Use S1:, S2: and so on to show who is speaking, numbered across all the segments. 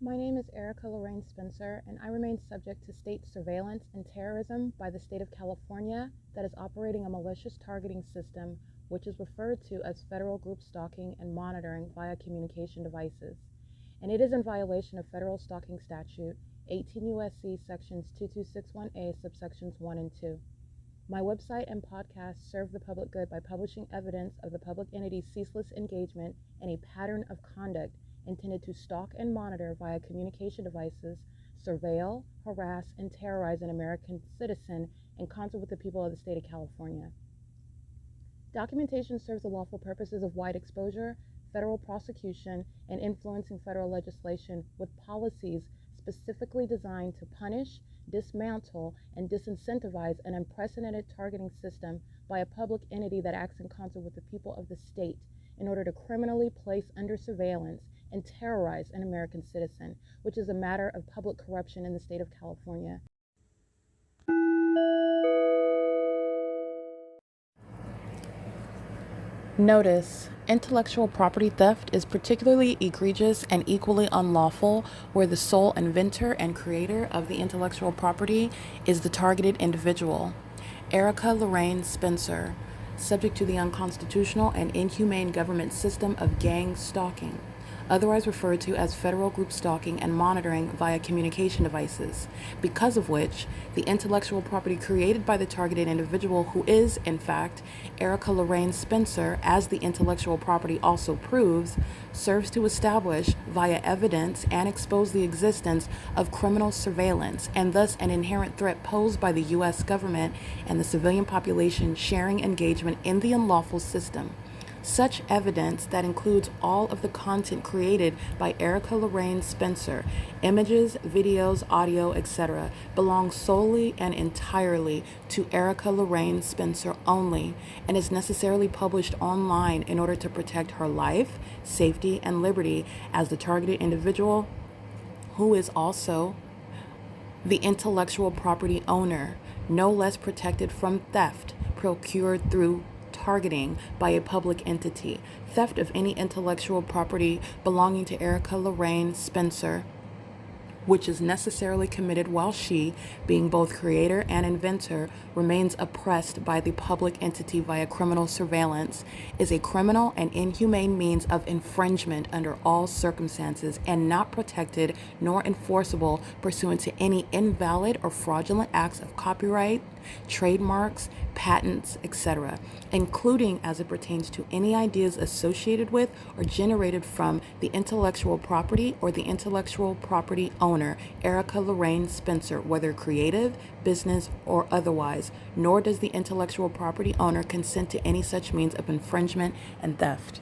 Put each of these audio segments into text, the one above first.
S1: My name is Erica Lorraine Spencer, and I remain subject to state surveillance and terrorism by the state of California that is operating a malicious targeting system which is referred to as federal group stalking and monitoring via communication devices. And it is in violation of federal stalking statute 18 U.S.C. sections 2261A subsections 1 and 2. My website and podcast serve the public good by publishing evidence of the public entity's ceaseless engagement in a pattern of conduct intended to stalk and monitor via communication devices, surveil, harass, and terrorize an American citizen in concert with the people of the state of California. Documentation serves the lawful purposes of wide exposure, federal prosecution, and influencing federal legislation with policies specifically designed to punish, dismantle, and disincentivize an unprecedented targeting system by a public entity that acts in concert with the people of the state in order to criminally place under surveillance and terrorize an American citizen, which is a matter of public corruption in the state of California. Notice: intellectual property theft is particularly egregious and equally unlawful where the sole inventor and creator of the intellectual property is the targeted individual. Erica Lorraine Spencer, subject to the unconstitutional and inhumane government system of gang stalking, otherwise referred to as federal group stalking and monitoring via communication devices, because of which the intellectual property created by the targeted individual, who is, in fact, Erica Lorraine Spencer, as the intellectual property also proves, serves to establish via evidence and expose the existence of criminal surveillance and thus an inherent threat posed by the U.S. government and the civilian population sharing engagement in the unlawful system. Such evidence, that includes all of the content created by Erica Lorraine Spencer, images, videos, audio, etc., belongs solely and entirely to Erica Lorraine Spencer only and is necessarily published online in order to protect her life, safety, and liberty as the targeted individual, who is also the intellectual property owner, no less protected from theft procured through targeting by a public entity. Theft of any intellectual property belonging to Erica Lorraine Spencer, which is necessarily committed while she, being both creator and inventor, remains oppressed by the public entity via criminal surveillance, is a criminal and inhumane means of infringement under all circumstances and not protected nor enforceable pursuant to any invalid or fraudulent acts of copyright, trademarks, patents, etc., including as it pertains to any ideas associated with or generated from the intellectual property or the intellectual property owner, Erica Lorraine Spencer, whether creative, business, or otherwise, nor does the intellectual property owner consent to any such means of infringement and theft.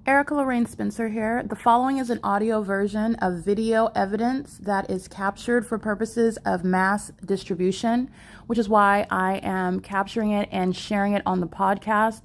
S1: Erica Lorraine Spencer here. The following is an audio version of video evidence that is captured for purposes of mass distribution, which is why I am capturing it and sharing it on the podcast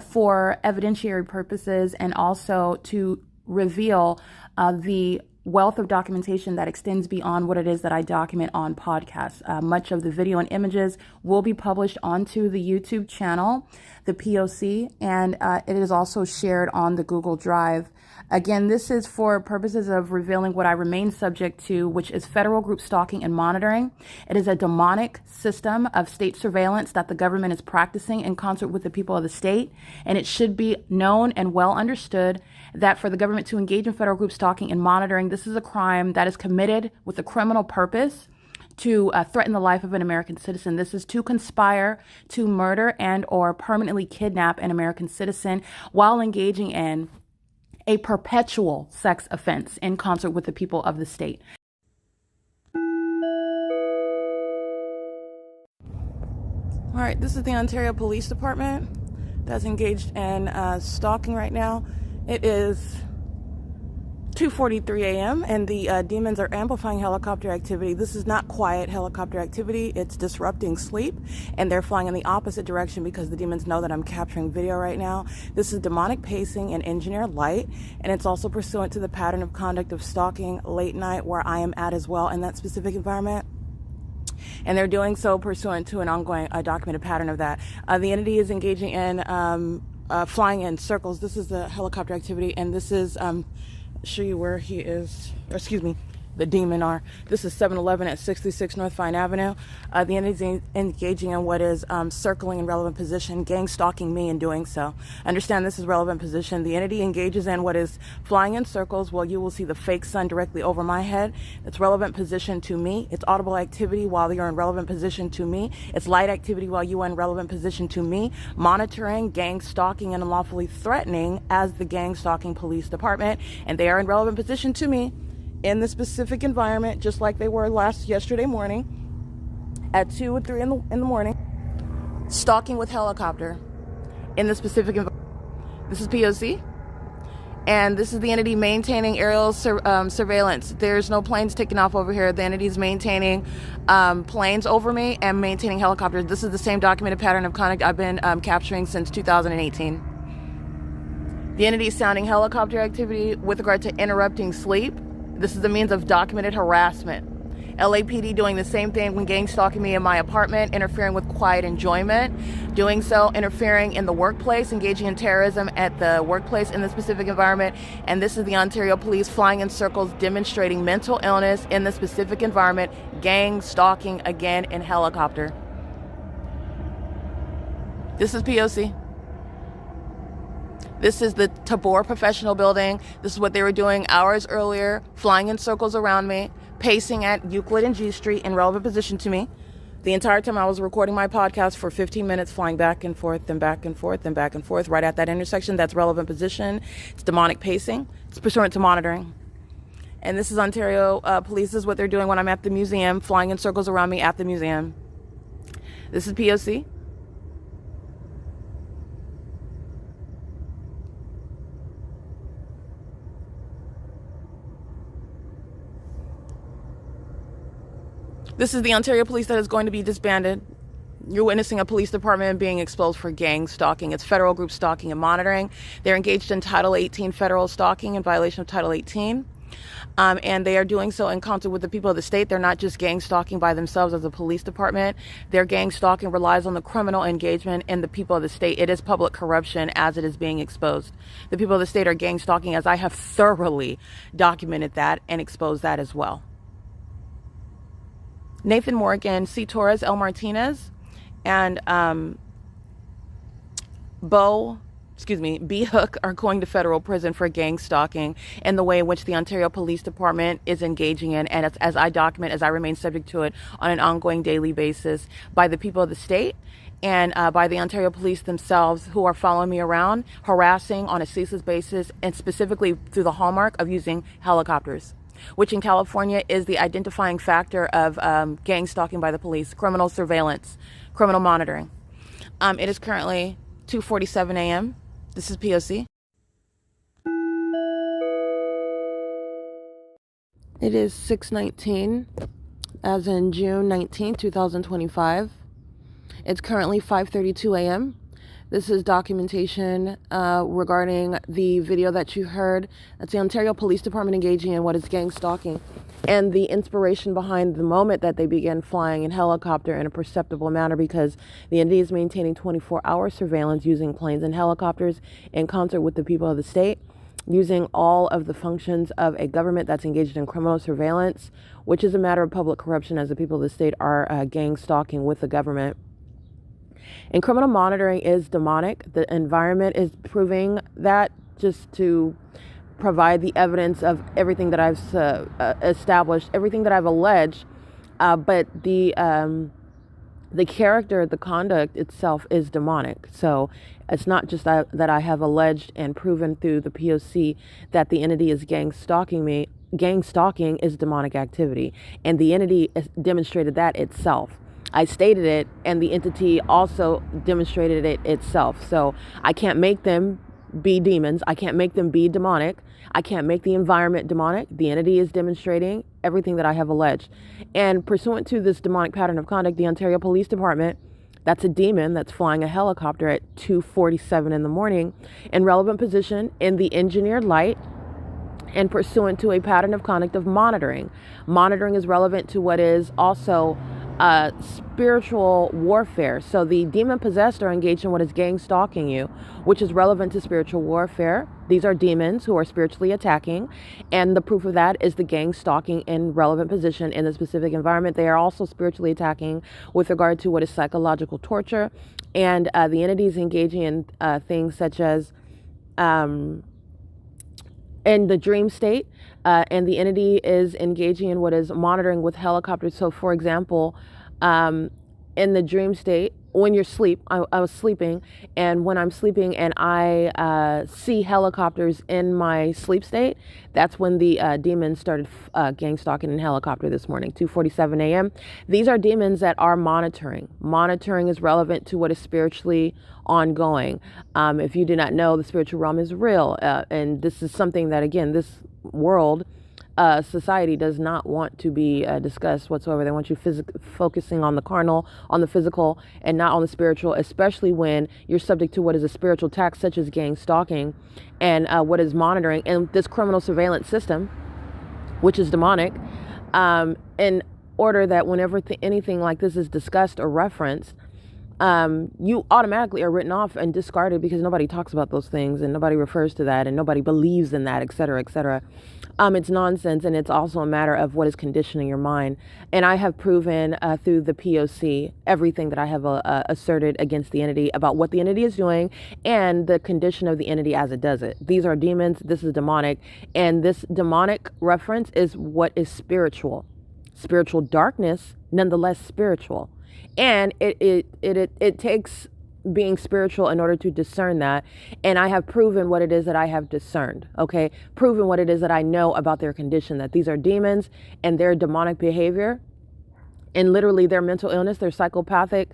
S1: for evidentiary purposes and also to reveal the wealth of documentation that extends beyond what it is that I document on podcasts. Much of the video and images will be published onto the YouTube channel, the P.O.C, and it is also shared on the Google Drive. Again, this is for purposes of revealing what I remain subject to, which is federal group stalking and monitoring. It is a demonic system of state surveillance that the government is practicing in concert with the people of the state, and it should be known and well understood that for the government to engage in federal group stalking and monitoring, this is a crime that is committed with a criminal purpose to threaten the life of an American citizen. This is to conspire to murder and or permanently kidnap an American citizen while engaging in a perpetual sex offense in concert with the people of the state. All right, this is the Ontario Police Department that's engaged in stalking right now. It is 2:43 a.m. and the demons are amplifying helicopter activity. This is not quiet helicopter activity. It's disrupting sleep, and they're flying in the opposite direction because the demons know that I'm capturing video right now. This is demonic pacing and engineered light, and it's also pursuant to the pattern of conduct of stalking late night where I am at as well in that specific environment. And they're doing so pursuant to an ongoing documented pattern of that. The entity is engaging in flying in circles. This is the helicopter activity, and this is show you where he is, or excuse me, the demon are. This is 7-Eleven at 66 North Vine Avenue. The entity is engaging in what is circling in relevant position, gang stalking me in doing so. Understand this is relevant position. The entity engages in what is flying in circles while you will see the fake sun directly over my head. It's relevant position to me. It's audible activity while you're in relevant position to me. It's light activity while you are in relevant position to me. Monitoring, gang stalking, and unlawfully threatening as the gang stalking police department. And they are in relevant position to me in the specific environment, just like they were yesterday morning at 2 and 3 in the morning, stalking with helicopter in the specific environment. This is P.O.C. and this is the entity maintaining aerial surveillance. There's no planes taking off over here. The entity is maintaining planes over me and maintaining helicopters. This is the same documented pattern of conduct I've been capturing since 2018. The entity is sounding helicopter activity with regard to interrupting sleep. This is the means of documented harassment. LAPD doing the same thing when gang stalking me in my apartment, interfering with quiet enjoyment, doing so, interfering in the workplace, engaging in terrorism at the workplace in the specific environment. And this is the Ontario Police flying in circles, demonstrating mental illness in the specific environment, gang stalking again in helicopter. This is P.O.C. This is the TABOR professional building. This is what they were doing hours earlier, flying in circles around me, pacing at Euclid and G Street in relevant position to me. The entire time I was recording my podcast for 15 minutes, flying back and forth and back and forth and back and forth right at that intersection. That's relevant position. It's demonic pacing. It's pursuant to monitoring. And this is Ontario Police. This is what they're doing when I'm at the museum, flying in circles around me at the museum. This is P.O.C. This is the Ontario Police that is going to be disbanded. You're witnessing a police department being exposed for gang stalking. It's federal group stalking and monitoring. They're engaged in Title 18 federal stalking in violation of Title 18. And they are doing so in concert with the people of the state. They're not just gang stalking by themselves as a police department. Their gang stalking relies on the criminal engagement in the people of the state. It is public corruption as it is being exposed. The people of the state are gang stalking, as I have thoroughly documented that and exposed that as well. Nathan Morgan, C. Torres, L. Martinez, and B. Hook are going to federal prison for gang stalking in the way in which the Ontario Police Department is engaging in, and as I document, as I remain subject to it on an ongoing daily basis by the people of the state and by the Ontario Police themselves, who are following me around, harassing on a ceaseless basis, and specifically through the hallmark of using helicopters, which in California is the identifying factor of gang stalking by the police, criminal surveillance, criminal monitoring. It is currently 2:47 a.m. This is P.O.C. It is 6:19, as in June 19, 2025. It's currently 5:32 a.m. This is documentation regarding the video that you heard. That's the Ontario Police Department engaging in what is gang stalking, and the inspiration behind the moment that they began flying in helicopter in a perceptible manner, because the entity is maintaining 24-hour surveillance using planes and helicopters in concert with the people of the state, using all of the functions of a government that's engaged in criminal surveillance, which is a matter of public corruption, as the people of the state are gang stalking with the government. And criminal monitoring is demonic. The environment is proving that, just to provide the evidence of everything that I've established, everything that I've alleged. But the character, the conduct itself is demonic. So it's not just that I have alleged and proven through the P.O.C. that the entity is gang stalking me. Gang stalking is demonic activity, and the entity demonstrated that itself. I stated it, and the entity also demonstrated it itself. So I can't make them be demons. I can't make them be demonic. I can't make the environment demonic. The entity is demonstrating everything that I have alleged. And pursuant to this demonic pattern of conduct, the Ontario Police Department, that's a demon that's flying a helicopter at 2:47 in the morning in relevant position in the engineered light, and pursuant to a pattern of conduct of monitoring. Monitoring is relevant to what is also
S2: spiritual warfare. So the demon possessed are engaged in what is gang stalking you, which is relevant to spiritual warfare. These are demons who are spiritually attacking, and the proof of that is the gang stalking in relevant position in the specific environment. They are also spiritually attacking with regard to what is psychological torture, and the entities engaging in things such as in the dream state, and the entity is engaging in what is monitoring with helicopters. So, for example, in the dream state, when you're asleep, I was sleeping, and when I'm sleeping and I see helicopters in my sleep state, that's when the demons started gang stalking in helicopter this morning, 2:47 a.m. These are demons that are monitoring. Monitoring is relevant to what is spiritually ongoing. If you do not know, the spiritual realm is real, and this is something that, again, this world society does not want to be discussed whatsoever. They want you focusing on the carnal, on the physical, and not on the spiritual, especially when you're subject to what is a spiritual attack, such as gang stalking, and what is monitoring, and this criminal surveillance system, which is demonic, in order that whenever anything like this is discussed or referenced, you automatically are written off and discarded, because nobody talks about those things and nobody refers to that and nobody believes in that, etc., etc. It's nonsense, and it's also a matter of what is conditioning your mind. And I have proven through the P.O.C. everything that I have asserted against the entity about what the entity is doing and the condition of the entity as it does it. These are demons. This is demonic, and this demonic reference is what is spiritual. Spiritual darkness, nonetheless spiritual. And it takes being spiritual in order to discern that. And I have proven what it is that I have discerned, okay? Proven what it is that I know about their condition, that these are demons and their demonic behavior and literally their mental illness, their psychopathic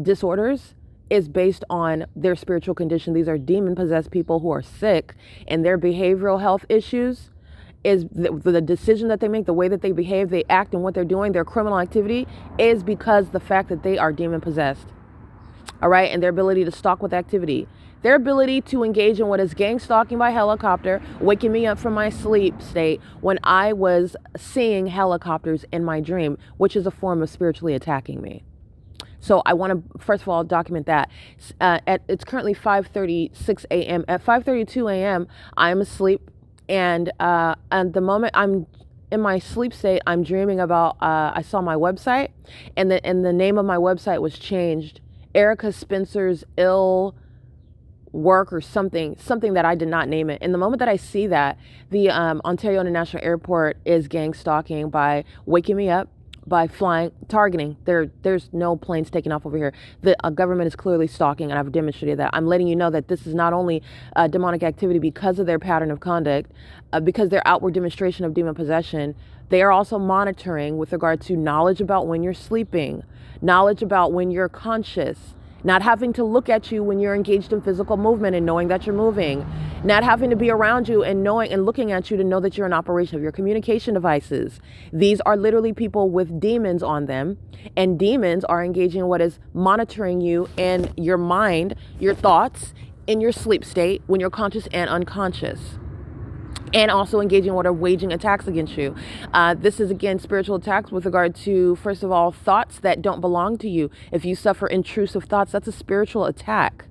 S2: disorders is based on their spiritual condition. These are demon-possessed people who are sick, and their behavioral health issues is the decision that they make, the way that they behave, they act, and what they're doing, their criminal activity is because the fact that they are demon possessed. All right. And their ability to stalk with activity, their ability to engage in what is gang stalking by helicopter, waking me up from my sleep state when I was seeing helicopters in my dream, which is a form of spiritually attacking me. So I want to, first of all, document that. It's currently 5:36 a.m. At 5:32 a.m., I am asleep. And at the moment I'm in my sleep state, I'm dreaming about, I saw my website, and the name of my website was changed. Erica Spencer's Ill Work or something that I did not name it. And the moment that I see that, the Ontario International Airport is gang stalking by waking me up, by flying, targeting. There's no planes taking off over here. The government is clearly stalking, and I've demonstrated that. I'm letting you know that this is not only demonic activity because of their pattern of conduct, because their outward demonstration of demon possession. They are also monitoring with regard to knowledge about when you're sleeping, knowledge about when you're conscious, not having to look at you when you're engaged in physical movement and knowing that you're moving, not having to be around you and knowing and looking at you to know that you're in operation of your communication devices. These are literally people with demons on them, and demons are engaging in what is monitoring you and your mind, your thoughts in your sleep state when you're conscious and unconscious. And also engaging in what are waging attacks against you. This is, again, spiritual attacks with regard to, first of all, thoughts that don't belong to you. If you suffer intrusive thoughts, that's a spiritual attack.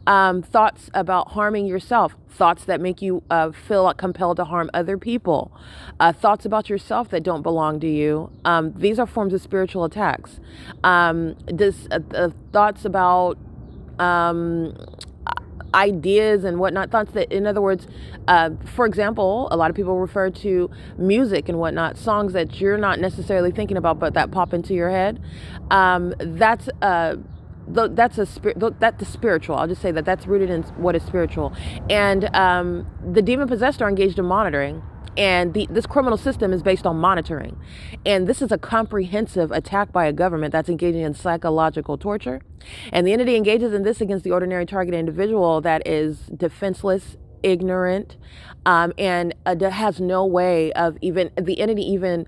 S2: Thoughts about harming yourself, thoughts that make you feel compelled to harm other people, thoughts about yourself that don't belong to you. These are forms of spiritual attacks. Thoughts about ideas and whatnot, thoughts that, in other words, for example, a lot of people refer to music and whatnot, songs that you're not necessarily thinking about but that pop into your head. That's the spiritual. I'll just say that's rooted in what is spiritual. And the demon possessed are engaged in monitoring. And this criminal system is based on monitoring. And this is a comprehensive attack by a government that's engaging in psychological torture. And the entity engages in this against the ordinary target individual that is defenseless, ignorant, and has no way of even, the entity even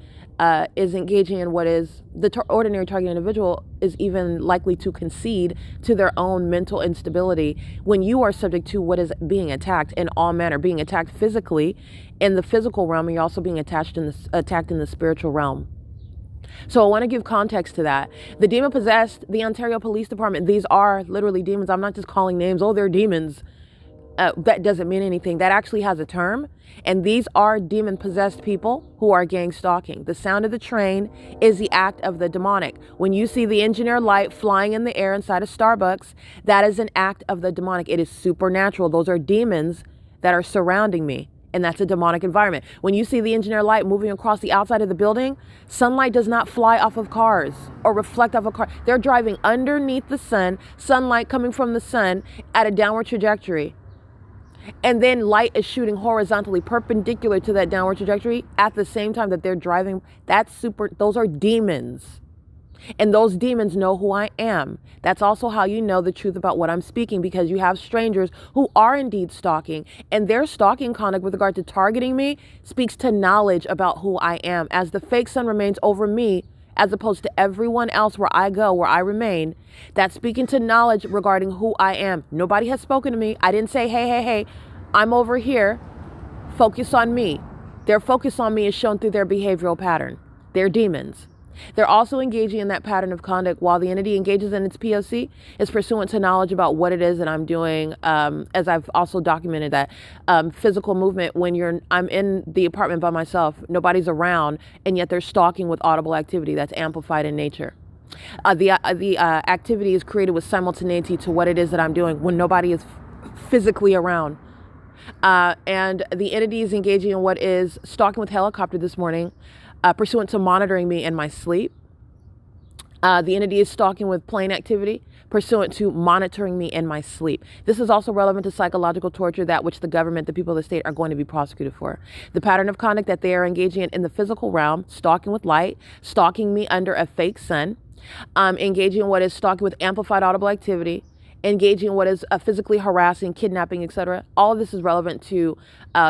S2: is engaging in what is, ordinary target individual is even likely to concede to their own mental instability when you are subject to what is being attacked in all manner, being attacked physically in the physical realm, and you're also being attacked in the spiritual realm. So I want to give context to that. The demon possessed, the Ontario Police Department, these are literally demons. I'm not just calling names. Oh, they're demons. That doesn't mean anything. That actually has a term. And these are demon possessed people who are gang stalking. The sound of the train is the act of the demonic. When you see the engineer light flying in the air inside of Starbucks, that is an act of the demonic. It is supernatural. Those are demons that are surrounding me. And that's a demonic environment. When you see the engineer light moving across the outside of the building, sunlight does not fly off of cars or reflect off of cars. They're driving underneath the sun, sunlight coming from the sun at a downward trajectory. And then light is shooting horizontally perpendicular to that downward trajectory at the same time that they're driving. Those are demons. And those demons know who I am. That's also how you know the truth about what I'm speaking, because you have strangers who are indeed stalking, and their stalking conduct with regard to targeting me speaks to knowledge about who I am. As the fake sun remains over me, as opposed to everyone else where I go, where I remain, that's speaking to knowledge regarding who I am. Nobody has spoken to me. I didn't say, hey, I'm over here. Focus on me. Their focus on me is shown through their behavioral pattern. They're demons. They're also engaging in that pattern of conduct while the entity engages in its P.O.C. is pursuant to knowledge about what it is that I'm doing. As I've also documented that physical movement when I'm in the apartment by myself, nobody's around, and yet they're stalking with audible activity that's amplified in nature. The activity is created with simultaneity to what it is that I'm doing when nobody is physically around. And the entity is engaging in what is stalking with helicopter this morning, pursuant to monitoring me in my sleep. The entity is stalking with plane activity, pursuant to monitoring me in my sleep. This is also relevant to psychological torture, that which the government, the people of the state, are going to be prosecuted for. The pattern of conduct that they are engaging in the physical realm, stalking with light, stalking me under a fake sun, engaging in what is stalking with amplified audible activity, engaging in what is physically harassing, kidnapping, etc. All of this is relevant to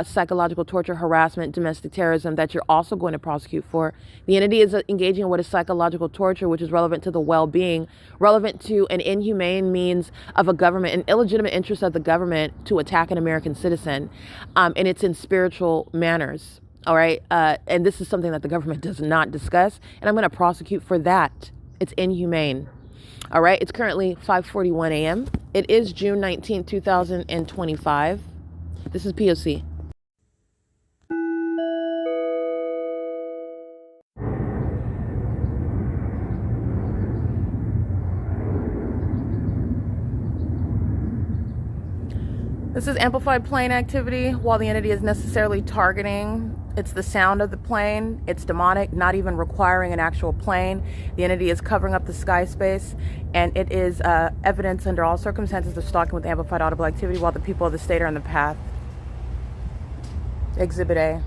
S2: psychological torture, harassment, domestic terrorism that you're also going to prosecute for. The entity is engaging in what is psychological torture, which is relevant to the well-being, relevant to an inhumane means of a government, an illegitimate interest of the government to attack an American citizen, and it's in spiritual manners. All right. And this is something that the government does not discuss, and I'm going to prosecute for that. It's inhumane. All right, it's currently 5:41 a.m. It is June 19th, 2025. This is P.O.C.
S1: This is amplified plane activity while the entity is necessarily targeting. It's the sound of the plane. It's demonic, not even requiring an actual plane. The entity is covering up the sky space, and it is evidence under all circumstances of stalking with amplified audible activity while the people of the state are in the path. Exhibit A.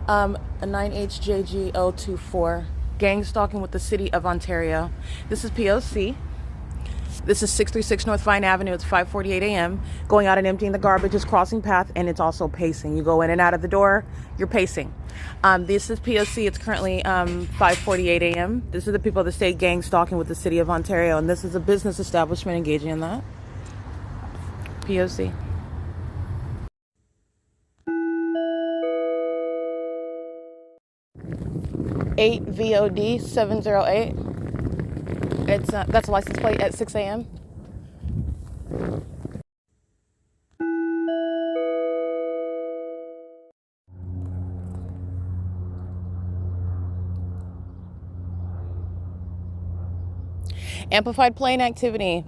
S1: A 9HJG024. Gang stalking with the city of Ontario. This is P.O.C. This is 636 North Vine Avenue. It's 5:48 a.m. Going out and emptying the garbage is crossing path, and it's also pacing. You go in and out of the door, you're pacing. This is P.O.C. It's currently 5:48 a.m. This is the people of the state gang stalking with the city of Ontario, and this is a business establishment engaging in that. P.O.C. Eight VOD 708. That's a license plate at 6 a.m. Amplified plane activity.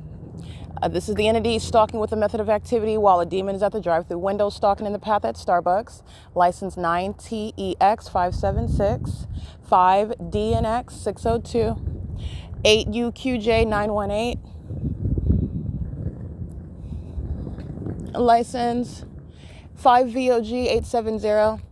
S1: This is the entity stalking with a method of activity while a demon is at the drive-through window, stalking in the path at Starbucks. License 9TEX 576, 5DNX 602, 8UQJ 918. License 5VOG 870.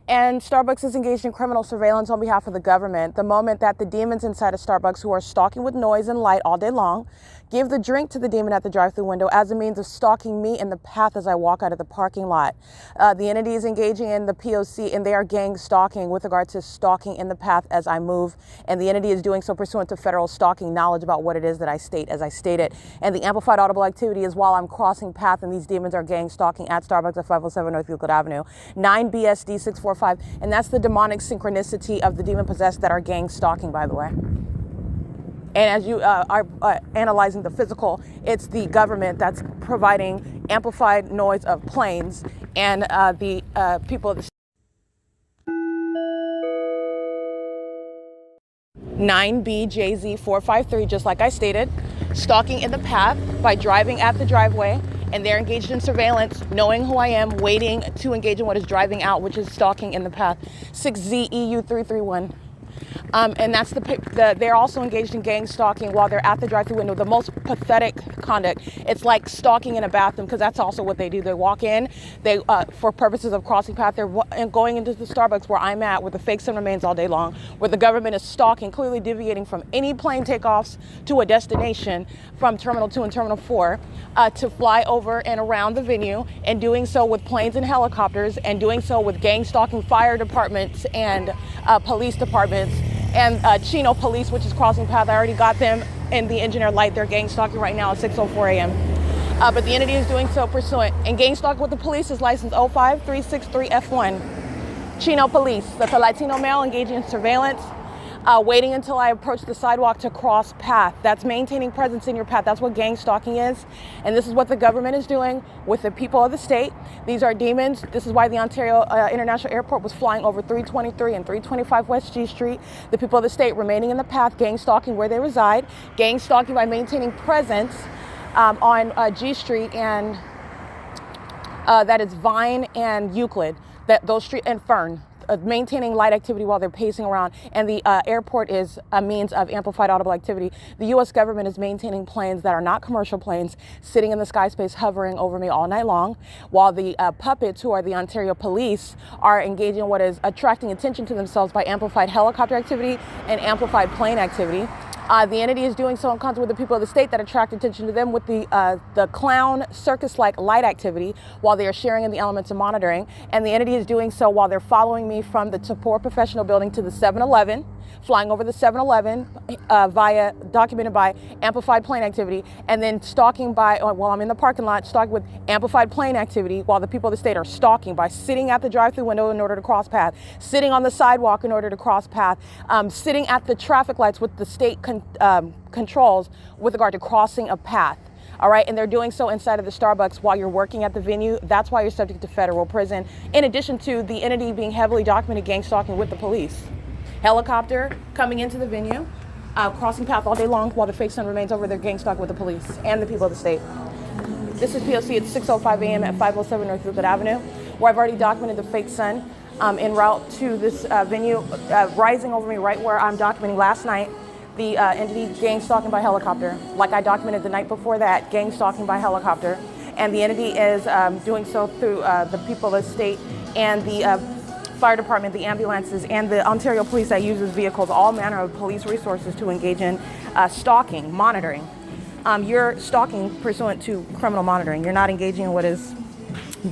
S1: And Starbucks is engaged in criminal surveillance on behalf of the government. The moment that the demons inside of Starbucks, who are stalking with noise and light all day long, Give the drink to the demon at the drive-through window as a means of stalking me in the path as I walk out of the parking lot. The entity is engaging in the P.O.C. and they are gang stalking with regard to stalking in the path as I move. And the entity is doing so pursuant to federal stalking knowledge about what it is that I state as I state it. And the amplified audible activity is while I'm crossing path and these demons are gang stalking at Starbucks at 507 North Euclid Avenue. 9 BSD 645. And that's the demonic synchronicity of the demon possessed that are gang stalking, by the way. And as you are analyzing the physical, it's the government that's providing amplified noise of planes and the people of the 9BJZ453, just like I stated, stalking in the path by driving at the driveway, and they're engaged in surveillance, knowing who I am, waiting to engage in what is driving out, which is stalking in the path. 6ZEU331. And that's they're also engaged in gang stalking while they're at the drive-thru window. The most pathetic conduct. It's like stalking in a bathroom, because that's also what they do. They walk in, they for purposes of crossing path, they're going into the Starbucks where I'm at, where the fake sun remains all day long, where the government is stalking, clearly deviating from any plane takeoffs to a destination from Terminal 2 and Terminal 4 to fly over and around the venue, and doing so with planes and helicopters, and doing so with gang stalking fire departments and police departments. And Chino Police, which is crossing path, I already got them in the engineer light. They're gang stalking right now at 6:04 a.m. But the entity is doing so pursuant. And gang stalking with the police is license 05363F1. Chino Police, that's a Latino male engaging in surveillance, waiting until I approach the sidewalk to cross path. That's maintaining presence in your path. That's what gang stalking is. And this is what the government is doing with the people of the state. These are demons. This is why the Ontario International Airport was flying over 323 and 325 West G Street. The people of the state remaining in the path, gang stalking where they reside, gang stalking by maintaining presence on G Street, and that is Vine and Euclid, those street, and Fern. Maintaining light activity while they're pacing around, and the airport is a means of amplified audible activity. The U.S. government is maintaining planes that are not commercial planes sitting in the sky space hovering over me all night long, while the puppets, who are the Ontario police, are engaging in what is attracting attention to themselves by amplified helicopter activity and amplified plane activity. The entity is doing so in concert with the people of the state that attract attention to them with the clown circus-like light activity while they are sharing in the elements of monitoring. And the entity is doing so while they're following me from the TABOR Professional Building to the 7-Eleven, flying over the 7-Eleven documented by amplified plane activity, and then stalking while I'm in the parking lot, stalking with amplified plane activity while the people of the state are stalking by sitting at the drive-thru window in order to cross path, sitting on the sidewalk in order to cross path, sitting at the traffic lights with the state controls with regard to crossing a path. All right, and they're doing so inside of the Starbucks while you're working at the venue. That's why you're subject to federal prison, in addition to the entity being heavily documented gang stalking with the police. Helicopter coming into the venue, crossing path all day long while the fake sun remains over their gang stalk with the police and the people of the state. This is P.O.C. It's 6:05 a.m. at 507 North Euclid Avenue, where I've already documented the fake sun en route to this venue, rising over me right where I'm documenting last night. The entity gang stalking by helicopter, like I documented the night before that, gang stalking by helicopter. And the entity is doing so through the people of the state and the fire department, the ambulances, and the Ontario police that uses vehicles, all manner of police resources to engage in stalking, monitoring. You're stalking pursuant to criminal monitoring. You're not engaging in what is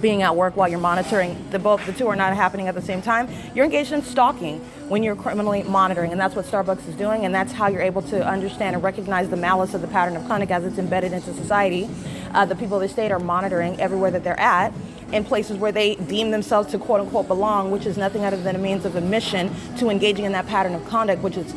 S1: being at work while you're monitoring. The two are not happening at the same time. You're engaged in stalking when you're criminally monitoring, and that's what Starbucks is doing, and that's how you're able to understand and recognize the malice of the pattern of conduct as it's embedded into society. The people of the state are monitoring everywhere that they're at, in places where they deem themselves to quote unquote belong, which is nothing other than a means of admission to engaging in that pattern of conduct, which is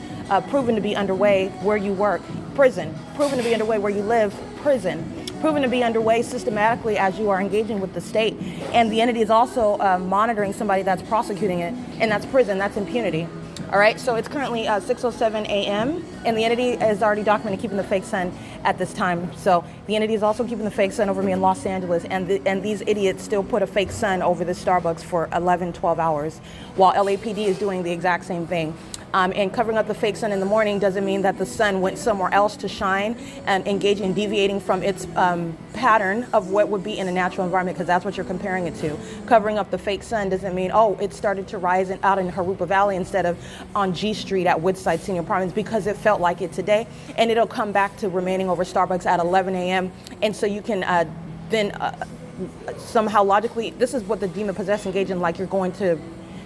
S1: proven to be underway where you work, prison, proven to be underway where you live, prison, proven to be underway systematically as you are engaging with the state. And the entity is also monitoring somebody that's prosecuting it, and that's prison, that's impunity. All right, so it's currently 6:07 a.m. and the entity is already documented keeping the fake sun at this time. So the entity is also keeping the fake sun over me in Los Angeles, and these idiots still put a fake sun over the Starbucks for 11, 12 hours, while LAPD is doing the exact same thing.
S2: And covering up the fake sun in the morning doesn't mean that the sun went somewhere else to shine and engaging and deviating from its pattern of what would be in a natural environment, because that's what you're comparing it to. Covering up the fake sun doesn't mean, oh, it started to rise out in Harupa Valley instead of on G Street at Woodside Senior Apartments because it felt like it today. And it'll come back to remaining over Starbucks at 11 a.m. And so you can then somehow logically, this is what the demon possessed engage in, like you're going to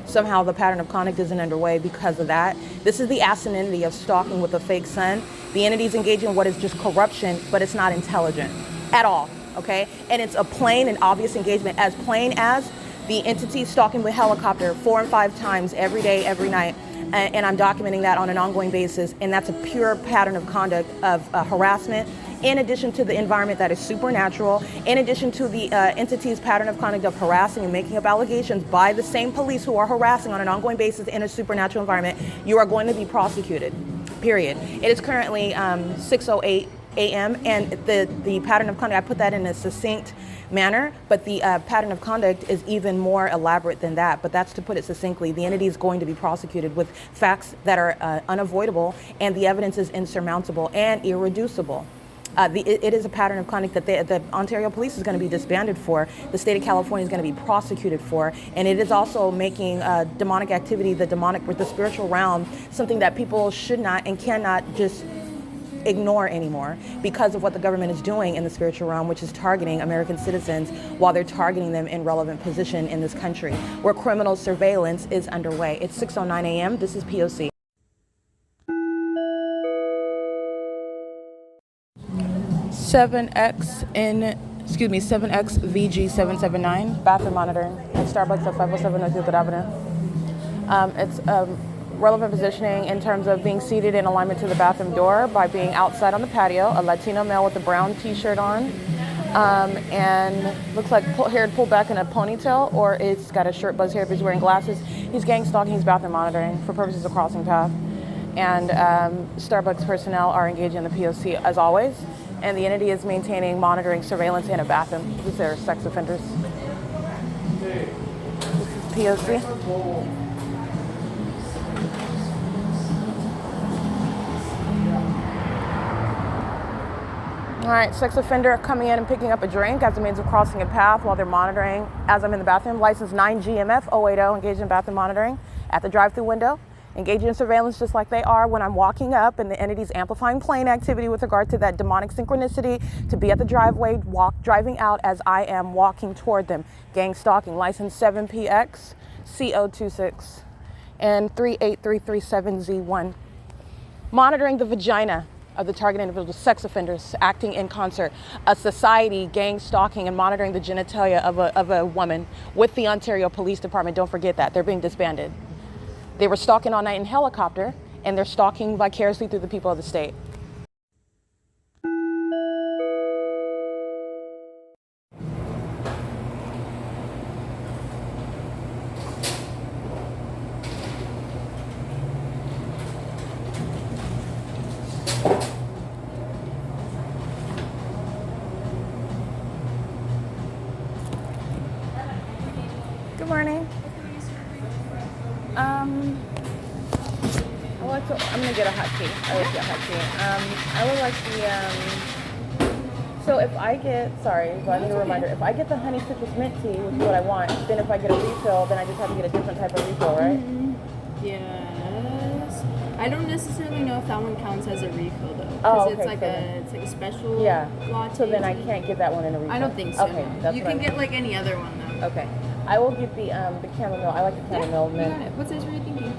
S2: somehow the pattern of conduct isn't underway because of that. This is the asininity of stalking with a fake sun. The entity's engaging in what is just corruption, but it's not intelligent at all, okay? And it's a plain and obvious engagement, as plain as the entity stalking with helicopter 4 and 5 times every day, every night. And I'm documenting that on an ongoing basis, and that's a pure pattern of conduct of harassment, in addition to the environment that is supernatural, in addition to the entity's pattern of conduct of harassing and making up allegations by the same police who are harassing on an ongoing basis in a supernatural environment. You are going to be prosecuted, period. It is currently 6:08 a.m. and the pattern of conduct, I put that in a succinct manner, but the pattern of conduct is even more elaborate than that. But that's to put it succinctly. The entity is going to be prosecuted with facts that are unavoidable, and the evidence is insurmountable and irreducible. It is a pattern of conduct that the Ontario Police is going to be disbanded for, the state of California is going to be prosecuted for, and it is also making demonic activity, the spiritual realm, something that people should not and cannot just ignore anymore because of what the government is doing in the spiritual realm, which is targeting American citizens while they're targeting them in relevant position in this country, where criminal surveillance is underway. It's 6:09 a.m. This is P.O.C. 7X VG779, bathroom monitoring at Starbucks at 507 North Euclid Avenue. It's relevant positioning in terms of being seated in alignment to the bathroom door by being outside on the patio, a Latino male with a brown t-shirt on, and looks like hair pulled back in a ponytail, or it's got a shirt buzz hair if he's wearing glasses. He's gang stalking, he's bathroom monitoring for purposes of crossing path. And Starbucks personnel are engaging in the P.O.C. as always, and the entity is maintaining monitoring surveillance in a bathroom. These are sex offenders. This is P.O.C. All right, sex offender coming in and picking up a drink as a means of crossing a path while they're monitoring as I'm in the bathroom. License 9GMF 080, engaged in bathroom monitoring at the drive-through window. Engaging in surveillance just like they are when I'm walking up, and the entity's amplifying plane activity with regard to that demonic synchronicity to be at the driveway, driving out as I am walking toward them. Gang stalking, license 7PX CO26 and 38337Z1. Monitoring the vagina of the target individual, sex offenders acting in concert, a society gang stalking and monitoring the genitalia of a woman with the Ontario Police Department. Don't forget that, they're being disbanded. They were stalking all night in helicopter, and they're stalking vicariously through the people of the state. Good morning. I'm gonna get a hot tea. I always get hot tea. I would like the, so if I get, sorry, so I need a reminder, if I get the honey citrus mint tea, which is what I want, then if I get a refill, then I just have to get a different type of refill, right?
S3: Mm-hmm. Yes. I don't necessarily know if that one counts as a refill though.
S2: Oh, okay.
S3: It's like a special latte.
S2: So then I can't get that one in a refill.
S3: I don't think so.
S2: Okay, that's
S3: you can get like any other one though.
S2: Okay. I will get the chamomile. I like the chamomile mint.
S3: You got it. What size were you thinking?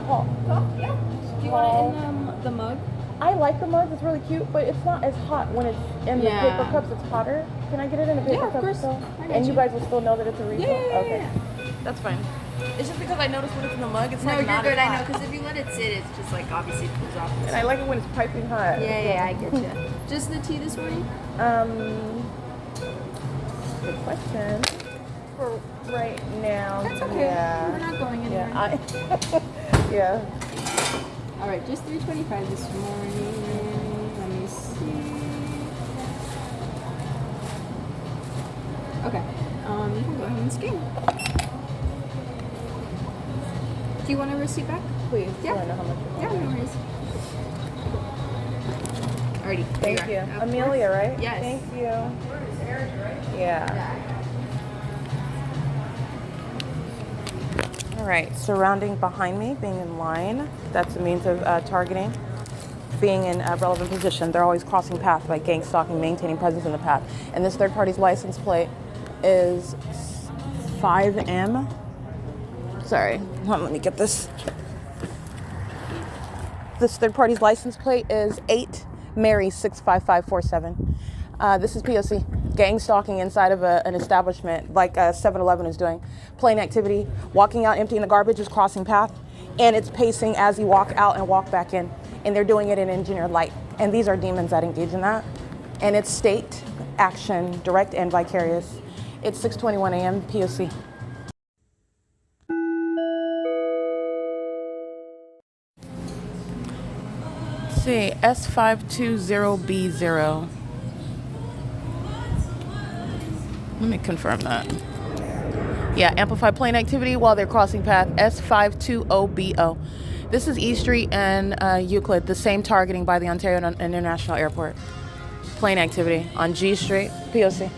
S2: Tall.
S3: Oh, yeah. Do you want it in the mug?
S2: I like the mug. It's really cute, but it's not as hot when it's in the paper cups. It's hotter. Can I get it in a paper cup?
S3: Yeah, of course.
S2: Still? And you guys will still know that it's a refill?
S3: Yeah.
S2: Okay. That's fine. It's just because I noticed when it's in the mug, it's like
S3: not
S2: you're good.
S3: I know, because if you let it sit, it's just like obviously it cools off.
S2: And I like it when it's piping hot.
S3: Yeah, I get you. Just the tea this morning?
S2: Good question. For right now,
S3: That's okay.
S2: Yeah.
S3: We're not going anywhere.
S2: Yeah.
S3: All right, just $3.25 this morning. Let me see. Okay. You can go ahead and skim. Do you want a receipt back?
S2: Please.
S3: Yeah.
S2: So I know how much.
S3: Yeah, no worries. Alrighty.
S2: Thank you.
S3: Of
S2: Amelia,
S3: course.
S2: right?
S3: Yes.
S2: Thank you. Yeah. All right. Surrounding behind me, being in line. That's a means of targeting. Being in a relevant position. They're always crossing paths by gang stalking, maintaining presence in the path. And this third party's license plate is 5M. Sorry. Hold on, let me get this. This third party's license plate is 8 Mary 65547. This is P.O.C. Gang stalking inside of an establishment like 7-Eleven is doing. Plain activity, walking out, emptying the garbage is crossing path, and it's pacing as you walk out and walk back in. And they're doing it in engineered light. And these are demons that engage in that. And it's state action, direct and vicarious. It's 6:21 a.m. P.O.C. Let's see, S520B0. Let me confirm that. Yeah, amplify plane activity while they're crossing path, S520BO. This is E Street and Euclid, the same targeting by the Ontario International Airport. Plane activity on G Street, P.O.C.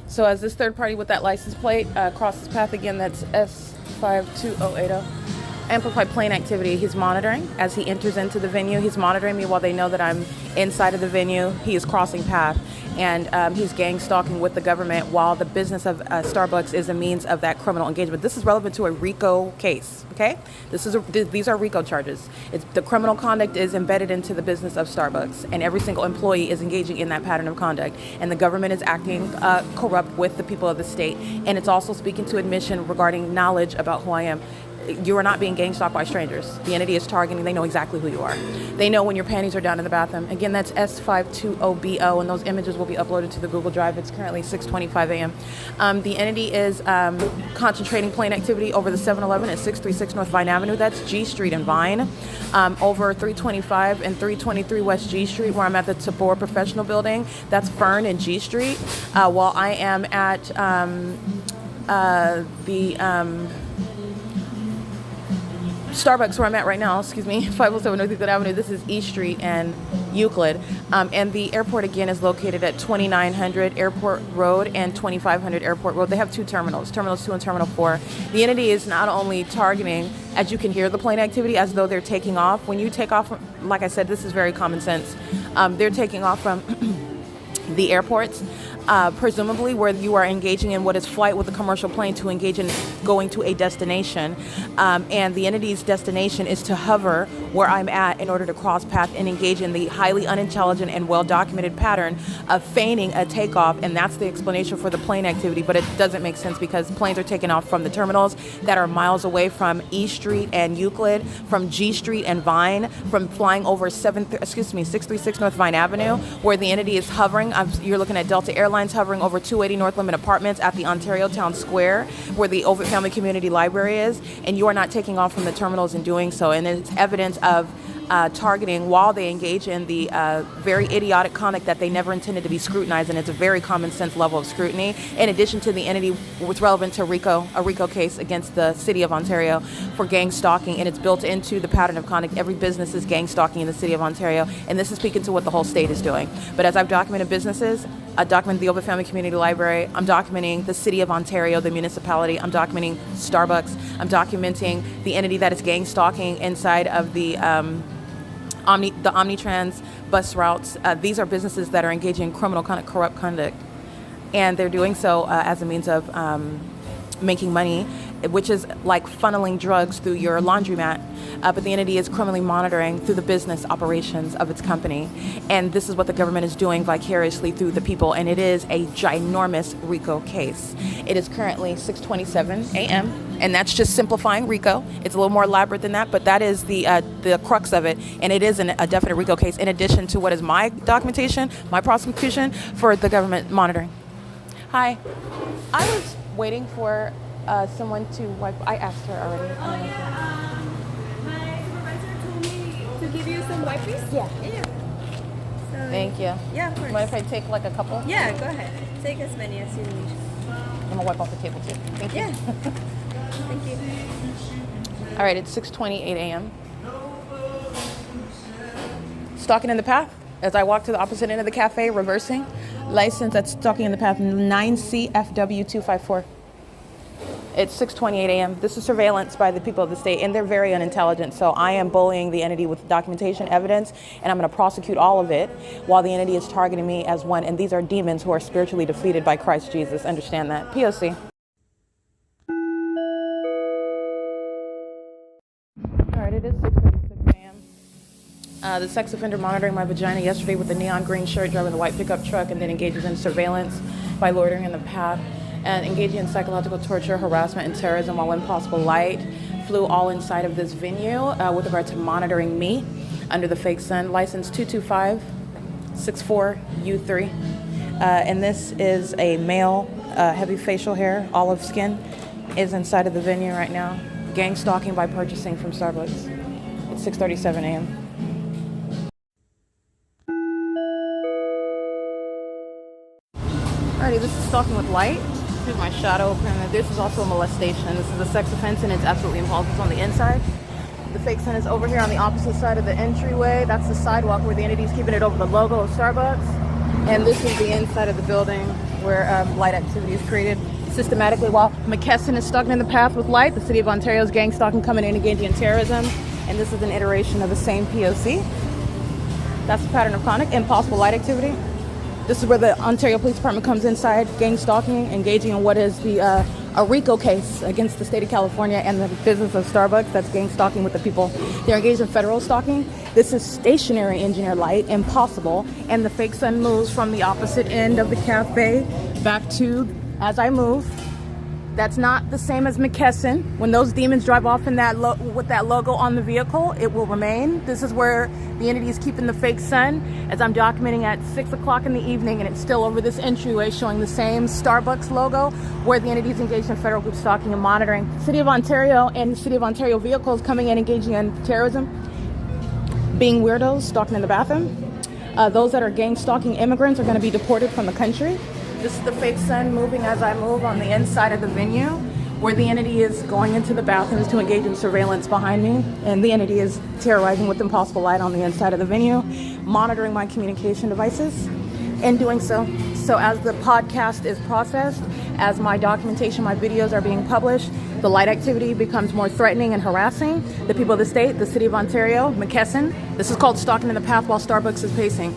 S2: So as this third party with that license plate crosses path again, that's S52080. Amplified plane activity. He's monitoring as he enters into the venue. He's monitoring me while they know that I'm inside of the venue. He is crossing path, and he's gang stalking with the government while the business of Starbucks is a means of that criminal engagement. This is relevant to a RICO case. Okay, these are RICO charges. The criminal conduct is embedded into the business of Starbucks, and every single employee is engaging in that pattern of conduct. And the government is acting corrupt with the people of the state, and it's also speaking to admission regarding knowledge about who I am. You are not being gang stalked by strangers. The entity is targeting. They know exactly who you are. They know when your panties are down in the bathroom. Again, that's S520BO, and those images will be uploaded to the Google Drive. It's currently 6:25 a.m. The entity is concentrating plane activity over the 7-Eleven at 636 North Vine Avenue. That's G Street and Vine. Over 325 and 323 West G Street, where I'm at the TABOR Professional Building. That's Fern and G Street. While I am at the Starbucks, where I'm at right now, 507 North Euclid Avenue. This is E Street and Euclid. And the airport, again, is located at 2900 Airport Road and 2500 Airport Road. They have two terminals, Terminal 2 and Terminal 4. The entity is not only targeting, as you can hear the plane activity, as though they're taking off. When you take off, like I said, this is very common sense. They're taking off from the airports, presumably where you are engaging in what is flight with a commercial plane to engage in going to a destination. And the entity's destination is to hover where I'm at in order to cross path and engage in the highly unintelligent and well-documented pattern of feigning a takeoff. And that's the explanation for the plane activity, but it doesn't make sense because planes are taking off from the terminals that are miles away from E Street and Euclid, from G Street and Vine, from flying over 636 North Vine Avenue, where the entity is hovering. You're looking at Delta Airlines hovering over 280 North Limit Apartments at the Ontario Town Square, where the OVITT Family Community Library is, and you are not taking off from the terminals in doing so. And it's evidence of targeting while they engage in the very idiotic conduct that they never intended to be scrutinized, and it's a very common sense level of scrutiny. In addition to the entity, what's relevant to a RICO case against the City of Ontario for gang stalking, and it's built into the pattern of conduct. Every business is gang stalking in the City of Ontario, and this is speaking to what the whole state is doing. But as I've documented businesses, I document the OVITT Family Community Library, I'm documenting the City of Ontario, the municipality, I'm documenting Starbucks, I'm documenting the entity that is gang stalking inside of the Omnitrans bus routes. These are businesses that are engaging in criminal conduct, corrupt conduct, and they're doing so as a means of making money, which is like funneling drugs through your laundromat. But the entity is criminally monitoring through the business operations of its company. And this is what the government is doing vicariously through the people. And it is a ginormous RICO case. It is currently 6:27 a.m. And that's just simplifying RICO. It's a little more elaborate than that, but that is the crux of it. And it is a definite RICO case, in addition to what is my documentation, my prosecution for the government monitoring. Hi. I was waiting for someone to wipe. I asked her already.
S3: My supervisor told me to give you some wipes.
S2: Yeah.
S3: So,
S2: Thank you.
S3: yeah, of course.
S2: Mind if I take like a couple?
S3: Yeah, go ahead. Take as many as you need.
S1: I'm gonna wipe off the table too. Thank you.
S3: Yeah. Thank you.
S1: All right, it's 6:28 a.m. Stalking in the path as I walk to the opposite end of the cafe, reversing. License that's stalking in the path 9CFW254. It's 6:28 a.m. This is surveillance by the people of the state, and they're very unintelligent. So I am bullying the entity with documentation, evidence, and I'm going to prosecute all of it while the entity is targeting me as one. And these are demons who are spiritually defeated by Christ Jesus. Understand that. P.O.C. All right, it is 6:36 a.m. The sex offender monitoring my vagina yesterday with the neon green shirt, driving the white pickup truck, and then engages in surveillance by loitering in the path and engaging in psychological torture, harassment, and terrorism while in possible light. Flew all inside of this venue with regard to monitoring me under the fake sun. License 22564U3. And this is a male, heavy facial hair, olive skin, is inside of the venue right now. Gang stalking by purchasing from Starbucks. It's 6:37 a.m. Alrighty, this is stalking with light. Here's my shadow. And this is also a molestation. This is a sex offense, and it's absolutely involved. It's on the inside. The fake sun is over here on the opposite side of the entryway. That's the sidewalk where the entity's keeping it over the logo of Starbucks. And this is the inside of the building where light activity is created systematically while McKesson is stalking in the path with light. The City of Ontario's gang stalking coming in, engaging in terrorism. And this is an iteration of the same P.O.C. That's the pattern of chronic impossible light activity. This is where the Ontario Police Department comes inside, gang stalking, engaging in what is the a RICO case against the state of California and the business of Starbucks. That's gang stalking with the people. They're engaged in federal stalking. This is stationary engineer light, impossible, and the fake sun moves from the opposite end of the cafe back to as I move. That's not the same as McKesson. When those demons drive off in that with that logo on the vehicle, it will remain. This is where the entity is keeping the fake sun, as I'm documenting at 6 o'clock in the evening, and it's still over this entryway showing the same Starbucks logo where the entity is engaged in federal group stalking and monitoring. City of Ontario and City of Ontario vehicles coming in, engaging in terrorism, being weirdos, stalking in the bathroom. Those that are gang stalking immigrants are going to be deported from the country. This is the fake sun moving as I move on the inside of the venue, where the entity is going into the bathrooms to engage in surveillance behind me, and the entity is terrorizing with impossible light on the inside of the venue, monitoring my communication devices, and doing so. So as the podcast is processed, as my documentation, my videos are being published, the light activity becomes more threatening and harassing. The people of the state, the City of Ontario, McKesson, this is called stalking in the path while Starbucks is pacing,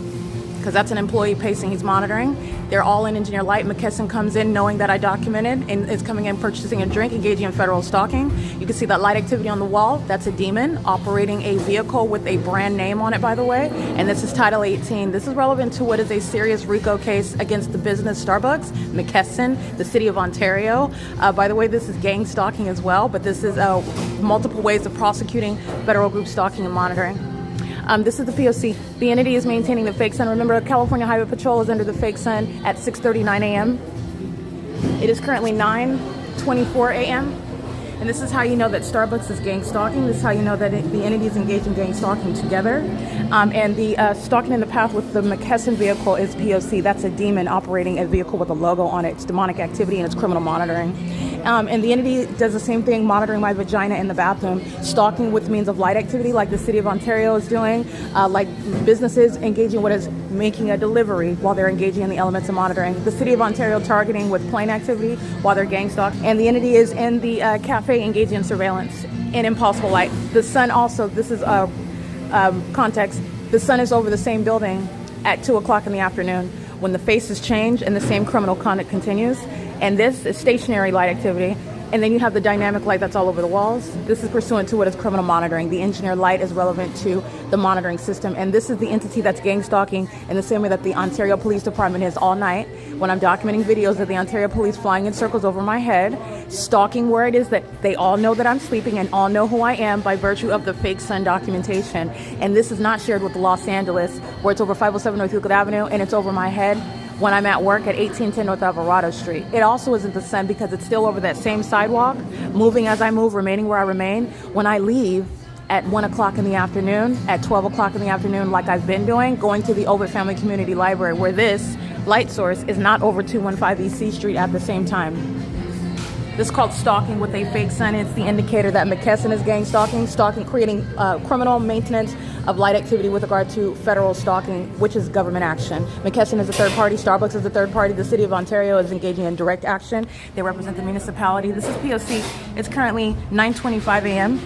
S1: because that's an employee pacing, he's monitoring. They're all in engineer light. McKesson comes in knowing that I documented and is coming in purchasing a drink, engaging in federal stalking. You can see that light activity on the wall. That's a demon operating a vehicle with a brand name on it, by the way. And this is Title 18. This is relevant to what is a serious RICO case against the business Starbucks, McKesson, the City of Ontario. By the way, this is gang stalking as well, but this is multiple ways of prosecuting federal group stalking and monitoring. This is the P.O.C. The entity is maintaining the fake sun. Remember, California Highway Patrol is under the fake sun at 6:39 a.m. It is currently 9:24 a.m. And this is how you know that Starbucks is gang stalking. This is how you know that the entity is engaged in gang stalking together. And the stalking in the path with the McKesson vehicle is P.O.C. That's a demon operating a vehicle with a logo on it. It's demonic activity and it's criminal monitoring. And the entity does the same thing, monitoring my vagina in the bathroom, stalking with means of light activity like the City of Ontario is doing, like businesses engaging what is making a delivery while they're engaging in the elements of monitoring. The City of Ontario targeting with plane activity while they're gang stalking. And the entity is in the cafe engaging in surveillance in impossible light. The sun also, this is context, the sun is over the same building at 2 o'clock in the afternoon when the faces change and the same criminal conduct continues. And this is stationary light activity. And then you have the dynamic light that's all over the walls. This is pursuant to what is criminal monitoring. The engineer light is relevant to the monitoring system. And this is the entity that's gang stalking in the same way that the Ontario Police Department is all night when I'm documenting videos of the Ontario Police flying in circles over my head, stalking where it is that they all know that I'm sleeping and all know who I am by virtue of the fake sun documentation. And this is not shared with Los Angeles, where it's over 507 North Euclid Avenue and it's over my head when I'm at work at 1810 North Alvarado Street. It also isn't the sun because it's still over that same sidewalk, moving as I move, remaining where I remain. When I leave at 1 o'clock in the afternoon, at 12 o'clock in the afternoon, like I've been doing, going to the OVITT Family Community Library, where this light source is not over 215 EC Street at the same time. This is called stalking with a fake sun. It's the indicator that McKesson is gang stalking, creating criminal maintenance of light activity with regard to federal stalking, which is government action. McKesson is a third party. Starbucks is a third party. The city of Ontario is engaging in direct action. They represent the municipality. This is P.O.C. It's currently 9:25 a.m.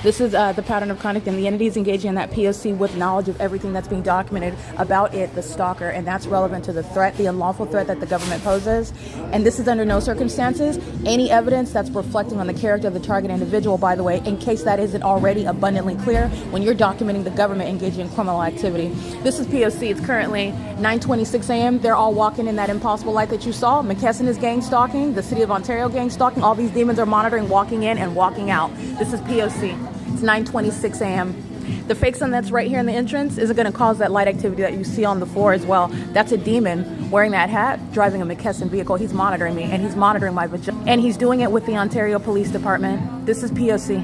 S1: This is the pattern of conduct, and the entity is engaging in that P.O.C. with knowledge of everything that's being documented about it, the stalker, and that's relevant to the threat, the unlawful threat that the government poses. And this is under no circumstances any evidence that's reflecting on the character of the target individual, by the way, in case that isn't already abundantly clear when you're documenting the government engaging in criminal activity. This is P.O.C. It's currently 9:26 a.m. They're all walking in that impossible light that you saw. McKesson is gang stalking. The city of Ontario gang stalking. All these demons are monitoring, walking in and walking out. This is P.O.C. It's 9:26 a.m. The fake sun that's right here in the entrance isn't going to cause that light activity that you see on the floor as well. That's a demon wearing that hat, driving a McKesson vehicle. He's monitoring me, and he's monitoring my vagina. And he's doing it with the Ontario Police Department. This is P.O.C.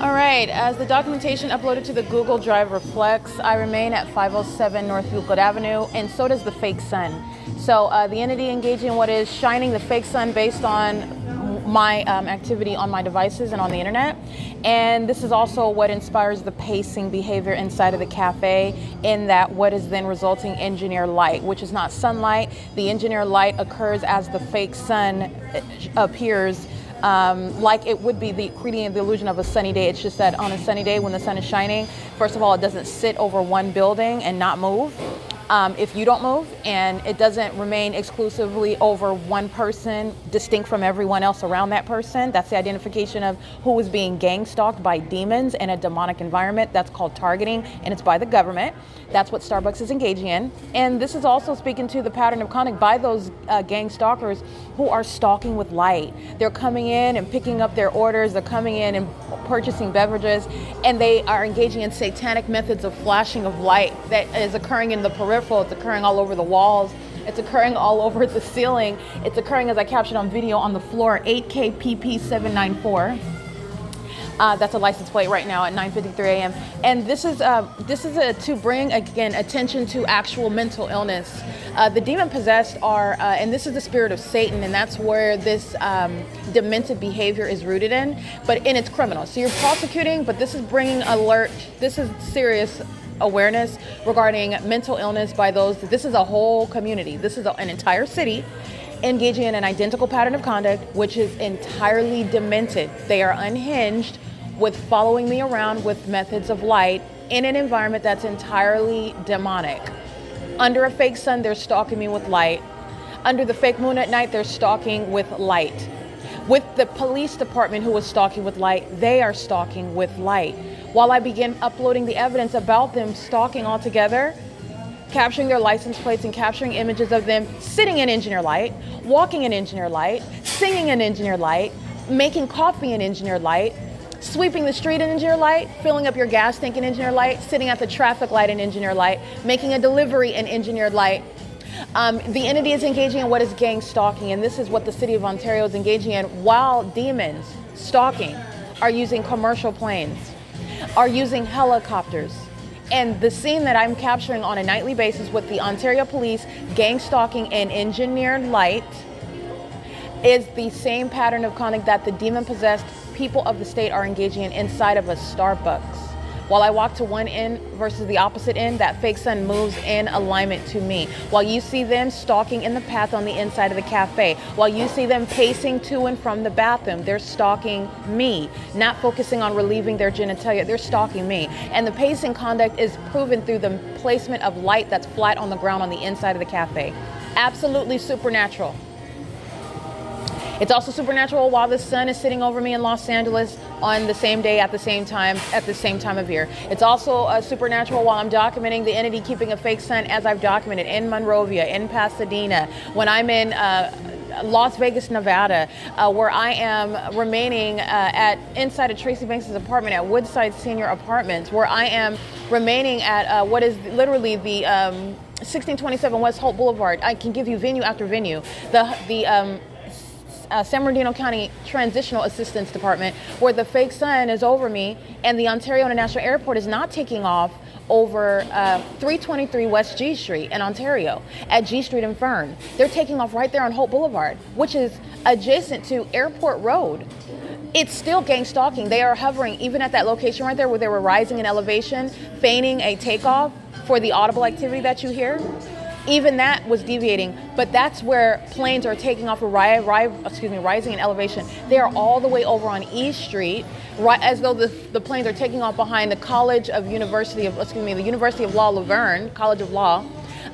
S1: All right, as the documentation uploaded to the Google Drive reflects, I remain at 507 North Euclid Avenue, and so does the fake sun. So the entity engaging in what is shining the fake sun based on my activity on my devices and on the internet. And this is also what inspires the pacing behavior inside of the cafe, in that what is then resulting engineer light, which is not sunlight. The engineer light occurs as the fake sun appears, like it would be creating the illusion of a sunny day. It's just that on a sunny day when the sun is shining, first of all, it doesn't sit over one building and not move. If you don't move, and it doesn't remain exclusively over one person distinct from everyone else around that person. That's the identification of who is being gang stalked by demons in a demonic environment. That's called targeting, and it's by the government. That's what Starbucks is engaging in. And this is also speaking to the pattern of conduct by those gang stalkers who are stalking with light. They're coming in and picking up their orders. They're coming in and purchasing beverages, and they are engaging in satanic methods of flashing of light that is occurring in the peripheral. It's occurring all over the walls. It's occurring all over the ceiling. It's occurring, as I captured on video, on the floor. 8KPP794. That's a license plate right now at 9:53 a.m. And this is to bring again attention to actual mental illness. The demon possessed are, and this is the spirit of Satan, and that's where this demented behavior is rooted in. But it's criminal. So you're prosecuting, but this is bringing alert. This is serious awareness regarding mental illness by those. This is a whole community. This is an entire city engaging in an identical pattern of conduct, which is entirely demented. They are unhinged with following me around with methods of light in an environment that's entirely demonic. Under a fake sun, they're stalking me with light. Under the fake moon at night, they're stalking with light. With the police department who is stalking with light, they are stalking with light. While I begin uploading the evidence about them stalking all together, capturing their license plates and capturing images of them sitting in engineer light, walking in engineer light, singing in engineer light, making coffee in engineer light, sweeping the street in engineer light, filling up your gas tank in engineer light, sitting at the traffic light in engineer light, making a delivery in engineered light. The entity is engaging in what is gang stalking, and this is what the city of Ontario is engaging in, while demons stalking are using commercial planes, are using helicopters. And the scene that I'm capturing on a nightly basis with the Ontario Police gang stalking in engineered light is the same pattern of conduct that the demon-possessed people of the state are engaging in inside of a Starbucks. While I walk to one end versus the opposite end, that fake sun moves in alignment to me. While you see them stalking in the path on the inside of the cafe, while you see them pacing to and from the bathroom, they're stalking me, not focusing on relieving their genitalia, they're stalking me. And the pacing conduct is proven through the placement of light that's flat on the ground on the inside of the cafe. Absolutely supernatural. It's also supernatural while the sun is sitting over me in Los Angeles on the same day at the same time of year. It's also supernatural while I'm documenting the entity keeping a fake sun, as I've documented in Monrovia, in Pasadena, when I'm in Las Vegas, Nevada, where I am remaining inside of Tracy Banks' apartment at Woodside Senior Apartments, where I am remaining at what is literally the 1627 West Holt Boulevard. I can give you venue after venue. The San Bernardino County Transitional Assistance Department, where the fake sun is over me and the Ontario International Airport is not taking off
S2: over 323 West G Street in Ontario, at G Street and Fern. They're taking off right there on Hope Boulevard, which is adjacent to Airport Road. It's still gang stalking. They are hovering even at that location right there where they were rising in elevation, feigning a takeoff for the audible activity that you hear. Even that was deviating, but that's where planes are taking off, rising in elevation. They are all the way over on E Street, right, as though the planes are taking off behind the the University of Law Laverne, College of Law,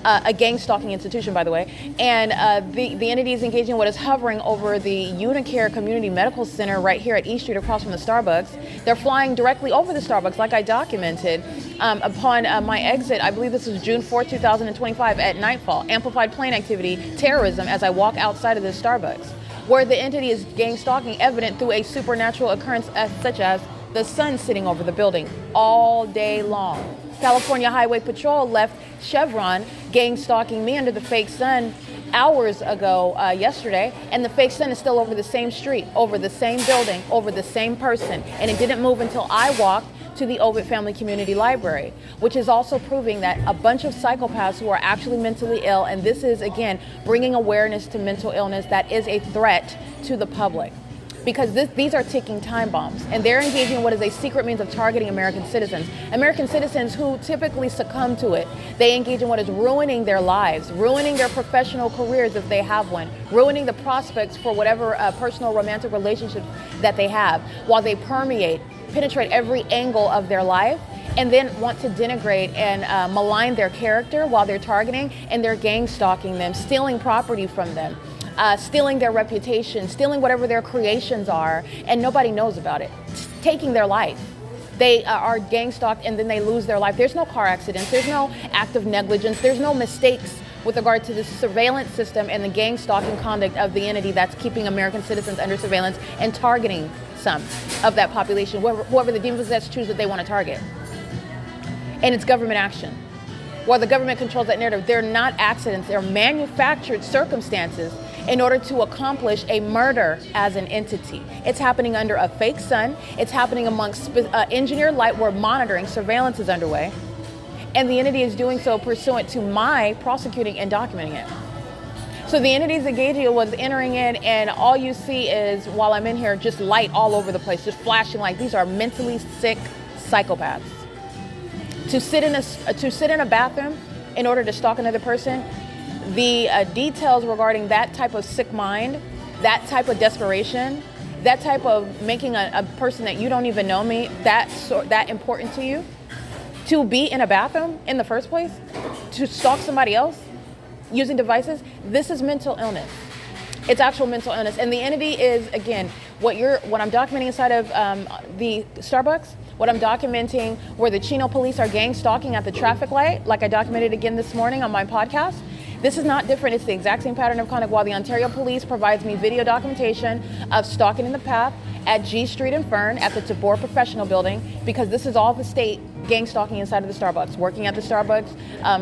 S2: a gang stalking institution, by the way. And the entity is engaging in what is hovering over the Unicare Community Medical Center right here at E Street across from the Starbucks. They're flying directly over the Starbucks, like I documented. Upon my exit, I believe this was June 4, 2025, at nightfall, amplified plane activity, terrorism, as I walk outside of this Starbucks, where the entity is gang stalking, evident through a supernatural occurrence such as the sun sitting over the building all day long. California Highway Patrol left Chevron gang stalking me under the fake sun hours ago yesterday, and the fake sun is still over the same street, over the same building, over the same person, and it didn't move until I walked to the OVITT Family Community Library, which is also proving that a bunch of psychopaths who are actually mentally ill, and this is, again, bringing awareness to mental illness that is a threat to the public. Because these are ticking time bombs, and they're engaging in what is a secret means of targeting American citizens who typically succumb to it. They engage in what is ruining their lives, ruining their professional careers if they have one, ruining the prospects for whatever personal romantic relationships that they have, while they penetrate every angle of their life, and then want to denigrate and malign their character while they're targeting, and they're gang stalking them, stealing property from them. Stealing their reputation, stealing whatever their creations are, and nobody knows about it. Taking their life. They are gang stalked and then they lose their life. There's no car accidents, there's no act of negligence, there's no mistakes with regard to the surveillance system and the gang stalking conduct of the entity that's keeping American citizens under surveillance and targeting some of that population, whoever the demon-possessed choose that they want to target. And it's government action. While the government controls that narrative, they're not accidents, they're manufactured circumstances in order to accomplish a murder as an entity. It's happening under a fake sun. It's happening amongst engineered light where monitoring, surveillance is underway. And the entity is doing so pursuant to my prosecuting and documenting it. So the entities engaging was entering in, and all you see is, while I'm in here, just light all over the place, just flashing light. These are mentally sick psychopaths. To sit in a bathroom in order to stalk another person, the details regarding that type of sick mind, that type of desperation, that type of making a person that you don't even know me that important to you, to be in a bathroom in the first place, to stalk somebody else using devices, this is mental illness. It's actual mental illness. And the entity is, again, what I'm documenting inside of the Starbucks, what I'm documenting where the Chino police are gang stalking at the traffic light, like I documented again this morning on my podcast. This is not different. It's the exact same pattern of conduct. While the Ontario Police provides me video documentation of stalking in the path at G Street and Fern at the TABOR Professional Building, because this is all the state gang stalking inside of the Starbucks, working at the Starbucks,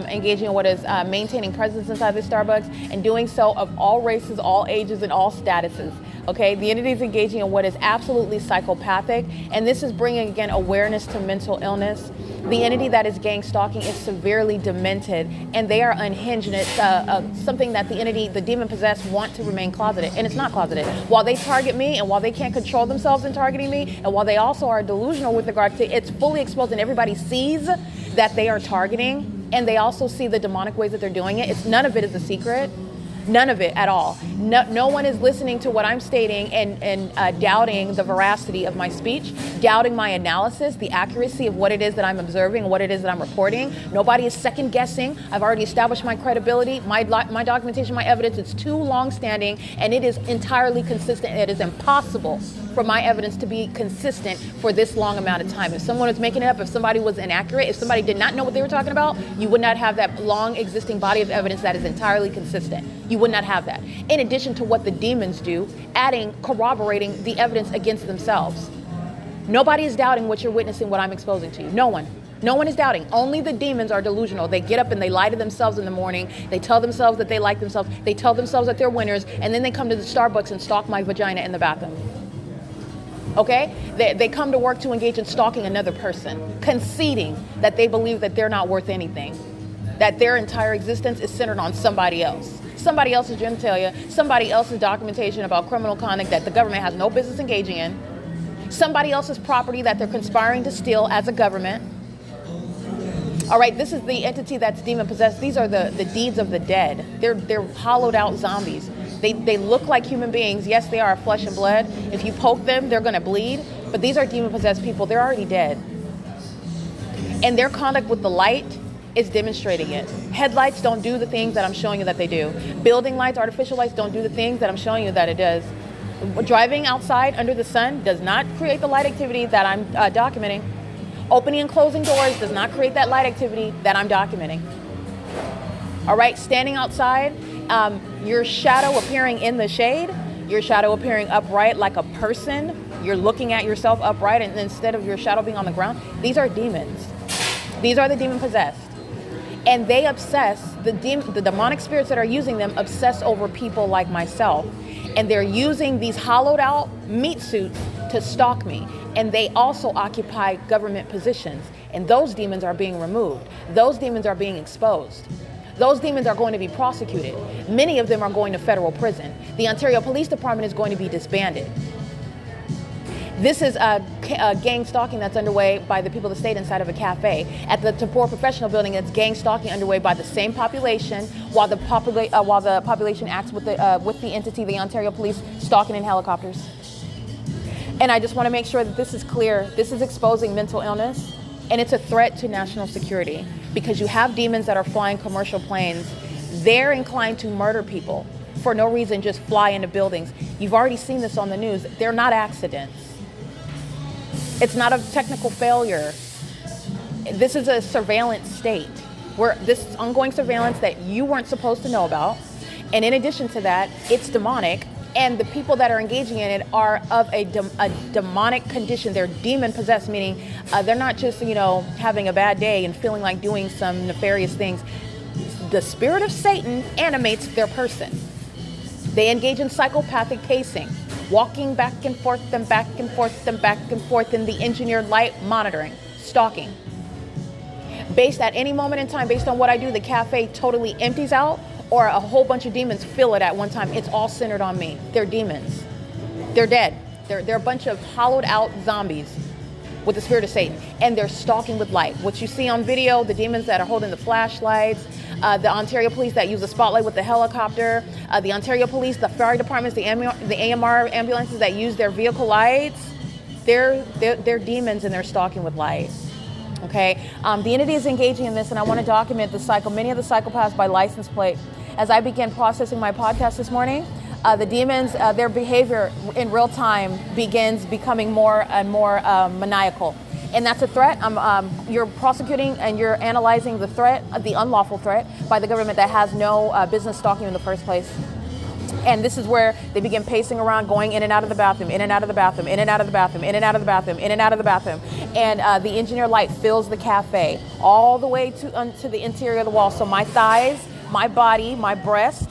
S2: engaging in what is maintaining presence inside the Starbucks, and doing so of all races, all ages, and all statuses. Okay, the entity is engaging in what is absolutely psychopathic, and this is bringing, again, awareness to mental illness. The entity that is gang stalking is severely demented, and they are unhinged, and it's something that the demon-possessed want to remain closeted, and it's not closeted. While they target me, and while they can't control themselves in targeting me, and while they also are delusional with regard to it's fully exposed and everybody sees that they are targeting, and they also see the demonic ways that they're doing it. None of it is a secret. None of it at all. No one is listening to what I'm stating and doubting the veracity of my speech, doubting my analysis, the accuracy of what it is that I'm observing, what it is that I'm reporting. Nobody is second guessing. I've already established my credibility, my documentation, my evidence. It's too long standing, and it is entirely consistent. It is impossible for my evidence to be consistent for this long amount of time. If someone was making it up, if somebody was inaccurate, if somebody did not know what they were talking about, you would not have that long existing body of evidence that is entirely consistent. You would not have that. In addition to what the demons do, corroborating the evidence against themselves. Nobody is doubting what you're witnessing, what I'm exposing to you. No one. No one is doubting. Only the demons are delusional. They get up and they lie to themselves in the morning. They tell themselves that they like themselves. They tell themselves that they're winners. And then they come to the Starbucks and stalk my vagina in the bathroom.
S1: Okay? They come to work to engage in stalking another person, conceding that they believe that they're not worth anything, that their entire existence is centered on somebody else. Somebody else's genitalia, somebody else's documentation about criminal conduct that the government has no business engaging in, somebody else's property that they're conspiring to steal as a government. All right, this is the entity that's demon-possessed. These are the deeds of the dead. They're hollowed out zombies. They look like human beings. Yes, they are flesh and blood. If you poke them, they're going to bleed. But these are demon-possessed people. They're already dead. And their conduct with the light is demonstrating it. Headlights don't do the things that I'm showing you that they do. Building lights, artificial lights don't do the things that I'm showing you that it does. Driving outside under the sun does not create the light activity that I'm documenting. Opening and closing doors does not create that light activity that I'm documenting. All right, standing outside, your shadow appearing in the shade, your shadow appearing upright like a person, you're looking at yourself upright, and instead of your shadow being on the ground, these are demons. These are the demon-possessed. And they obsess, the demonic spirits that are using them obsess over people like myself. And they're using these hollowed out meat suits to stalk me. And they also occupy government positions. And those demons are being removed. Those demons are being exposed. Those demons are going to be prosecuted. Many of them are going to federal prison. The Ontario Police Department is going to be disbanded. This is a gang stalking that's underway by the people of the state inside of a cafe. At the TABOR Professional Building, it's gang stalking underway by the same population while the population acts with the entity, the Ontario Police, stalking in helicopters. And I just want to make sure that this is clear. This is exposing mental illness, and it's a threat to national security because you have demons that are flying commercial planes. They're inclined to murder people for no reason, just fly into buildings. You've already seen this on the news. They're not accidents. It's not a technical failure. This is a surveillance state where this is ongoing surveillance that you weren't supposed to know about. And in addition to that, it's demonic. And the people that are engaging in it are of a demonic condition. They're demon possessed, meaning they're not just, having a bad day and feeling like doing some nefarious things. The spirit of Satan animates their person. They engage in psychopathic pacing, walking back and forth and back and forth and back and forth in the engineered light monitoring, stalking. Based at any moment in time, based on what I do, the cafe totally empties out or a whole bunch of demons fill it at one time. It's all centered on me. They're demons. They're dead. They're a bunch of hollowed out zombies with the spirit of Satan. And they're stalking with light. What you see on video, the demons that are holding the flashlights, the Ontario Police that use the spotlight with the helicopter, the Ontario Police, the fire departments, the AMR ambulances that use their vehicle lights, they're demons and they're stalking with light. Okay, the entity is engaging in this, and I want to document many of the psychopaths by license plate. As I began processing my podcast this morning, the demons, their behavior in real time begins becoming more and more maniacal. And that's a threat. You're prosecuting and you're analyzing the threat, the unlawful threat, by the government that has no business stalking you in the first place. And this is where they begin pacing around, going in and out of the bathroom, in and out of the bathroom, in and out of the bathroom, in and out of the bathroom, in and out of the bathroom. And the engineer light fills the cafe all the way to the interior of the wall. So my thighs, my body, my breast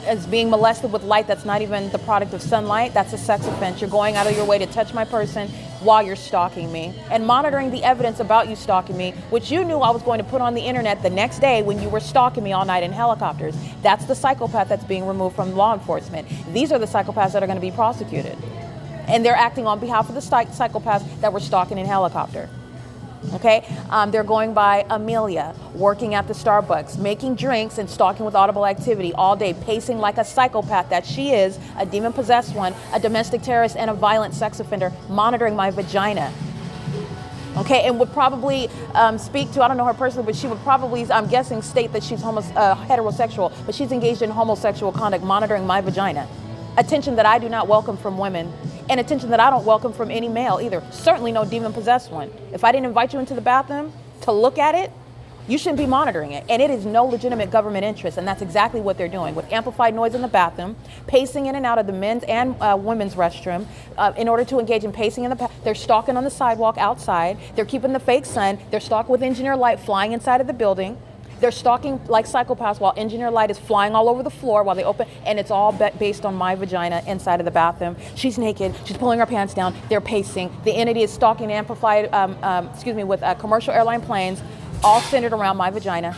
S1: is being molested with light that's not even the product of sunlight. That's a sex offense. You're going out of your way to touch my person while you're stalking me and monitoring the evidence about you stalking me, which you knew I was going to put on the internet the next day when you were stalking me all night in helicopters. That's the psychopath that's being removed from law enforcement. These are the psychopaths that are going to be prosecuted. And they're acting on behalf of the psychopaths that were stalking in helicopter. Okay, they're going by Amelia, working at the Starbucks, making drinks and stalking with audible activity all day, pacing like a psychopath that she is, a demon-possessed one, a domestic terrorist, and a violent sex offender, monitoring my vagina. Okay, and would probably speak to, I don't know her personally, but she would probably, I'm guessing, state that she's heterosexual, but she's engaged in homosexual conduct, monitoring my vagina. Attention that I do not welcome from women, and attention that I don't welcome from any male either. Certainly no demon-possessed one. If I didn't invite you into the bathroom to look at it, you shouldn't be monitoring it. And it is no legitimate government interest, and that's exactly what they're doing with amplified noise in the bathroom, pacing in and out of the men's and women's restroom in order to engage in pacing in the They're stalking on the sidewalk outside. They're keeping the fake sun. They're stalking with engineer light flying inside of the building.
S2: They're stalking like psychopaths while engineer light is flying all over the floor while they open, and it's all based on my vagina inside of the bathroom. She's naked, she's pulling her pants down, they're pacing. The entity is stalking amplified, with commercial airline planes, all centered around my vagina.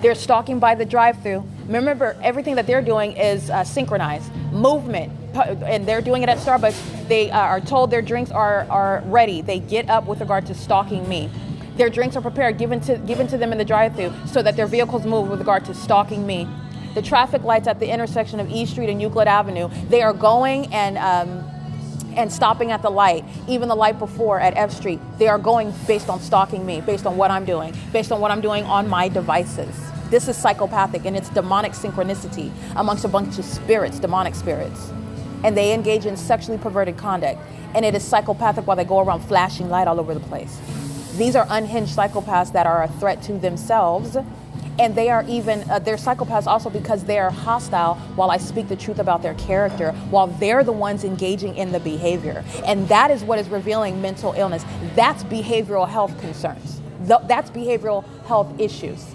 S2: They're stalking by the drive-through. Remember, everything that they're doing is synchronized. Movement, and they're doing it at Starbucks. They are told their drinks are ready. They get up with regard to stalking me. Their drinks are prepared, given to them in the drive-through so that their vehicles move with regard to stalking me. The traffic lights at the intersection of E Street and Euclid Avenue, they are going and stopping at the light, even the light before at F Street. They are going based on stalking me, based on what I'm doing on my devices. This is psychopathic, and it's demonic synchronicity amongst a bunch of spirits, demonic spirits. And they engage in sexually perverted conduct. And it is psychopathic while they go around flashing light all over the place. These are unhinged psychopaths that are a threat to themselves. And they are even, they're psychopaths also because they are hostile while I speak the truth about their character, while they're the ones engaging in the behavior. And that is what is revealing mental illness. That's behavioral health concerns. That's behavioral health issues.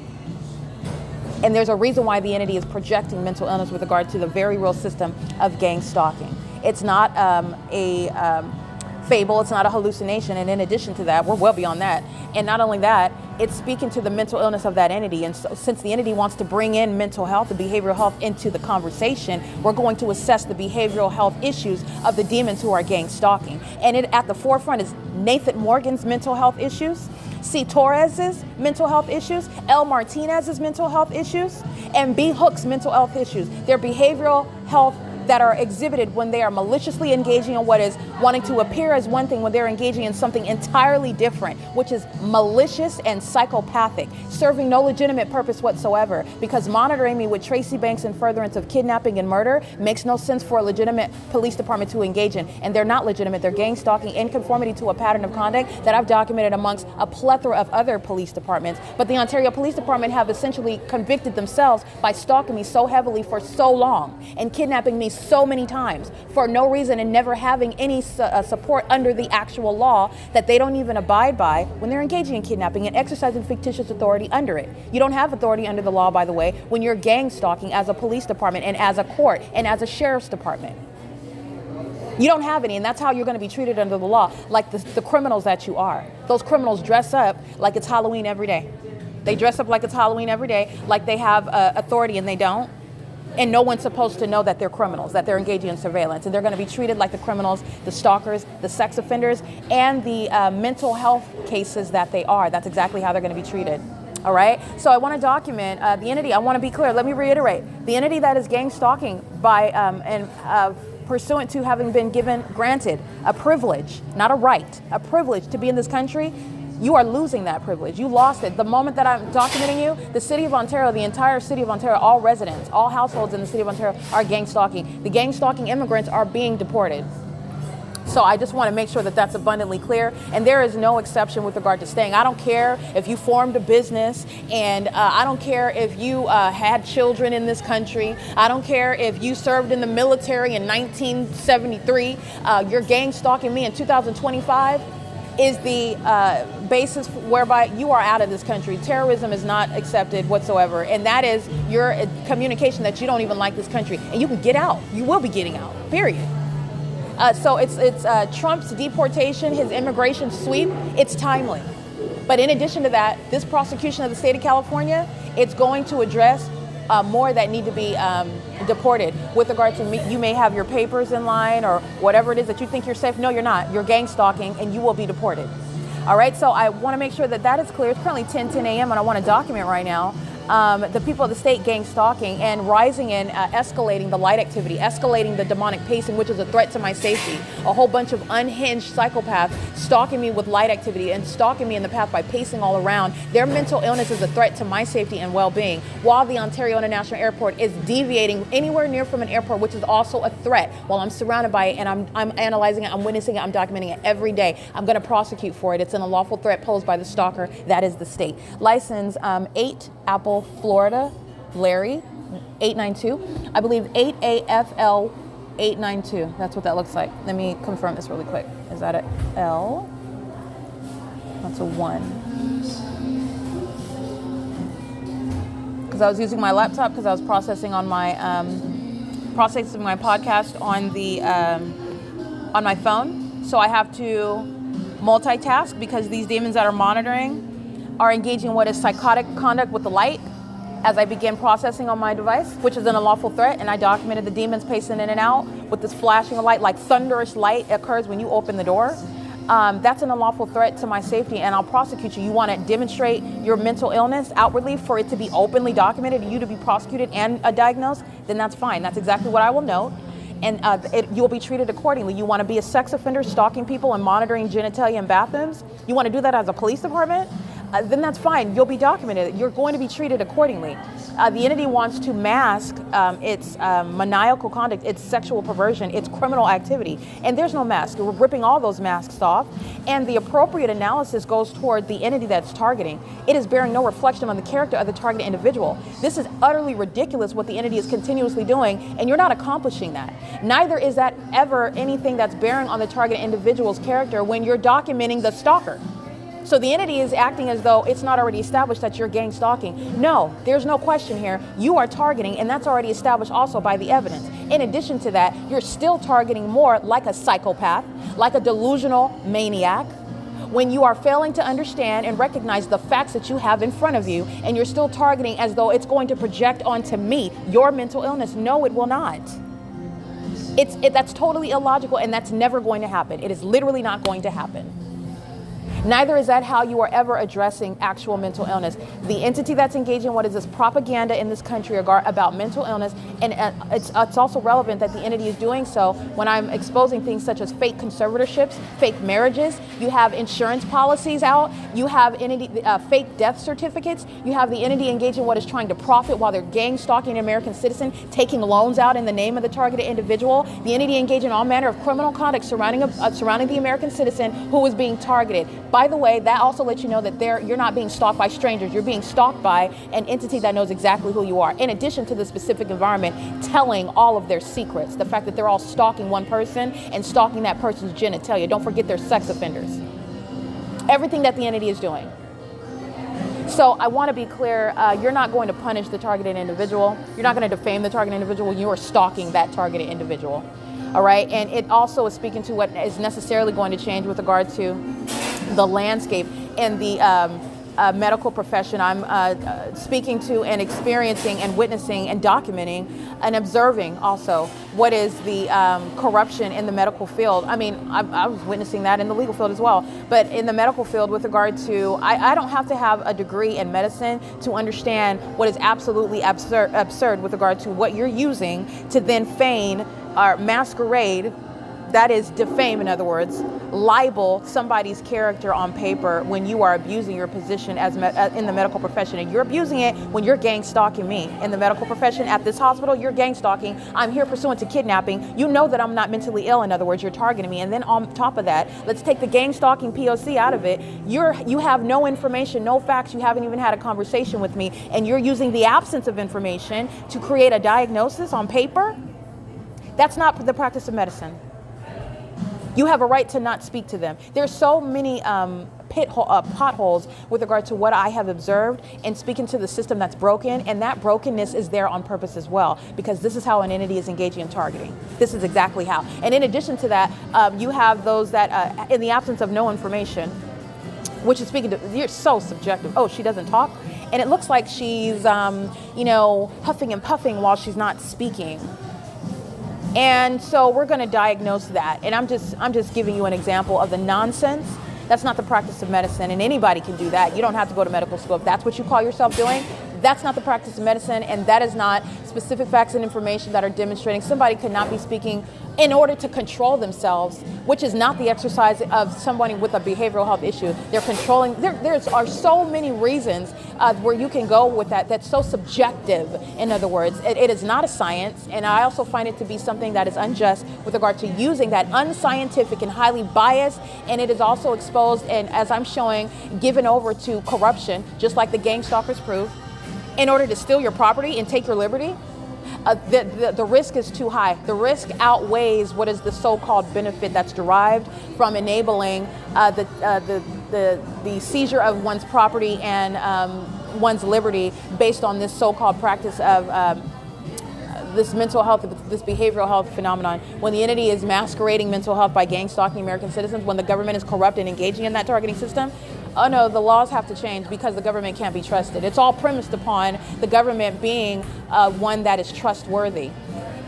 S2: And there's a reason why the entity is projecting mental illness with regard to the very real system of gang stalking. It's not a fable, it's not a hallucination, and in addition to that, we're well beyond that. And not only that, it's speaking to the mental illness of that entity. And so, since the entity wants to bring in mental health and behavioral health into the conversation, we're going to assess the behavioral health issues of the demons who are gang stalking. And at the forefront is Nathan Morgan's mental health issues, C. Torres's mental health issues, L. Martinez's mental health issues, and B. Hook's mental health issues. Their behavioral health that are exhibited when they are maliciously engaging in what is wanting to appear as one thing when they're engaging in something entirely different, which is malicious and psychopathic, serving no legitimate purpose whatsoever. Because monitoring me with Tracy Banks in furtherance of kidnapping and murder makes no sense for a legitimate police department to engage in. And they're not legitimate. They're gang stalking in conformity to a pattern of conduct that I've documented amongst a plethora of other police departments. But the Ontario Police Department have essentially convicted themselves by stalking me so heavily for so long and kidnapping me so many times for no reason and never having any support under the actual law that they don't even abide by when they're engaging in kidnapping and exercising fictitious authority under it. You don't have authority under the law, by the way, when you're gang stalking as a police department and as a court and as a sheriff's department. You don't have any, and that's how you're going to be treated under the law, like the criminals that you are. Those criminals dress up like it's Halloween every day. They dress up like it's Halloween every day, like they have authority and they don't. And no one's supposed to know that they're criminals, that they're engaging in surveillance. And they're going to be treated like the criminals, the stalkers, the sex offenders, and the mental health cases that they are. That's exactly how they're going to be treated. All right? So I want to document the entity. I want to be clear. Let me reiterate. The entity that is gang stalking by pursuant to having been granted a privilege, not a right, a privilege to be in this country, you are losing that privilege. You lost it. The moment that I'm documenting you, the city of Ontario, the entire city of Ontario, all residents, all households in the city of Ontario are gang stalking. The gang stalking immigrants are being deported. So I just want to make sure that that's abundantly clear. And there is no exception with regard to staying. I don't care if you formed a business, and I don't care if you had children in this country. I don't care if you served in the military in 1973. You're gang stalking me in 2025. Is the basis whereby you are out of this country. Terrorism is not accepted whatsoever. And that is your communication that you don't even like this country. And you can get out. You will be getting out, period. So it's Trump's deportation, his immigration sweep, it's timely. But in addition to that, this prosecution of the state of California, it's going to address more that need to be deported with regard to me. You may have your papers in line or whatever it is that you think you're safe. No, you're not. You're gang stalking and you will be deported. All right, so I want to make sure that that is clear. It's currently 10 a.m. and I want to document right now the people of the state gang stalking and rising and escalating the light activity, escalating the demonic pacing, which is a threat to my safety. A whole bunch of unhinged psychopaths stalking me with light activity and stalking me in the path by pacing all around. Their mental illness is a threat to my safety and well-being, while the Ontario International Airport is deviating anywhere near from an airport, which is also a threat, while I'm surrounded by it and I'm analyzing it, I'm witnessing it, I'm documenting it every day. I'm going to prosecute for it. It's an unlawful threat posed by the stalker. That is the state. License 8 Apple, Florida, Larry, 892. I believe 8AFL 892. That's what that looks like. Let me confirm this really quick. Is that an L? That's a 1.
S1: because I was using my laptop because I was processing my podcast on my phone. So I have to multitask because these demons that are monitoring are engaging what is psychotic conduct with the light as I begin processing on my device, which is an unlawful threat, and I documented the demons pacing in and out with this flashing of light, like thunderous light occurs when you open the door. That's an unlawful threat to my safety, and I'll prosecute you. You want to demonstrate your mental illness outwardly for it to be openly documented and you to be prosecuted and diagnosed, then that's fine. That's exactly what I will note. And you'll be treated accordingly. You want to be a sex offender, stalking people and monitoring genitalia in bathrooms? You want to do that as a police department? Then that's fine. You'll be documented. You're going to be treated accordingly. The entity wants to mask its maniacal conduct, its sexual perversion, its criminal activity. And there's no mask. We're ripping all those masks off. And the appropriate analysis goes toward the entity that's targeting. It is bearing no reflection on the character of the targeted individual. This is utterly ridiculous what the entity is continuously doing, and you're not accomplishing that. Neither is that ever anything that's bearing on the targeted individual's character when you're documenting the stalker. So the entity is acting as though it's not already established that you're gang stalking. No, there's no question here. You are targeting, and that's already established also by the evidence. In addition to that, you're still targeting more like a psychopath, like a delusional maniac, when you are failing to understand and recognize the facts that you have in front of you, and you're still targeting as though it's going to project onto me your mental illness. No, it will not. That's totally illogical, and that's never going to happen. It is literally not going to happen. Neither is that how you are ever addressing actual mental illness. The entity that's engaging what is this propaganda in this country about mental illness, and it's also relevant that the entity is doing so when I'm exposing things such as fake conservatorships, fake marriages. You have insurance policies out. You have fake death certificates. You have the entity engaging what is trying to profit while they're gang stalking an American citizen, taking loans out in the name of the targeted individual. The entity engaging in all manner of criminal conduct surrounding the American citizen who is being targeted. By the way, that also lets you know that you're not being stalked by strangers. You're being stalked by an entity that knows exactly who you are, in addition to the specific environment telling all of their secrets. The fact that they're all stalking one person and stalking that person's genitalia. Don't forget they're sex offenders. Everything that the entity is doing. So I want to be clear, you're not going to punish the targeted individual. You're not going to defame the targeted individual. You are stalking that targeted individual. All right, and it also is speaking to what is necessarily going to change with regard to the landscape in the medical profession. I'm speaking to and experiencing and witnessing and documenting and observing also what is the corruption in the medical field. I mean, I was witnessing that in the legal field as well, but in the medical field with regard to, I don't have to have a degree in medicine to understand what is absolutely absurd with regard to what you're using to then feign or masquerade, that is defame, in other words, libel somebody's character on paper when you are abusing your position as in the medical profession. And you're abusing it when you're gang stalking me. In the medical profession at this hospital, you're gang stalking. I'm here pursuant to kidnapping. You know that I'm not mentally ill, in other words, you're targeting me. And then on top of that, let's take the gang stalking P.O.C. out of it. You have no information, no facts, you haven't even had a conversation with me, and you're using the absence of information to create a diagnosis on paper. That's not the practice of medicine. You have a right to not speak to them. There's so many potholes with regard to what I have observed and speaking to the system that's broken, and that brokenness is there on purpose as well, because this is how an entity is engaging in targeting. This is exactly how. And in addition to that, you have those that, in the absence of no information, which is speaking to, you're so subjective. Oh, she doesn't talk? And it looks like she's, huffing and puffing while she's not speaking. And so we're going to diagnose that. And I'm just giving you an example of the nonsense. That's not the practice of medicine, and anybody can do that. You don't have to go to medical school. If that's what you call yourself doing, that's not the practice of medicine, and that is not specific facts and information that are demonstrating somebody could not be speaking in order to control themselves, which is not the exercise of somebody with a behavioral health issue. They're controlling, there are so many reasons where you can go with that, that's so subjective. In other words, it is not a science, and I also find it to be something that is unjust with regard to using that unscientific and highly biased, and it is also exposed, and as I'm showing, given over to corruption, just like the gang stalkers prove, in order to steal your property and take your liberty. The risk is too high. The risk outweighs what is the so-called benefit that's derived from enabling the seizure of one's property and
S2: one's liberty based on this so-called practice of this mental health, this behavioral health phenomenon, when the entity is masquerading mental health by gang stalking American citizens, when the government is corrupt and engaging in that targeting system, oh no, the laws have to change because the government can't be trusted. It's all premised upon the government being one that is trustworthy.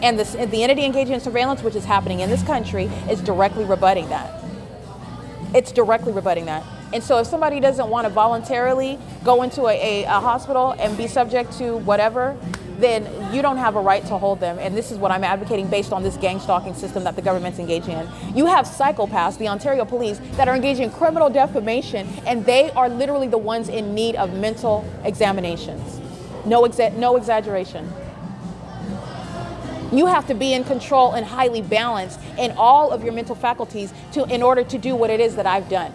S2: And the entity engaging in surveillance, which is happening in this country, is directly rebutting that. It's directly rebutting that. And so if somebody doesn't want to voluntarily go into a hospital and be subject to whatever, then you don't have a right to hold them. And this is what I'm advocating based on this gang stalking system that the government's engaging in. You have psychopaths, the Ontario police, that are engaging in criminal defamation, and they are literally the ones in need of mental examinations. No exaggeration. You have to be in control and highly balanced in all of your mental faculties in order to do what it is that I've done.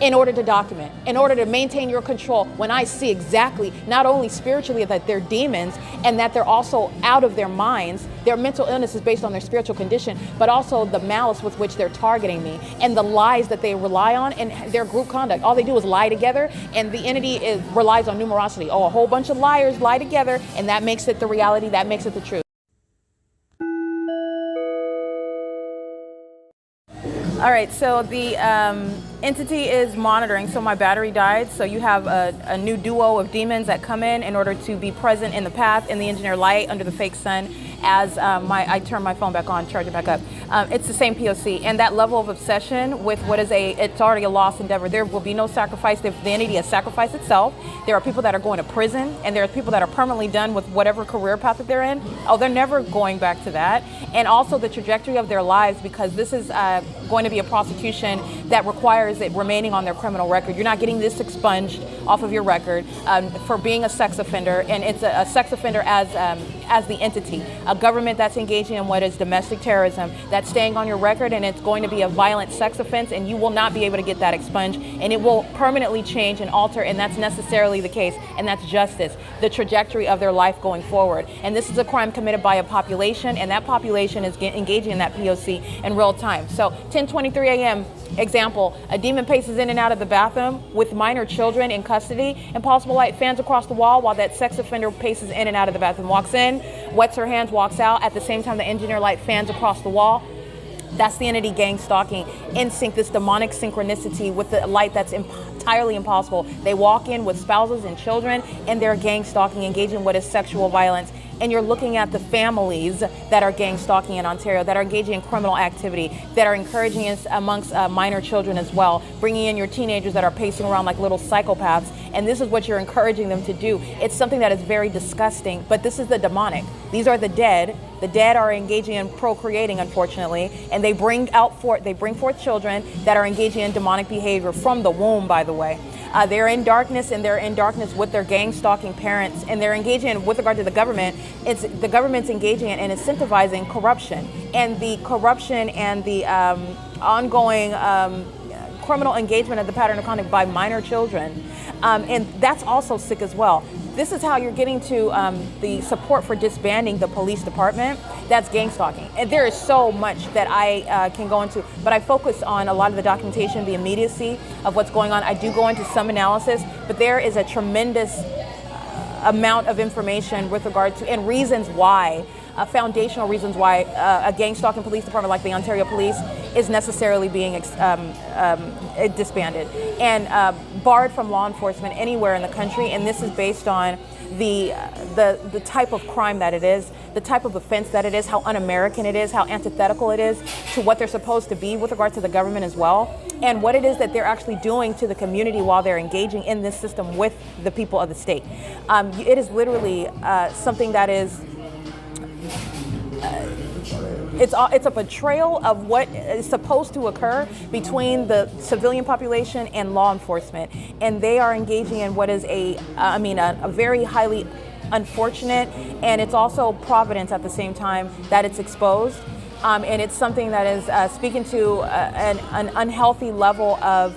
S2: In order to document, in order to maintain your control when I see exactly, not only spiritually that they're demons and that they're also out of their minds, their mental illness is based on their spiritual condition, but also the malice with which they're targeting me and the lies that they rely on and their group conduct. All they do is lie together, and the entity relies on numerosity. Oh, a whole bunch of liars lie together, and that makes it the reality, that makes it the truth. All right, so the entity is monitoring. So my battery died. So you have a new duo of demons that come in order to be present in the path in the engineer light under the fake sun as I turn my phone back on, charge it back up. It's the same P.O.C. And that level of obsession with what is it's already a lost endeavor. There will be no sacrifice. If the entity has sacrificed itself, there are people that are going to prison, and there are people that are permanently done with whatever career path that they're in. Oh, they're never going back to that. And also the trajectory of their lives, because this is going to be a prosecution that requires it remaining on their criminal record. You're not getting this expunged off of your record for being a sex offender, and it's a sex offender as the entity, a government that's engaging in what is domestic terrorism, that's staying on your record, and it's going to be a violent sex offense, and you will not be able to get that expunged, and it will permanently change and alter, and that's necessarily the case, and that's justice, the trajectory of their life going forward. And this is a crime committed by a population, and that population is engaging in that P.O.C. in real time. So 10:23 a.m. example, a demon paces in and out of the bathroom with minor children in custody, and possible light fans across the wall while that sex offender paces in and out of the bathroom, walks in, wets her hands, walks out. At the same time, the engineer light fans across the wall. That's the entity gang stalking in sync, this demonic synchronicity with the light that's entirely impossible. They walk in with spouses and children, and they're gang stalking, engaging in what is sexual violence. And you're looking at the families that are gang stalking in Ontario, that are engaging in criminal activity, that are encouraging it amongst minor children as well, bringing in your teenagers that are pacing around like little psychopaths. And this is what you're encouraging them to do. It's something that is very disgusting, but this is the demonic. These are the dead. The dead are engaging in procreating, unfortunately, and they bring forth children that are engaging in demonic behavior from the womb, by the way. They're in darkness, and they're in darkness with their gang stalking parents, and they're engaging in, with regard to the government, it's the government's engaging in and incentivizing corruption, and the corruption and the ongoing criminal engagement of the pattern of conduct by minor children. And that's also sick as well. This is how you're getting to the support for disbanding the police department. That's gang stalking. And there is so much that I can go into, but I focus on a lot of the documentation, the immediacy of what's going on. I do go into some analysis, but there is a tremendous amount of information with regard to, and reasons why, foundational reasons why a gang stalking police department like the Ontario Police is necessarily being disbanded and barred from law enforcement anywhere in the country. And this is based on the type of crime that it is, the type of offense that it is, how un-American it is, how antithetical it is to what they're supposed to be with regard to the government as well, and what it is that they're actually doing to the community while they're engaging in this system with the people of the state. It is literally something that is it's a betrayal of what is supposed to occur between the civilian population and law enforcement, and they are engaging in what is a very highly unfortunate, and it's also providence at the same time that it's exposed, and it's something that is speaking to an unhealthy level of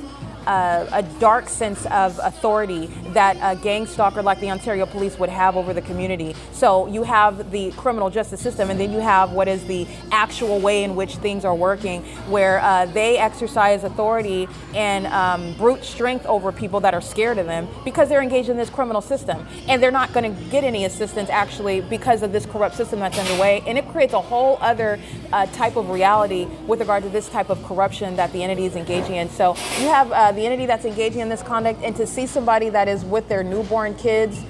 S2: a dark sense of authority that a gang stalker like the Ontario Police would have over the community. So you have the criminal justice system, and then you have what is the actual way in which things are working, where they exercise authority and brute strength over people that are scared of them because they're engaged in this criminal system. And they're not going to get any assistance actually because of this corrupt system that's underway. And it creates a whole other type of reality with regard to this type of corruption that the entity is engaging in. So you have the entity that's engaging in this conduct, and to see somebody that is with their newborn kids,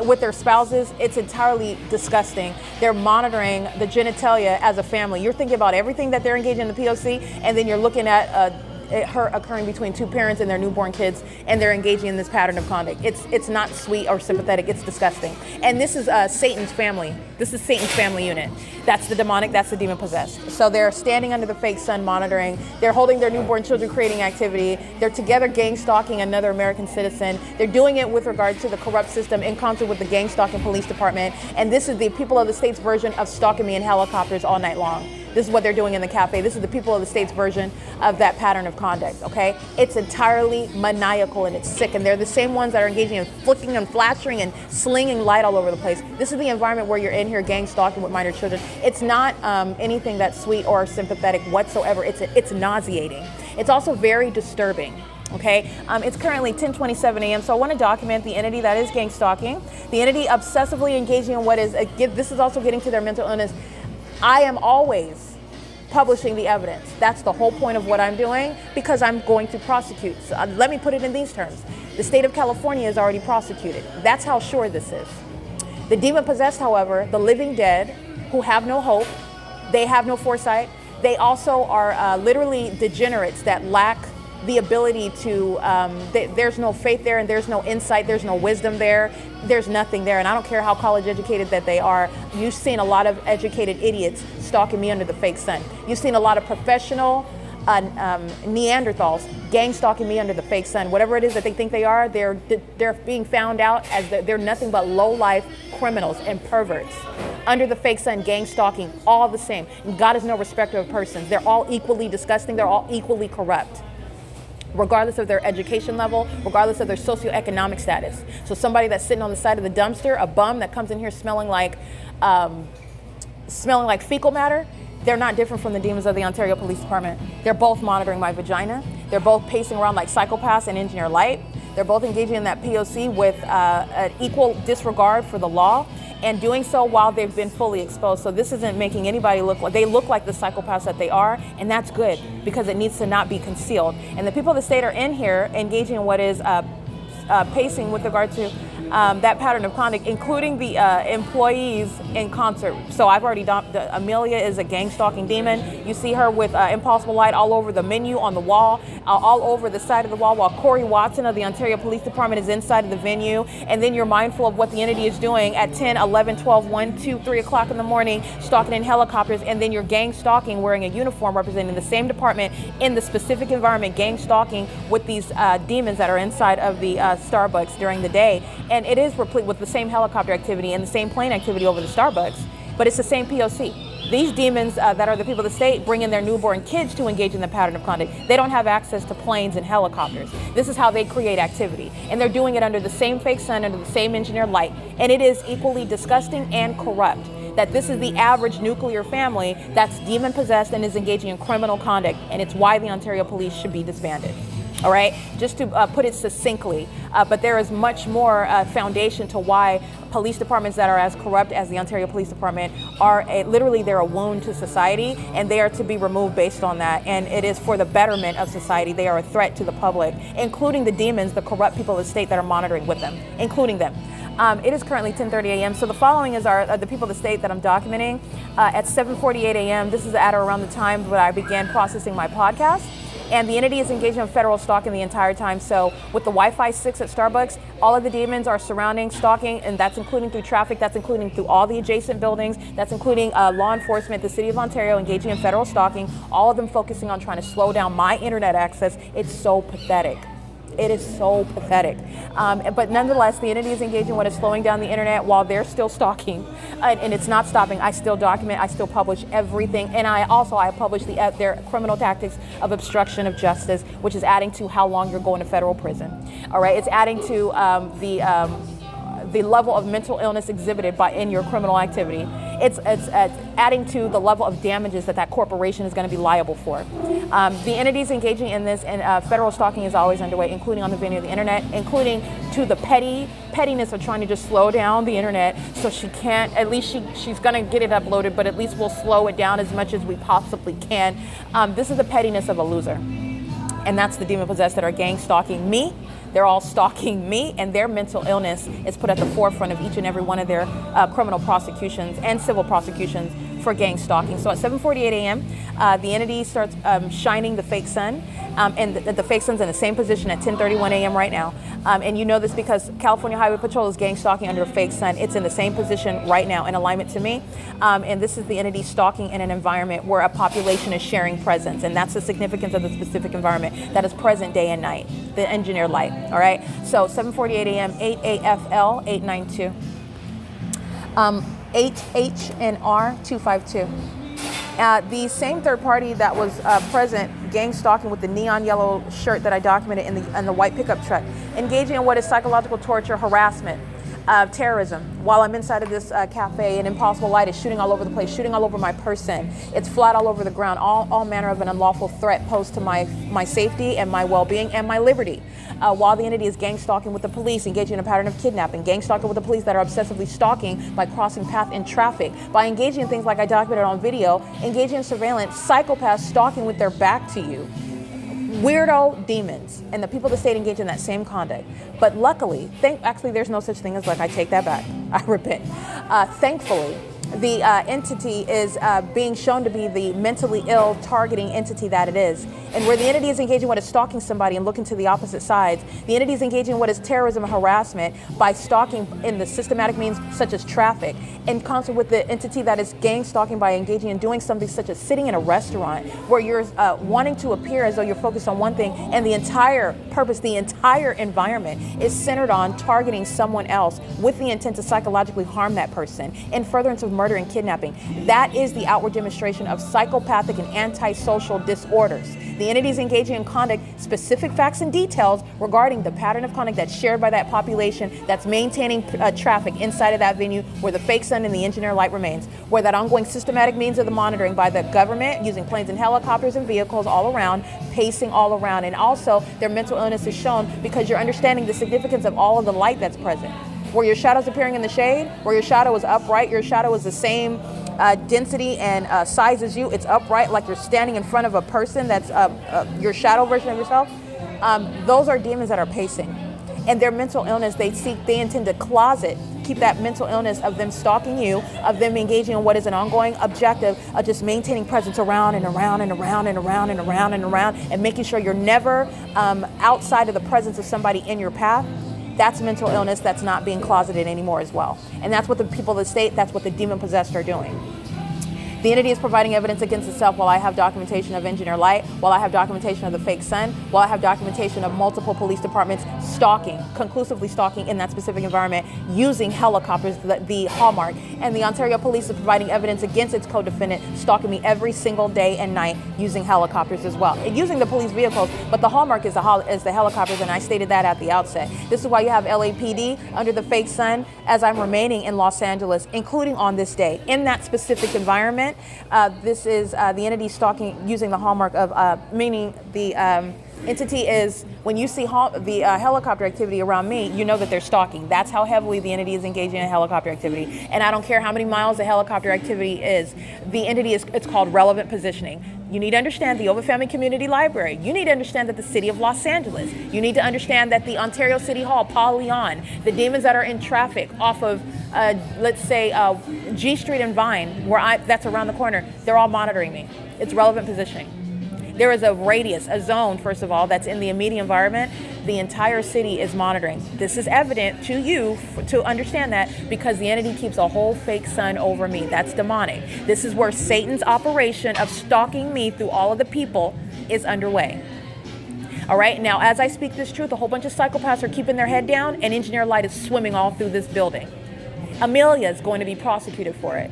S2: with their spouses, it's entirely disgusting. They're monitoring the genitalia as a family. You're thinking about everything that they're engaging in the P.O.C, and then you're looking at it occurring between two parents and their newborn kids, and they're engaging in this pattern of conduct. It's not sweet or sympathetic, it's disgusting. And this is Satan's family. This is Satan's family unit. That's the demonic, that's the demon possessed. So they're standing under the fake sun monitoring, they're holding their newborn children creating activity, they're together gang stalking another American citizen, they're doing it with regard to the corrupt system in concert with the gang stalking police department, and this is the people of the state's version of stalking me in helicopters all night long. This is what they're doing in the cafe. This is the people of the state's version of that pattern of conduct, okay? It's entirely maniacal and it's sick, and they're the same ones that are engaging in flicking and flashing and slinging light all over the place. This is the environment where you're in here gang stalking with minor children. It's not anything that's sweet or sympathetic whatsoever. It's nauseating. It's also very disturbing. Okay, it's currently 10:27 a.m. So I want to document the entity that is gang stalking, the entity obsessively engaging in what is, this is also getting to their mental illness. I am always publishing the evidence. That's the whole point of what I'm doing, because I'm going to prosecute. So, let me put it in these terms. The state of California is already prosecuted. That's how sure this is. The demon possessed, however, the living dead who have no hope, they have no foresight. They also are literally degenerates that lack the ability to, there's no faith there, and there's no insight, there's no wisdom there, there's nothing there. And I don't care how college educated that they are. You've seen a lot of educated idiots stalking me under the fake sun. You've seen a lot of professional Neanderthals gang stalking me under the fake sun. Whatever it is that they think they are, they're being found out as they're nothing but low-life criminals and perverts. Under the fake sun, gang stalking, all the same. God is no respecter of persons. They're all equally disgusting. They're all equally corrupt, regardless of their education level, regardless of their socioeconomic status. So somebody that's sitting on the side of the dumpster, a bum that comes in here smelling like fecal matter, they're not different from the demons of the Ontario Police Department. They're both monitoring my vagina. They're both pacing around like psychopaths and engineer light. They're both engaging in that P.O.C. with an equal disregard for the law, and doing so while they've been fully exposed. So this isn't making anybody look like, they look like the psychopaths that they are, and that's good, because it needs to not be concealed. And the people of the state are in here engaging in what is pacing with regard to that pattern of conduct, including the employees in concert. So I've already Amelia is a gang stalking demon. You see her with impossible light all over the menu, on the wall, all over the side of the wall, while Corey Watson of the Ontario Police Department is inside of the venue. And then you're mindful of what the entity is doing at 10, 11, 12, 1, 2, 3 o'clock in the morning, stalking in helicopters. And then you're gang stalking wearing a uniform representing the same department in the specific environment, gang stalking with these demons that are inside of the Starbucks during the day. And it is replete with the same helicopter activity and the same plane activity over the Starbucks, but it's the same P.O.C. These demons that are the people of the state bring in their newborn kids to engage in the pattern of conduct. They don't have access to planes and helicopters. This is how they create activity. And they're doing it under the same fake sun, under the same engineered light. And it is equally disgusting and corrupt that this is the average nuclear family that's demon possessed and is engaging in criminal conduct. And it's why the Ontario Police should be disbanded. All right, just to put it succinctly, but there is much more foundation to why police departments that are as corrupt as the Ontario Police Department are literally they're a wound to society, and they are to be removed based on that. And it is for the betterment of society. They are a threat to the public, including the demons, the corrupt people of the state that are monitoring with them, including them. It is currently 10:30 a.m. So the following is the people of the state that I'm documenting at 7:48 a.m. This is at or around the time that I began processing my podcast. And the entity is engaged in federal stalking the entire time. So with the Wi-Fi 6 at Starbucks, all of the demons are surrounding stalking, and that's including through traffic, that's including through all the adjacent buildings, that's including law enforcement, the city of Ontario engaging in federal stalking, all of them focusing on trying to slow down my internet access. It's so pathetic.
S1: It is so pathetic. But nonetheless, the entity is engaging what is slowing down the internet while they're still stalking. And it's not stopping. I still document, I still publish everything. And I publish their criminal tactics of obstruction of justice, which is adding to how long you're going to federal prison. All right, it's adding to the level of mental illness exhibited in your criminal activity. It's adding to the level of damages that corporation is going to be liable for. The entities engaging in this, and federal stalking is always underway, including on the venue of the internet, including to the pettiness of trying to just slow down the internet so she can't, at least she's going to get it uploaded, but at least we'll slow it down as much as we possibly can. This is the pettiness of a loser. And that's the demon possessed that are gang stalking me. They're all stalking me, and their mental illness is put at the forefront of each and every one of their criminal prosecutions and civil prosecutions for gang stalking. So at 7:48 a.m., the entity starts shining the fake sun, and the fake sun's in the same position at 10:31 a.m. right now. And you know this because California Highway Patrol is gang stalking under a fake sun. It's in the same position right now in alignment to me. And this is the entity stalking in an environment where a population is sharing presence. And that's the significance of the specific environment that is present day and night, the engineered light. All right. So 7:48 a.m., 8 AFL 892. 8HNR 252. The same third party that was present gang stalking with the neon yellow shirt that I documented in the white pickup truck, engaging in what is psychological torture, harassment, terrorism. While I'm inside of this cafe, an impossible light is shooting all over the place, shooting all over my person. It's flat all over the ground, all manner of an unlawful threat posed to my safety and my well-being and my liberty. While the entity is gang stalking with the police, engaging in a pattern of kidnapping, gang stalking with the police that are obsessively stalking by crossing path in traffic, by engaging in things like I documented on video, engaging in surveillance, psychopaths stalking with their back to you. Weirdo demons, and the people of the state engage in that same conduct. But luckily, actually there's no such thing as luck. I take that back. I repent. Thankfully, the entity is being shown to be the mentally ill targeting entity that it is. And where the entity is engaging what is stalking somebody and looking to the opposite sides, the entity is engaging what is terrorism and harassment by stalking in the systematic means such as traffic, in concert with the entity that is gang stalking by engaging in doing something such as sitting in a restaurant where you're wanting to appear as though you're focused on one thing, and the entire purpose, the entire environment is centered on targeting someone else with the intent to psychologically harm that person in furtherance of murder and kidnapping. That is the outward demonstration of psychopathic and antisocial disorders. The entity is engaging in conduct, specific facts and details regarding the pattern of conduct that's shared by that population that's maintaining traffic inside of that venue where the fake sun and the engineer light remains, where that ongoing systematic means of the monitoring by the government using planes and helicopters and vehicles all around, pacing all around, and also their mental illness is shown because you're understanding the significance of all of the light that's present. Where your shadow's appearing in the shade, where your shadow is upright, your shadow is the same density and size as you, it's upright like you're standing in front of a person that's your shadow version of yourself. Those are demons that are pacing. And their mental illness, they intend to keep that mental illness of them stalking you, of them engaging in what is an ongoing objective of just maintaining presence around and around and around and around and around and around and making sure you're never outside of the presence of somebody in your path. That's mental illness that's not being closeted anymore as well. And that's what the people of the state, that's what the demon possessed are doing. The entity is providing evidence against itself while I have documentation of engineer light, while I have documentation of the fake sun, while I have documentation of multiple police departments conclusively stalking in that specific environment using helicopters, the hallmark. And the Ontario Police is providing evidence against its co-defendant stalking me every single day and night using helicopters as well. And using the police vehicles, but the hallmark is the helicopters, and I stated that at the outset. This is why you have LAPD under the fake sun as I'm remaining in Los Angeles, including on this day, in that specific environment. This is the entity stalking using the hallmark of, meaning the entity is, when you see the helicopter activity around me, you know that they're stalking. That's how heavily the entity is engaging in helicopter activity. And I don't care how many miles the helicopter activity is. The entity it's called relevant positioning. You need to understand the OVITT Family Community Library. You need to understand that the city of Los Angeles. You need to understand that the Ontario City Hall, Paul Leon, the demons that are in traffic off of, let's say, G Street and Vine, that's around the corner, they're all monitoring me. It's relevant positioning. There is a radius, a zone, first of all, that's in the immediate environment. The entire city is monitoring. This is evident to you to understand that because the entity keeps a whole fake sun over me. That's demonic. This is where Satan's operation of stalking me through all of the people is underway.
S2: All right, now as I speak this truth, a whole bunch of psychopaths are keeping their head down, and Engineer Light is swimming all through this building. Amelia is going to be prosecuted for it.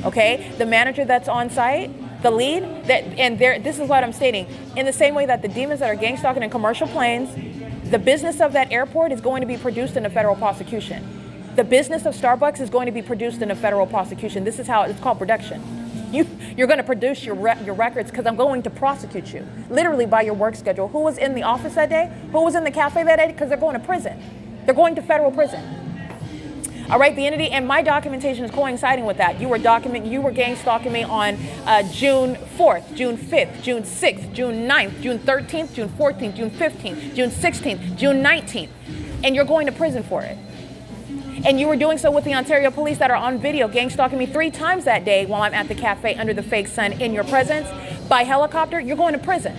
S2: Okay, the manager that's on site, the lead, this is what I'm stating. In the same way that the demons that are gang stalking in commercial planes, the business of that airport is going to be produced in a federal prosecution. The business of Starbucks is going to be produced in a federal prosecution. This is how it's called production. You're going to produce your records because I'm going to prosecute you, literally by your work schedule. Who was in the office that day? Who was in the cafe that day? Because they're going to prison. They're going to federal prison. All right, the entity, and my documentation is coinciding with that. You were gang stalking me on June 4th, June 5th, June 6th, June 9th, June 13th, June 14th, June 15th, June 16th, June 19th, and you're going to prison for it. And you were doing so with the Ontario police that are on video, gang stalking me 3 times that day while I'm at the cafe under the fake sun in your presence. By helicopter, you're going to prison.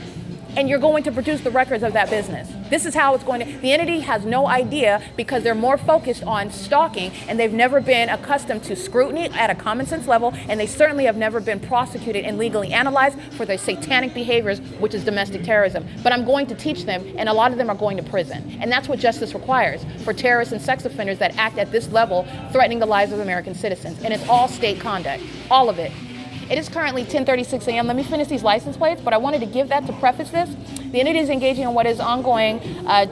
S2: And you're going to produce the records of that business. This is how it's going to, the entity has no idea because they're more focused on stalking and they've never been accustomed to scrutiny at a common sense level, and they certainly have never been prosecuted and legally analyzed for their satanic behaviors, which is domestic terrorism. But I'm going to teach them, and a lot of them are going to prison. And that's what justice requires for terrorists and sex offenders that act at this level, threatening the lives of American citizens. And it's all state conduct, all of it. It is currently 10:36 a.m. Let me finish these license plates, but I wanted to give that to preface this. The entity is engaging in what is ongoing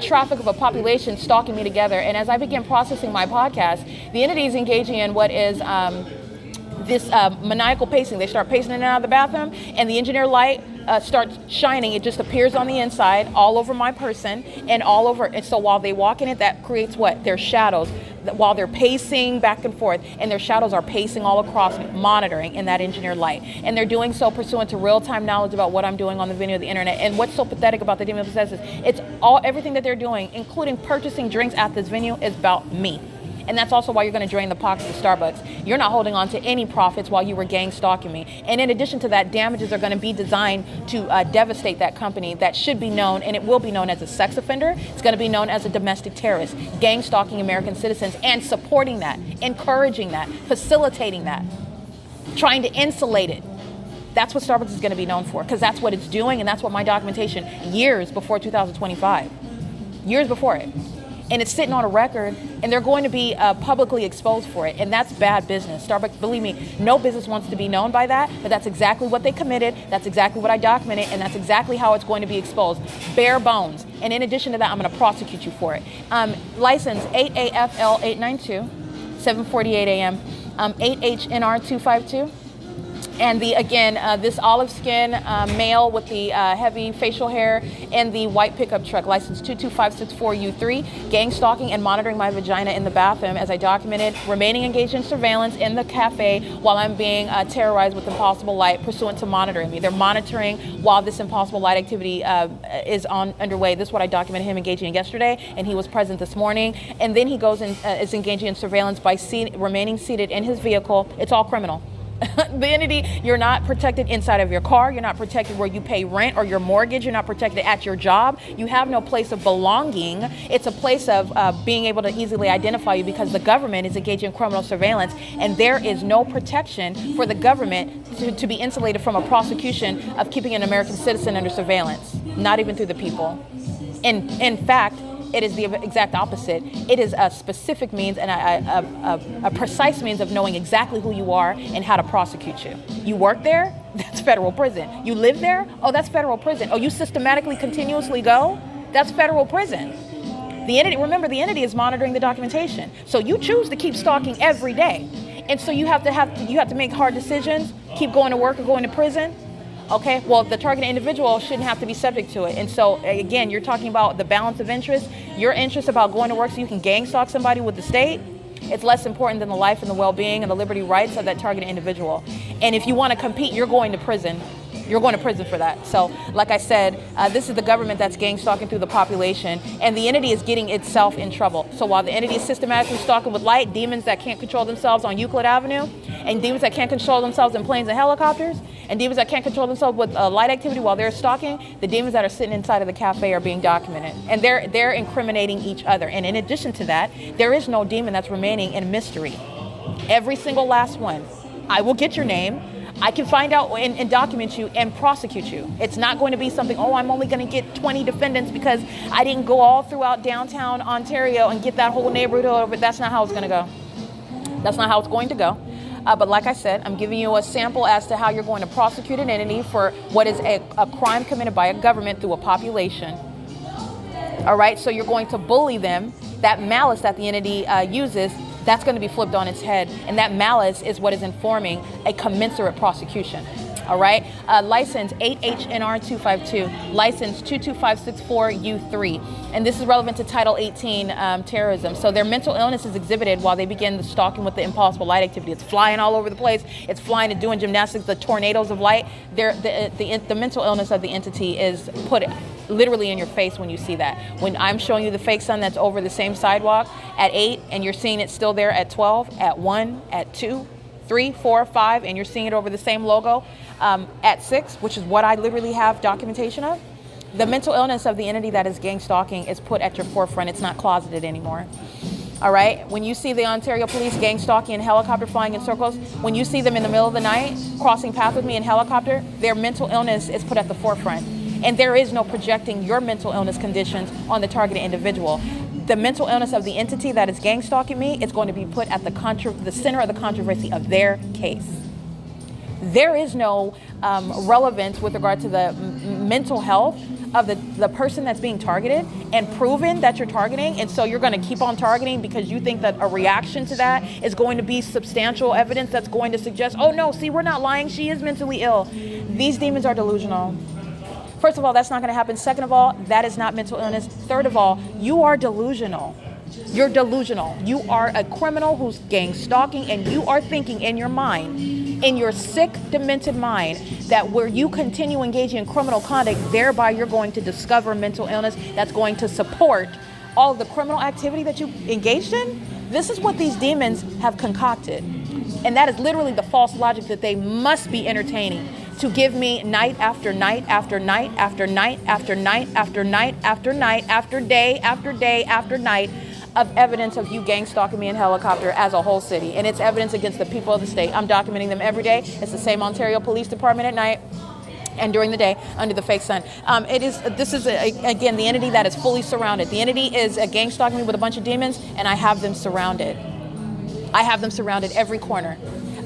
S2: traffic of a population stalking me together. And as I begin processing my podcast, the entity is engaging in what is this maniacal pacing. They start pacing in and out of the bathroom, and the engineer light starts shining. It just appears on the inside, all over my person, and all over. And so while they walk in it, that creates what? Their shadows. While they're pacing back and forth, and their shadows are pacing all across, monitoring in that engineer light. And they're doing so pursuant to real-time knowledge about what I'm doing on the video of the internet. And what's so pathetic about the demon possessors, it's everything that they're doing, including purchasing drinks at this venue, is about me. And that's also why you're going to drain the pockets of Starbucks. You're not holding on to any profits while you were gang stalking me. And in addition to that, damages are going to be designed to devastate that company that should be known, and it will be known as a sex offender. It's going to be known as a domestic terrorist, gang stalking American citizens and supporting that, encouraging that, facilitating that, trying to insulate it. That's what Starbucks is going to be known for, because that's what it's doing, and that's what my documentation years before 2025, years before it. And it's sitting on a record, and they're going to be publicly exposed for it. And that's bad business. Starbucks, believe me, no business wants to be known by that, but that's exactly what they committed. That's exactly what I documented, and that's exactly how it's going to be exposed. Bare bones. And in addition to that, I'm going to prosecute you for it. License 8AFL 892, 7:48 a.m., 8HNR 252. And this olive skin male with the heavy facial hair and the white pickup truck, license 22564U3, gang stalking and monitoring my vagina in the bathroom as I documented, remaining engaged in surveillance in the cafe while I'm being terrorized with impossible light pursuant to monitoring me. They're monitoring while this impossible light activity is underway. This is what I documented him engaging in yesterday, and he was present this morning. And then he goes and is engaging in surveillance by remaining seated in his vehicle. It's all criminal. The entity, you're not protected inside of your car. You're not protected where you pay rent or your mortgage. You're not protected at your job. You have no place of belonging. It's a place of being able to easily identify you because the government is engaged in criminal surveillance, and there is no protection for the government to be insulated from a prosecution of keeping an American citizen under surveillance, not even through the people. In fact, it is the exact opposite. It is a specific means and a precise means of knowing exactly who you are and how to prosecute you. You work there? That's federal prison. You live there? Oh, that's federal prison. Oh, you systematically, continuously go? That's federal prison. The entity, remember, the entity is monitoring the documentation. So you choose to keep stalking every day. And so you have to make hard decisions, keep going to work or going to prison. Okay, well, the targeted individual shouldn't have to be subject to it. And so, again, you're talking about the balance of interest. Your interest about going to work so you can gang stalk somebody with the state, it's less important than the life and the well-being and the liberty rights of that targeted individual. And if you want to compete, you're going to prison. You're going to prison for that. So, like I said, this is the government that's gang stalking through the population, and the entity is getting itself in trouble. So while the entity is systematically stalking with light, demons that can't control themselves on Euclid Avenue, and demons that can't control themselves in planes and helicopters, and demons that can't control themselves with light activity while they're stalking, the demons that are sitting inside of the cafe are being documented. And they're incriminating each other. And in addition to that, there is no demon that's remaining in mystery. Every single last one. I will get your name.
S4: I can find out and document you and prosecute you. It's not going to be something, oh, I'm only going to get 20 defendants because I didn't go all throughout downtown Ontario and get that whole neighborhood over. That's not how it's going to go. That's not how it's going to go. But like I said, I'm giving you a sample as to how you're going to prosecute an entity for what is a crime committed by a government through a population. All right, so you're going to bully them. That malice that the entity uses, that's going to be flipped on its head. And that malice is what is informing a commensurate prosecution. All right, license 8HNR252, license 22564U3. And this is relevant to Title 18 terrorism. So their mental illness is exhibited while they begin the stalking with the impossible light activity. It's flying all over the place. It's flying and doing gymnastics, the tornadoes of light. The mental illness of the entity is put literally in your face when you see that. When I'm showing you the fake sun that's over the same sidewalk at 8 and you're seeing it still there at 12, at 1, at 2, 3, 4, 5, and you're seeing it over the same logo at 6, which is what I literally have documentation of. The mental illness of the entity that is gang stalking is put at your forefront. It's not closeted anymore. All right. When you see the Ontario police gang stalking in helicopter flying in circles, when you see them in the middle of the night crossing paths with me in helicopter, their mental illness is put at the forefront. And there is no projecting your mental illness conditions on the targeted individual. The mental illness of the entity that is gang stalking me is going to be put at the center of the controversy of their case. There is no relevance with regard to the mental health of the person that's being targeted and proven that you're targeting. And so you're going to keep on targeting because you think that a reaction to that is going to be substantial evidence that's going to suggest, oh no, see, we're not lying. She is mentally ill. These demons are delusional. First of all, that's not going to happen. Second of all, that is not mental illness. Third of all, you are delusional. You're delusional. You are a criminal who's gang stalking, and you are thinking in your mind, in your sick, demented mind, that where you continue engaging in criminal conduct, thereby you're going to discover mental illness that's going to support all of the criminal activity that you engaged in. This is what these demons have concocted. And that is literally the false logic that they must be entertaining to give me night after night after night after night after night after night after night after day after day after night of evidence of you gang stalking me in helicopter as a whole city. And it's evidence against the people of the state. I'm documenting them every day. It's the same Ontario Police Department at night and during the day under the fake sun. This is again, the entity that is fully surrounded. The entity is gang stalking me with a bunch of demons, and I have them surrounded. I have them surrounded every corner.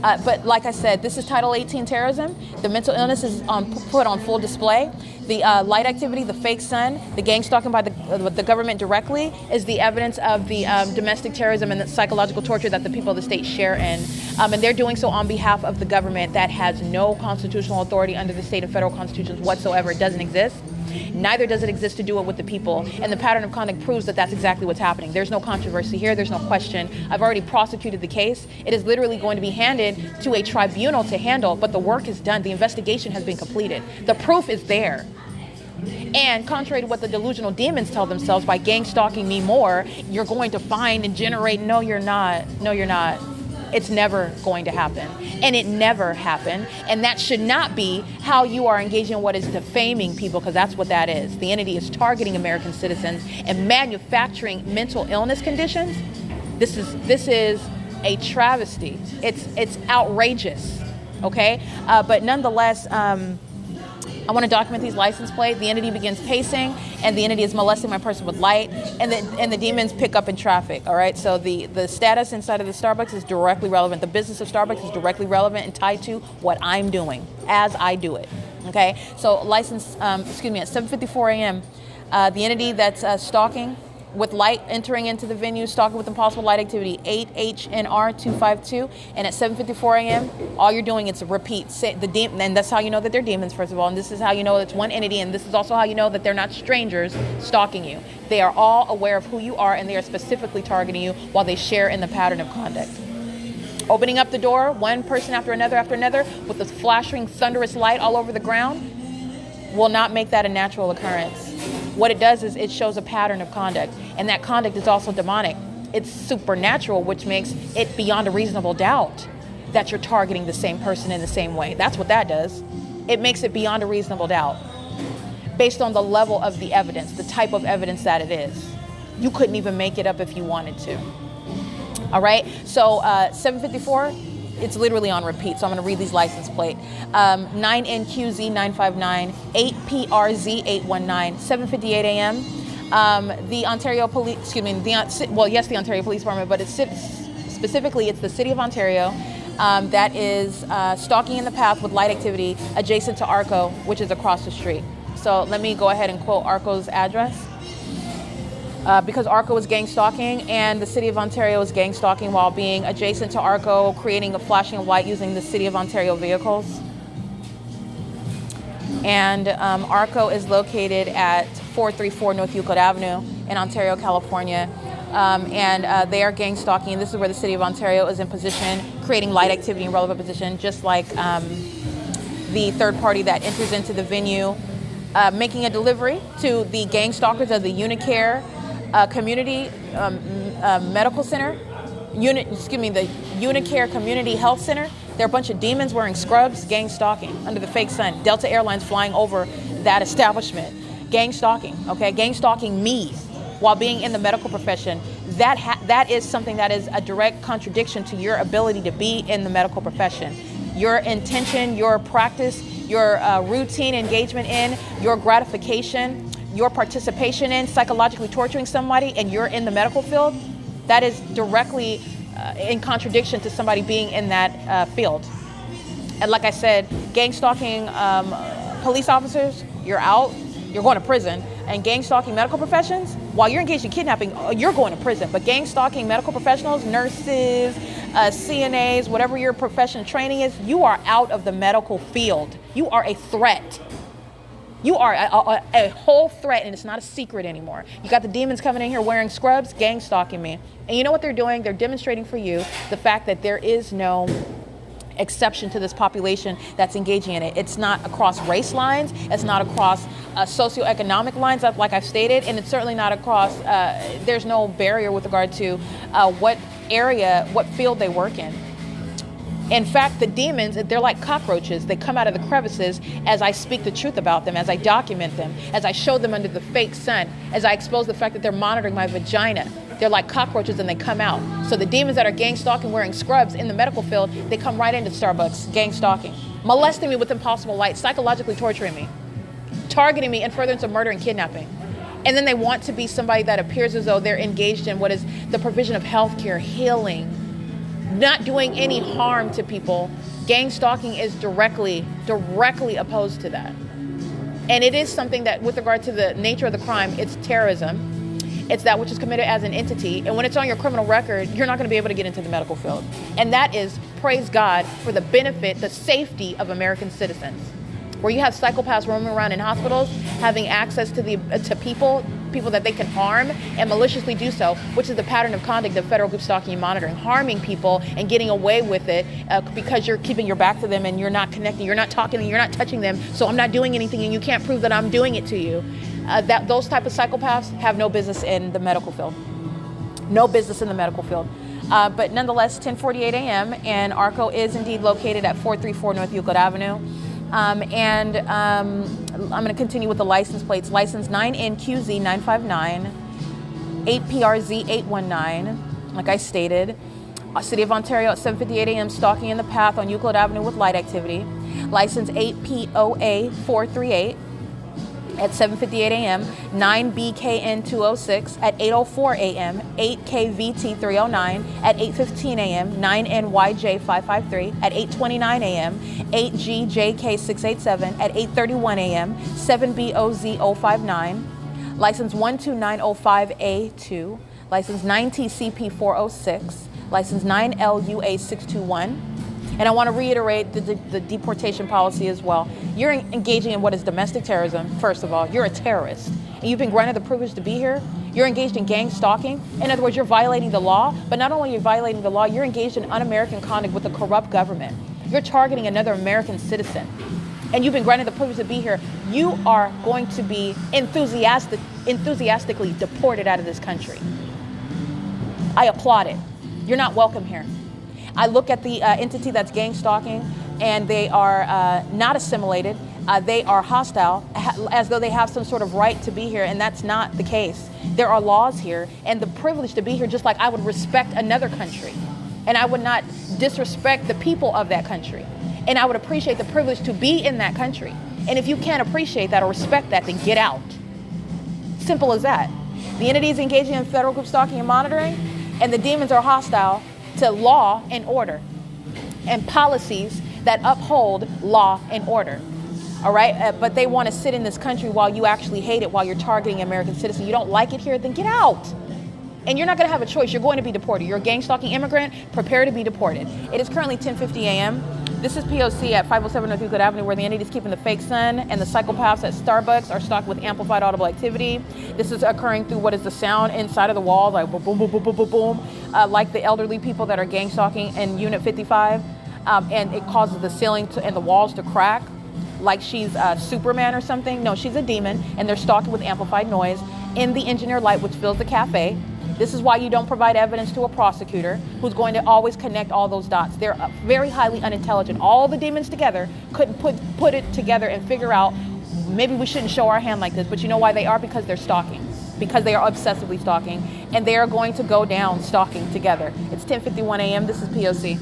S4: But like I said, this is Title 18 terrorism. The mental illness is put on full display. The light activity, the fake sun, the gang stalking by the government directly is the evidence of the domestic terrorism and the psychological torture that the people of the state share in. And they're doing so on behalf of the government that has no constitutional authority under the state and federal constitutions whatsoever. It doesn't exist. Neither does it exist to do it with the people. And the pattern of conduct proves that that's exactly what's happening. There's no controversy here. There's no question. I've already prosecuted the case. It is literally going to be handed to a tribunal to handle, but the work is done. The investigation has been completed. The proof is there. And contrary to what the delusional demons tell themselves, by gang stalking me more, you're going to find and generate. No, you're not. No, you're not. It's never going to happen. And it never happened. And that should not be how you are engaging in what is defaming people, because that's what that is. The entity is targeting American citizens and manufacturing mental illness conditions. This is a travesty. It's outrageous. Okay? But nonetheless, I want to document these license plates. The entity begins pacing, and the entity is molesting my person with light, and the demons pick up in traffic. All right, so the status inside of the Starbucks is directly relevant. The business of Starbucks is directly relevant and tied to what I'm doing as I do it. Okay, so license, at 7:54 a.m., the entity that's stalking with light entering into the venue, stalking with impossible light activity, 8HNR252, and at 7:54 a.m., all you're doing is repeat and that's how you know that they're demons, first of all, and this is how you know it's one entity, and this is also how you know that they're not strangers stalking you. They are all aware of who you are, and they are specifically targeting you while they share in the pattern of conduct. Opening up the door, one person after another, with this flashing, thunderous light all over the ground, will not make that a natural occurrence. What it does is it shows a pattern of conduct, and that conduct is also demonic. It's supernatural, which makes it beyond a reasonable doubt that you're targeting the same person in the same way. That's what that does. It makes it beyond a reasonable doubt based on the level of the evidence, the type of evidence that it is. You couldn't even make it up if you wanted to. All right, so 7:54, it's literally on repeat, so I'm going to read these license plate. 9NQZ959, 8PRZ819, 7:58 a.m. The Ontario Police, excuse me, the Ontario Police Department, but specifically it's the City of Ontario that is stalking in the path with light activity adjacent to ARCO, which is across the street. So let me go ahead and quote ARCO's address. Because ARCO is gang stalking and the City of Ontario is gang stalking while being adjacent to ARCO, creating a flashing of light using the City of Ontario vehicles. And ARCO is located at 434 North Euclid Avenue in Ontario, California. And they are gang stalking. This is where the City of Ontario is in position, creating light activity in relevant position, just like the third party that enters into the venue, making a delivery to the gang stalkers of the Unicare Community Medical Center, the Unicare Community Health Center. There are a bunch of demons wearing scrubs, gang stalking under the fake sun. Delta Airlines flying over that establishment, gang stalking. Okay, gang stalking me while being in the medical profession. That is something that is a direct contradiction to your ability to be in the medical profession. Your intention, your practice, your routine engagement in, your gratification, your participation in psychologically torturing somebody, and you're in the medical field, that is directly in contradiction to somebody being in that field. And like I said, gang stalking police officers, you're out, you're going to prison. And gang stalking medical professions, while you're engaged in kidnapping, you're going to prison. But gang stalking medical professionals, nurses, CNAs, whatever your profession training is, you are out of the medical field. You are a threat. You are a whole threat, and it's not a secret anymore. You got the demons coming in here wearing scrubs, gang stalking me. And you know what they're doing? They're demonstrating for you the fact that there is no exception to this population that's engaging in it. It's not across race lines. It's not across socioeconomic lines, like I've stated, and it's certainly not across, there's no barrier with regard to what area, what field they work in. In fact, the demons, they're like cockroaches. They come out of the crevices as I speak the truth about them, as I document them, as I show them under the fake sun, as I expose the fact that they're monitoring my vagina. They're like cockroaches and they come out. So the demons that are gang stalking wearing scrubs in the medical field, they come right into Starbucks, gang stalking, molesting me with impossible light, psychologically torturing me, targeting me in furtherance of murder and kidnapping. And then they want to be somebody that appears as though they're engaged in what is the provision of healthcare, healing, not doing any harm to people. Gang stalking is directly opposed to that. And it is something that, with regard to the nature of the crime, it's terrorism. It's that which is committed as an entity. And when it's on your criminal record, you're not going to be able to get into the medical field. And that is, praise God, for the benefit, the safety of American citizens. Where you have psychopaths roaming around in hospitals, having access to people that they can harm and maliciously do so, which is the pattern of conduct of federal group stalking and monitoring, harming people and getting away with it because you're keeping your back to them and you're not connecting, you're not talking, and you're not touching them, so I'm not doing anything and you can't prove that I'm doing it to you. Those type of psychopaths have no business in the medical field. No business in the medical field. But nonetheless, 10:48 a.m. and ARCO is indeed located at 434 North Euclid Avenue. I'm going to continue with the license plates. License 9NQZ959, 8PRZ819, like I stated. City of Ontario at 7:58 a.m. stalking in the path on Euclid Avenue with light activity. License 8POA438 at 7:58 a.m., 9BKN206 at 8:04 a.m., 8KVT309 at 8:15 a.m., 9NYJ553 at 8:29 a.m., 8GJK687 at 8:31 a.m., 7BOZ059, license 12905A2, license 9TCP406, license 9LUA621. And I want to reiterate the deportation policy as well. You're engaging in what is domestic terrorism, first of all. You're a terrorist. And you've been granted the privilege to be here. You're engaged in gang stalking. In other words, you're violating the law. But not only are you violating the law, you're engaged in un-American conduct with a corrupt government. You're targeting another American citizen. And you've been granted the privilege to be here. You are going to be enthusiastically deported out of this country. I applaud it. You're not welcome here. I look at the entity that's gang stalking, and they are not assimilated. They are hostile, as though they have some sort of right to be here, and that's not the case. There are laws here, and the privilege to be here, just like I would respect another country. And I would not disrespect the people of that country. And I would appreciate the privilege to be in that country. And if you can't appreciate that or respect that, then get out. Simple as that. The entity is engaging in federal group stalking and monitoring, and the demons are hostile to law and order and policies that uphold law and order. All right, but they want to sit in this country while you actually hate it, while you're targeting American citizens. You don't like it here, then get out. And you're not going to have a choice. You're going to be deported. You're a gang stalking immigrant. Prepare to be deported. It is currently 10:50 a.m. This is P.O.C. at 507 North Euclid Avenue, where the entity is keeping the fake sun and the psychopaths at Starbucks are stocked with amplified audible activity. This is occurring through what is the sound inside of the wall, like boom, boom, boom, boom, boom, boom, boom, like the elderly people that are gang stalking in Unit 55. And it causes the ceiling and the walls to crack, like she's Superman or something. No, she's a demon, and they're stalking with amplified noise in the engineer light, which fills the cafe. This is why you don't provide evidence to a prosecutor who's going to always connect all those dots. They're very highly unintelligent. All the demons together couldn't put it together and figure out, maybe we shouldn't show our hand like this, but you know why they are? Because they're stalking. Because they are obsessively stalking, and they are going to go down stalking together. It's 10:51 a.m. This is P.O.C.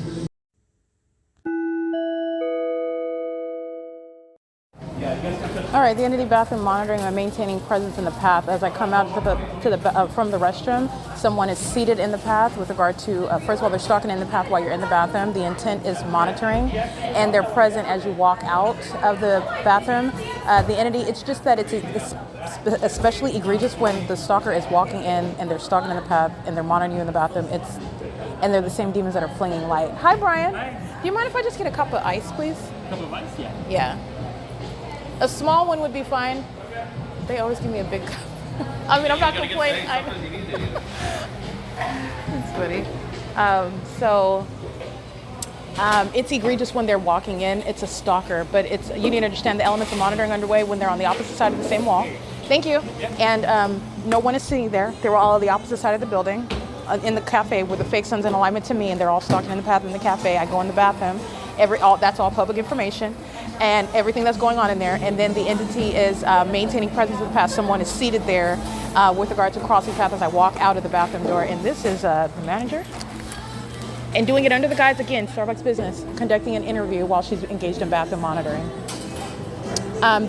S4: All right, the entity bathroom monitoring and maintaining presence in the path. As I come out from the restroom, someone is seated in the path with regard to, first of all, they're stalking in the path while you're in the bathroom. The intent is monitoring, and they're present as you walk out of the bathroom. The entity, it's just that it's especially egregious when the stalker is walking in and they're stalking in the path and they're monitoring you in the bathroom. And they're the same demons that are flinging light. Hi, Brian.
S5: Hi.
S4: Do you mind if I just get a cup of ice, please?
S5: Cup of ice, yeah.
S4: Yeah. A small one would be fine. They always give me a big cup. I mean, I'm not complaining. It's funny. It's egregious when they're walking in. It's a stalker, but you need to understand the elements of monitoring underway when they're on the opposite side of the same wall. Thank you. And no one is sitting there. They were all on the opposite side of the building, in the cafe, with the fake sun's in alignment to me, and they're all stalking in the path in the cafe. I go in the bathroom. That's all public information, and everything that's going on in there. And then the entity is maintaining presence in the path. Someone is seated there with regard to crossing path as I walk out of the bathroom door. And this is the manager. And doing it under the guise, again, Starbucks business, conducting an interview while she's engaged in bathroom monitoring.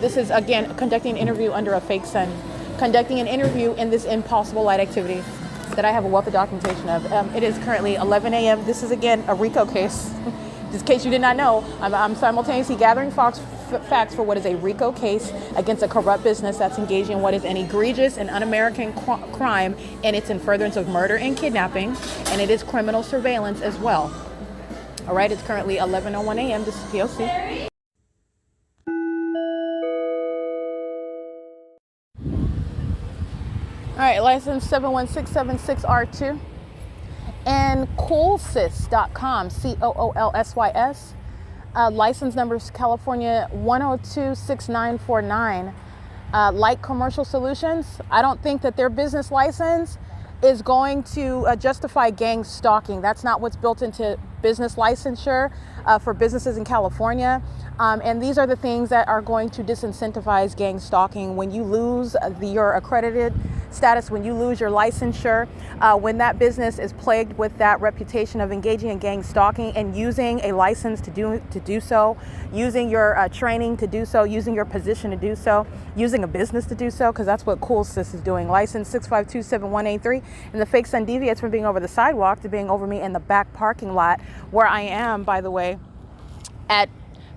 S4: This is, again, conducting an interview under a fake sun, conducting an interview in this impossible light activity that I have a wealth of documentation of. It is currently 11 a.m. This is, again, a RICO case. Just in case you did not know, I'm simultaneously gathering facts for what is a RICO case against a corrupt business that's engaging in what is an egregious and un-American crime, and it's in furtherance of murder and kidnapping, and it is criminal surveillance as well. All right, it's currently 11:01 a.m. This is P.O.C. All right, license 71676R2. And coolsys.com, COOLSYS. License number is California 1026949. Light Commercial Solutions. I don't think that their business license is going to justify gang stalking. That's not what's built into business licensure for businesses in California. And these are the things that are going to disincentivize gang stalking. When you lose your accredited status, when you lose your licensure, when that business is plagued with that reputation of engaging in gang stalking and using a license to do so, using your training to do so, using your position to do so, using a business to do so, because that's what CoolSys is doing. License 6527183, and the fake sun deviates from being over the sidewalk to being over me in the back parking lot, where I am, by the way, at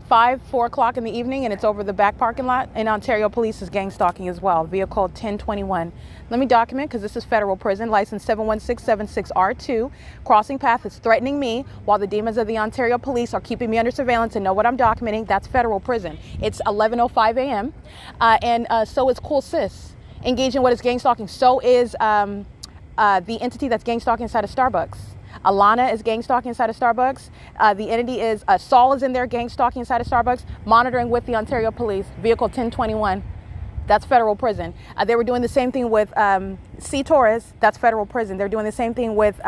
S4: 4 o'clock in the evening, and it's over the back parking lot. And Ontario Police is gang stalking as well. Vehicle 1021. Let me document, because this is federal prison. License 71676R2. Crossing path is threatening me while the demons of the Ontario Police are keeping me under surveillance and know what I'm documenting. That's federal prison. It's 11:05 a.m. So is CoolSys engaging in what is gang stalking. So is the entity that's gang stalking inside of Starbucks. Alana is gang stalking inside of Starbucks. The entity is, Saul is in there gang stalking inside of Starbucks, monitoring with the Ontario Police. Vehicle 1021, that's federal prison. They were doing the same thing with C. Torres, that's federal prison. They're doing the same thing with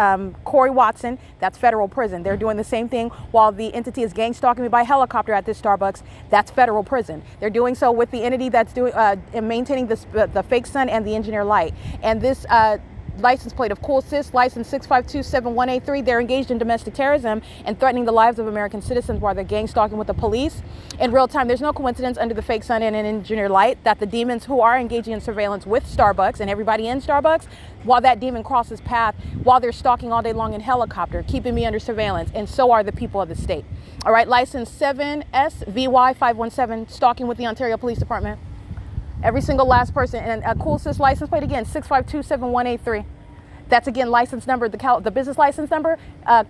S4: Corey Watson, that's federal prison. They're doing the same thing while the entity is gang stalking me by helicopter at this Starbucks, that's federal prison. They're doing so with the entity that's doing maintaining the fake sun and the engineer light. And this license plate of Cool Sis, license 6527183. They're engaged in domestic terrorism and threatening the lives of American citizens while they're gang stalking with the police in real time. There's no coincidence under the fake sun and in engineer light that the demons who are engaging in surveillance with Starbucks and everybody in Starbucks, while that demon crosses path, while they're stalking all day long in helicopter, keeping me under surveillance, and so are the people of the state. All right, license 7SVY517, stalking with the Ontario Police Department. Every single last person. And a Cool Sis license plate again, 6527183. That's again license number, the business license number,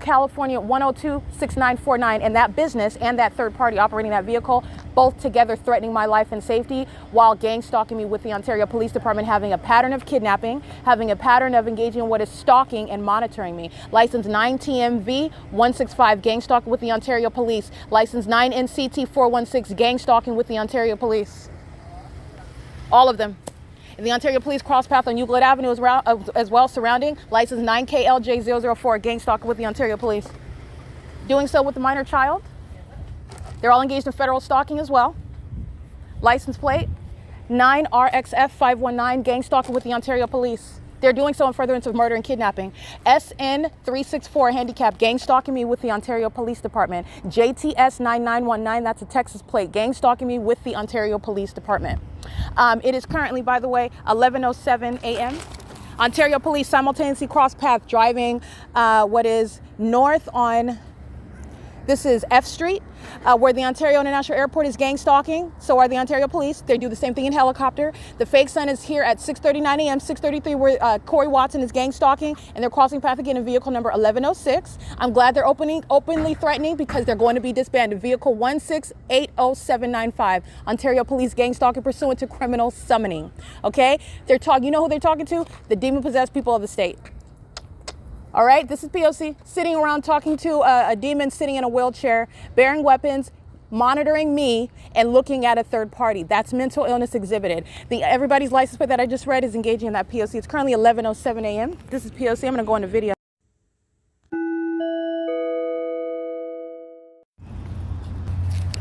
S4: California 1026949. And that business and that third party operating that vehicle, both together threatening my life and safety while gang stalking me with the Ontario Police Department, having a pattern of kidnapping, having a pattern of engaging in what is stalking and monitoring me. License 9TMV165, gang stalking with the Ontario Police. License 9NCT416, gang stalking with the Ontario Police. All of them. And the Ontario Police cross path on Euclid Avenue as well, surrounding. License 9KLJ004, gang stalking with the Ontario Police. Doing so with the minor child. They're all engaged in federal stalking as well. License plate 9RXF519, gang stalking with the Ontario Police. They're doing so in furtherance of murder and kidnapping. SN364, handicap, gang stalking me with the Ontario Police Department. JTS9919, that's a Texas plate, gang stalking me with the Ontario Police Department. It is currently, by the way, 11:07 a.m. Ontario Police simultaneously cross path driving what is north on, this is F Street, where the Ontario International Airport is gang stalking. So are the Ontario Police. They do the same thing in helicopter. The fake sun is here at 6:39 a.m., 6:33, where Corey Watson is gang stalking, and they're crossing path again in vehicle number 1106. I'm glad they're openly threatening because they're going to be disbanded. Vehicle 1680795, Ontario Police gang stalking pursuant to criminal summoning. Okay? They're talking, you know who they're talking to? The demon-possessed people of the state. All right, this is P.O.C. sitting around talking to a demon sitting in a wheelchair, bearing weapons, monitoring me, and looking at a third party. That's mental illness exhibited. Everybody's license plate that I just read is engaging in that P.O.C. It's currently 11:07 a.m. This is P.O.C. I'm going to go into video.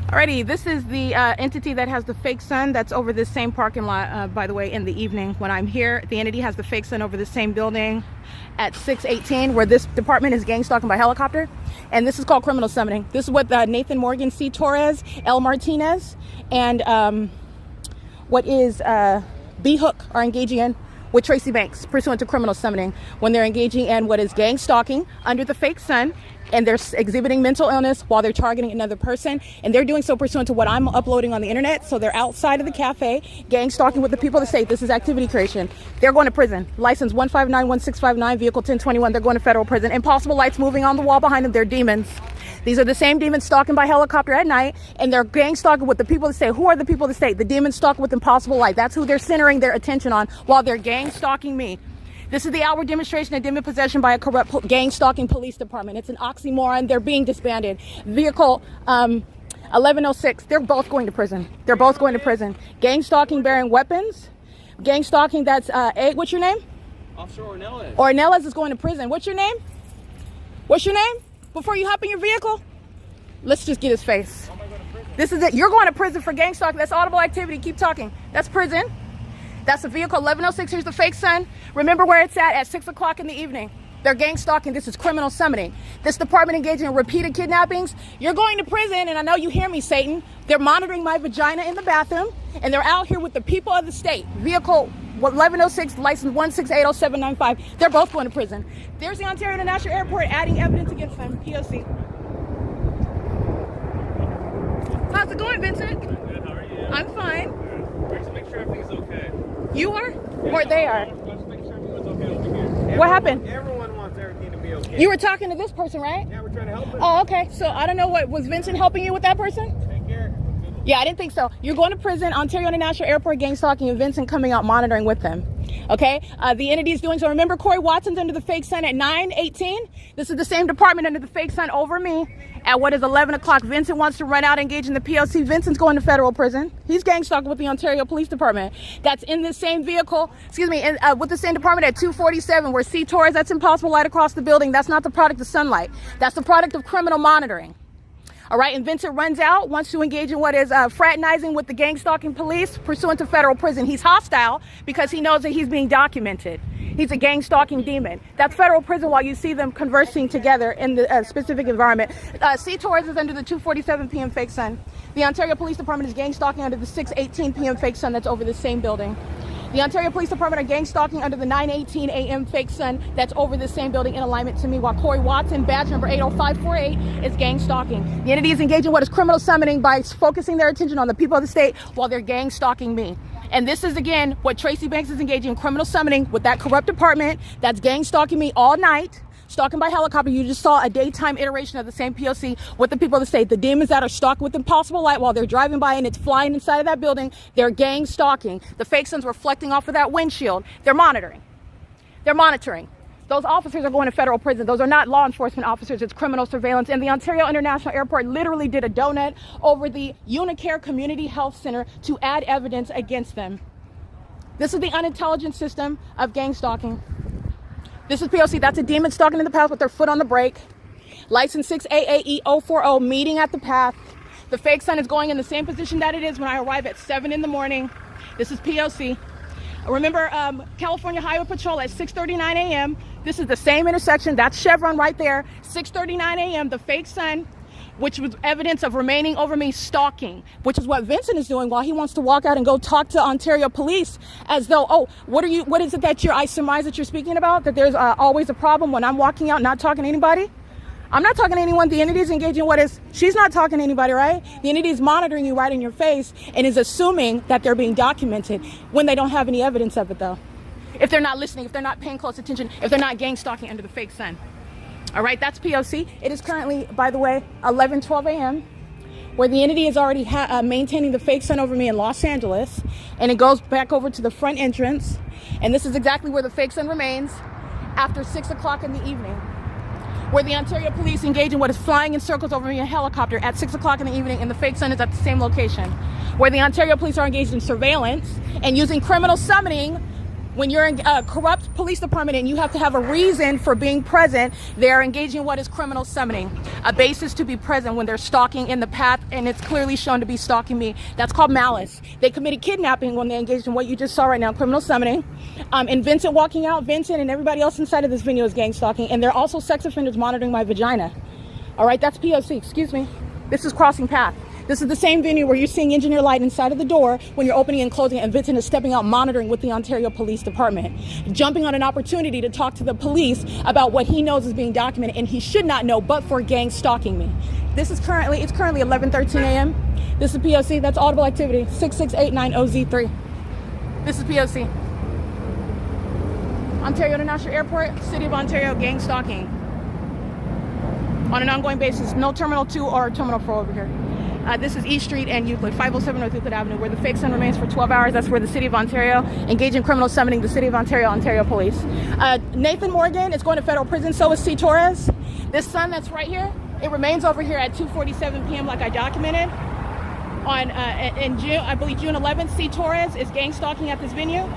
S4: Alrighty, this is the entity that has the fake sun that's over this same parking lot, by the way, in the evening when I'm here. The entity has the fake sun over the same building at 618, where this department is gang stalking by helicopter. And this is called criminal summoning. This is what Nathan Morgan, C. Torres, L. Martinez, and what is B. Hook are engaging in with Tracy Banks, pursuant to criminal summoning, when they're engaging in what is gang stalking under the fake sun, and they're exhibiting mental illness while they're targeting another person, and they're doing so pursuant to what I'm uploading on the internet. So they're outside of the cafe, gang stalking with the people of the state. This is activity creation. They're going to prison. License 1591659, vehicle 1021. They're going to federal prison. Impossible lights moving on the wall behind them. They're demons. These are the same demons stalking by helicopter at night, and they're gang stalking with the people of the state. Who are the people of the state? The demons stalking with impossible light. That's who they're centering their attention on while they're gang stalking me. This is the outward demonstration of demon possession by a corrupt gang stalking police department. It's an oxymoron. They're being disbanded. Vehicle 1106. They're both going to prison. They're both going to prison. Gang stalking bearing weapons. Gang stalking. That's what's your name?
S5: Officer Ornelas.
S4: Ornelas is going to prison. What's your name? What's your name? Before you hop in your vehicle, let's just get his face. This is it. You're going to prison for gang stalking. That's audible activity. Keep talking. That's prison. That's the vehicle 1106. Here's the fake sun. Remember where it's at 6 o'clock in the evening. They're gang stalking. This is criminal summoning. This department engaging in repeated kidnappings. You're going to prison, and I know you hear me, Satan. They're monitoring my vagina in the bathroom, and they're out here with the people of the state. Vehicle 1106, license 1680795. They're both going to prison. There's the Ontario International Airport adding evidence against them. P.O.C. How's it going, Vincent?
S5: Good, how are you?
S4: I'm fine.
S5: We're to make sure everything's okay.
S4: You are? Or they are?
S5: Let's make sure everyone's okay over here.
S4: What happened?
S5: Everyone wants everything to be okay.
S4: You were talking to this person, right?
S5: Yeah, we're trying to help them.
S4: Oh, okay. So I don't know, what was Vincent helping you with that person?
S5: Take care.
S4: Yeah, I didn't think so. You're going to prison, Ontario International Airport, gang stalking, and Vincent coming out monitoring with them. Okay? The entity is doing so. Remember, Corey Watson's under the fake sun at 9:18? This is the same department under the fake sun over me at what is 11 o'clock. Vincent wants to run out, engage in the P.O.C. Vincent's going to federal prison. He's gang stalking with the Ontario Police Department. That's in the same vehicle, with the same department at 247, where C. Torres, that's impossible light across the building. That's not the product of sunlight. That's the product of criminal monitoring. All right, and Vincent runs out, wants to engage in what is fraternizing with the gang stalking police pursuant to federal prison. He's hostile because he knows that he's being documented. He's a gang stalking demon. That's federal prison while you see them conversing together in the specific environment. C. Torres is under the 2:47 p.m. fake sun. The Ontario Police Department is gang stalking under the 6:18 p.m. fake sun that's over the same building. The Ontario Police Department are gang stalking under the 9:18 a.m. fake sun that's over the same building in alignment to me, while Corey Watson, badge number 80548, is gang stalking. The entity is engaging what is criminal summoning by focusing their attention on the people of the state while they're gang stalking me. And this is, again, what Tracy Banks is engaging in, criminal summoning with that corrupt department that's gang stalking me all night. Stalking by helicopter. You just saw a daytime iteration of the same P.O.C. with the people of the state. The demons that are stalking with impossible light while they're driving by and it's flying inside of that building, they're gang stalking. The fake sun's reflecting off of that windshield. They're monitoring. They're monitoring. Those officers are going to federal prison. Those are not law enforcement officers. It's criminal surveillance. And the Ontario International Airport literally did a donut over the Unicare Community Health Center to add evidence against them. This is the unintelligent system of gang stalking. This is P.O.C. That's a demon stalking in the path with their foot on the brake. License 6AAE040, meeting at the path. The fake sun is going in the same position that it is when I arrive at 7 in the morning. This is P.O.C. Remember California Highway Patrol at 6:39 a.m. This is the same intersection. That's Chevron right there. 6:39 a.m. The fake sun, which was evidence of remaining over me stalking, which is what Vincent is doing while he wants to walk out and go talk to Ontario police as though, oh, what is it that I surmise that you're speaking about? That there's always a problem when I'm walking out not talking to anybody? I'm not talking to anyone. The entity is engaging she's not talking to anybody, right? The entity is monitoring you right in your face and is assuming that they're being documented when they don't have any evidence of it, though. If they're not listening, if they're not paying close attention, if they're not gang stalking under the fake sun. All right, that's P.O.C. It is currently, by the way, 11:12 a.m., where the entity is already maintaining the fake sun over me in Los Angeles, and it goes back over to the front entrance, and this is exactly where the fake sun remains after 6 o'clock in the evening, where the Ontario police engage in what is flying in circles over me in a helicopter at 6 o'clock in the evening, and the fake sun is at the same location, where the Ontario police are engaged in surveillance and using criminal summoning. When you're in a corrupt police department and you have to have a reason for being present, they're engaging in what is criminal summoning, a basis to be present when they're stalking in the path and it's clearly shown to be stalking me. That's called malice. They committed kidnapping when they engaged in what you just saw right now, criminal summoning. And Vincent walking out, Vincent and everybody else inside of this video is gang stalking, and they're also sex offenders monitoring my vagina. All right, that's P.O.C. Excuse me. This is crossing path. This is the same venue where you're seeing engineer light inside of the door when you're opening and closing it, and Vincent is stepping out monitoring with the Ontario Police Department, jumping on an opportunity to talk to the police about what he knows is being documented and he should not know but for gang stalking me. It's currently 11:13 a.m. This is P.O.C. That's audible activity 66890Z3. This is P.O.C. Ontario International Airport, City of Ontario, gang stalking on an ongoing basis. No Terminal 2 or Terminal 4 over here. This is East Street and Euclid, 507 North Euclid Avenue, where the fake sun remains for 12 hours. That's where the City of Ontario engage in criminal summoning the City of Ontario, Ontario Police. Nathan Morgan is going to federal prison. So is C. Torres. This sun that's right here, it remains over here at 2:47 p.m. like I documented. In June, I believe June 11th, C. Torres is gang stalking at this venue.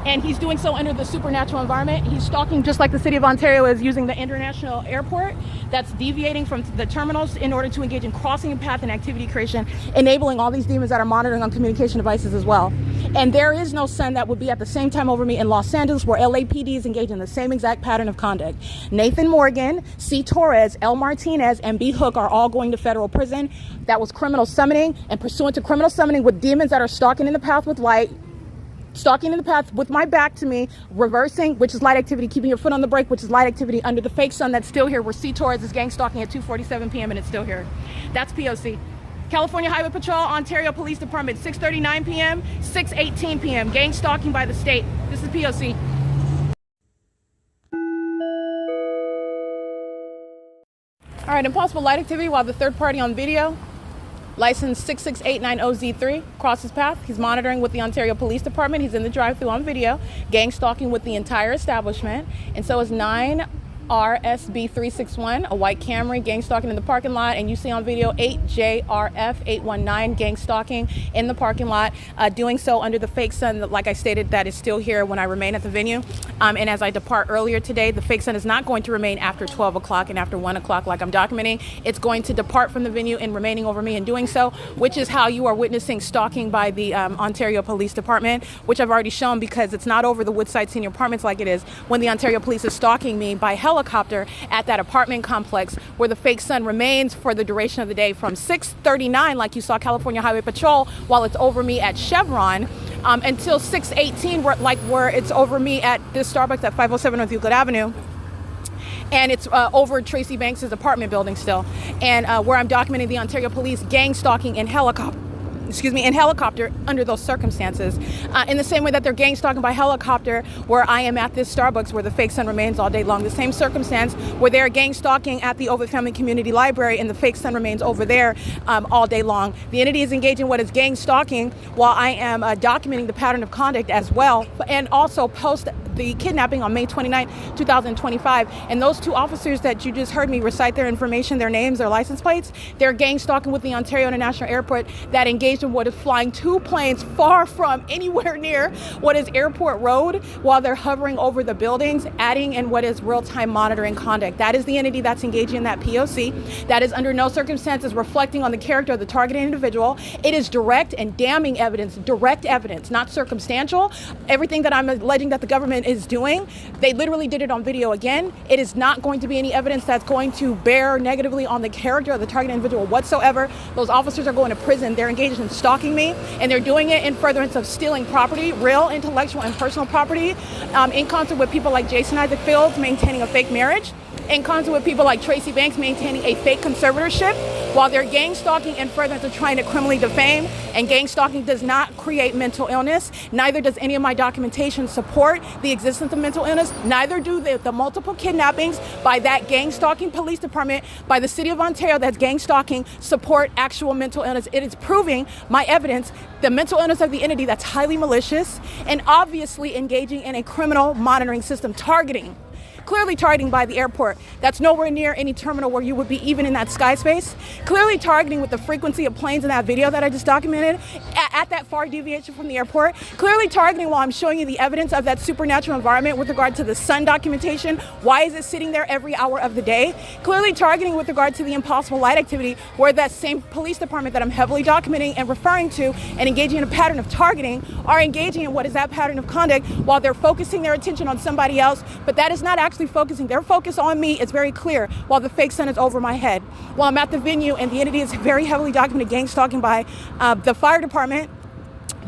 S4: And he's doing so under the supernatural environment. He's stalking just like the City of Ontario is using the international airport that's deviating from the terminals in order to engage in crossing path and activity creation, enabling all these demons that are monitoring on communication devices as well. And there is no sun that would be at the same time over me in Los Angeles, where LAPD is engaged in the same exact pattern of conduct. Nathan Morgan, C. Torres, L. Martinez, and B. Hook are all going to federal prison. That was criminal summoning, and pursuant to criminal summoning with demons that are stalking in the path with light, stalking in the path with my back to me, reversing, which is light activity, keeping your foot on the brake, which is light activity, under the fake sun that's still here, where C. Torres is gang stalking at 2:47 p.m. and it's still here. That's P.O.C. California Highway Patrol, Ontario Police Department, 6:39 p.m., 6:18 p.m., gang stalking by the state. This is P.O.C. All right, impossible light activity while the third party on video, license 66890Z3, crosses path. He's monitoring with the Ontario Police Department. He's in the drive-thru on video, gang stalking with the entire establishment. And so is 9 RSB361, a white Camry, gang stalking in the parking lot, and you see on video 8JRF819 gang stalking in the parking lot, doing so under the fake sun, like I stated, that is still here when I remain at the venue. And as I depart earlier today, the fake sun is not going to remain after 12 o'clock and after 1 o'clock like I'm documenting. It's going to depart from the venue and remaining over me in doing so, which is how you are witnessing stalking by the Ontario Police Department, which I've already shown, because it's not over the Woodside Senior Apartments like it is when the Ontario Police is stalking me by helicopter at that apartment complex, where the fake sun remains for the duration of the day from 6:39, like you saw California Highway Patrol, while it's over me at Chevron, until 6:18, where it's over me at this Starbucks at 507 North Euclid Avenue. And it's over Tracy Banks' apartment building still. And where I'm documenting the Ontario Police gang stalking in helicopter under those circumstances. In the same way that they're gang stalking by helicopter where I am at this Starbucks where the fake sun remains all day long. The same circumstance where they're gang stalking at the OVITT Family Community Library and the fake sun remains over there all day long. The entity is engaging what is gang stalking while I am documenting the pattern of conduct as well, and also post the kidnapping on May 29, 2025. And those two officers that you just heard me recite their information, their names, their license plates, they're gang stalking with the Ontario International Airport that engaged in what is flying two planes far from anywhere near what is Airport Road while they're hovering over the buildings, adding in what is real-time monitoring conduct. That is the entity that's engaging in that P.O.C. That is under no circumstances reflecting on the character of the targeted individual. It is direct and damning evidence, not circumstantial. Everything that I'm alleging that the government is doing, they literally did it on video again. It is not going to be any evidence that's going to bear negatively on the character of the targeted individual whatsoever. Those officers are going to prison. They're engaged in stalking me, and they're doing it in furtherance of stealing property, real, intellectual, and personal property, in concert with people like Jason Isaac Fields maintaining a fake marriage, in concert with people like Tracy Banks maintaining a fake conservatorship, while they're gang stalking in furtherance of trying to criminally defame. And gang stalking does not create mental illness. Neither does any of my documentation support the existence of mental illness. Neither do the multiple kidnappings by that gang stalking police department, by the city of Ontario that's gang stalking, support actual mental illness. It is proving my evidence, the mental illness of the entity that's highly malicious and obviously engaging in a criminal monitoring system, clearly targeting by the airport. That's nowhere near any terminal where you would be even in that sky space. Clearly targeting with the frequency of planes in that video that I just documented at that far deviation from the airport. Clearly targeting while I'm showing you the evidence of that supernatural environment with regard to the sun documentation. Why is it sitting there every hour of the day? Clearly targeting with regard to the impossible light activity where that same police department that I'm heavily documenting and referring to and engaging in a pattern of targeting are engaging in what is that pattern of conduct while they're focusing their attention on somebody else, but that is not actually focusing. Their focus on me is very clear while the fake sun is over my head. While I'm at the venue and the entity is very heavily documented gang stalking by the fire department,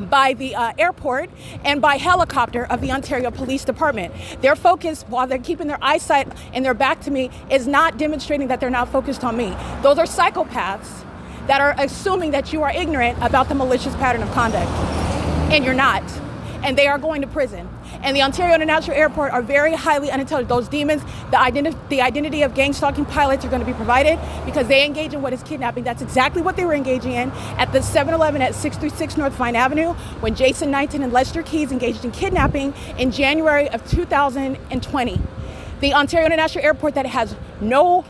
S4: by the airport, and by helicopter of the Ontario Police Department. Their focus, while they're keeping their eyesight and their back to me, is not demonstrating that they're not focused on me. Those are psychopaths that are assuming that you are ignorant about the malicious pattern of conduct, and you're not. And they are going to prison. And the Ontario International Airport are very highly unintelligent. Those demons, the identity of gang stalking pilots are going to be provided because they engage in what is kidnapping. That's exactly what they were engaging in at the 7-Eleven at 636 North Vine Avenue when Jason Knighton and Lester Keys engaged in kidnapping in January of 2020. The Ontario International Airport that has no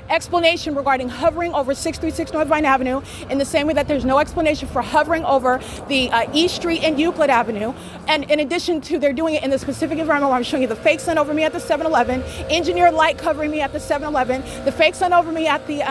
S4: explanation regarding hovering over 636 North Vine Avenue in the same way that there's no explanation for hovering over the East Street and Euclid Avenue. And in addition to they're doing it in the specific environment where I'm showing you the fake sun over me at the 7-Eleven, engineered light covering me at the 7-Eleven, the fake sun over me at the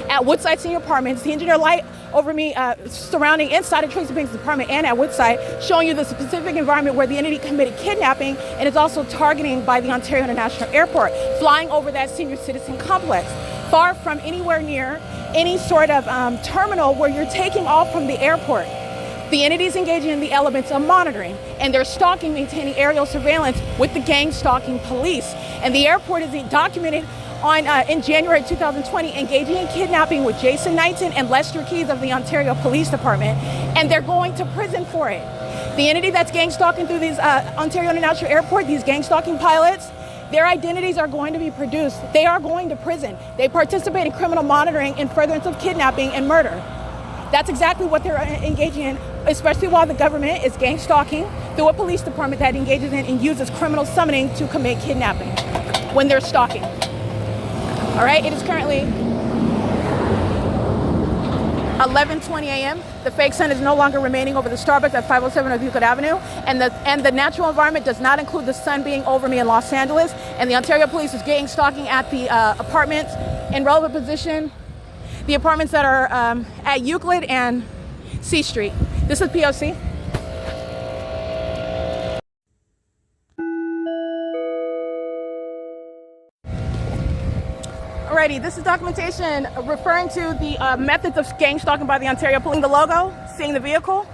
S4: at Woodside Senior Apartments, the engineered light over me surrounding inside of Tracy Banks' apartment and at Woodside, showing you the specific environment where the entity committed kidnapping and is also targeting by the Ontario International Airport, flying over that senior citizen complex, far from anywhere near any sort of terminal where you're taking off from the airport. The entities engaging in the elements of monitoring, and they're stalking, maintaining aerial surveillance with the gang stalking police. And the airport is documented in January 2020, engaging in kidnapping with Jason Knighton and Lester Keys of the Ontario Police Department, and they're going to prison for it. The entity that's gang stalking through these Ontario International Airport, these gang stalking pilots, their identities are going to be produced. They are going to prison. They participate in criminal monitoring in furtherance of kidnapping and murder. That's exactly what they're engaging in, especially while the government is gang stalking through a police department that engages in and uses criminal summoning to commit kidnapping. when they're stalking. All right, it is currently 11:20 a.m. The fake sun is no longer remaining over the Starbucks at 507 of Euclid Avenue, and the natural environment does not include the sun being over me in Los Angeles. And the Ontario Police is gang stalking at the apartments in relevant position, the apartments that are at Euclid and C Street. This is P.O.C. Alrighty, this is documentation referring to the methods of gang stalking by the Ontario Police. The logo, seeing the vehicle.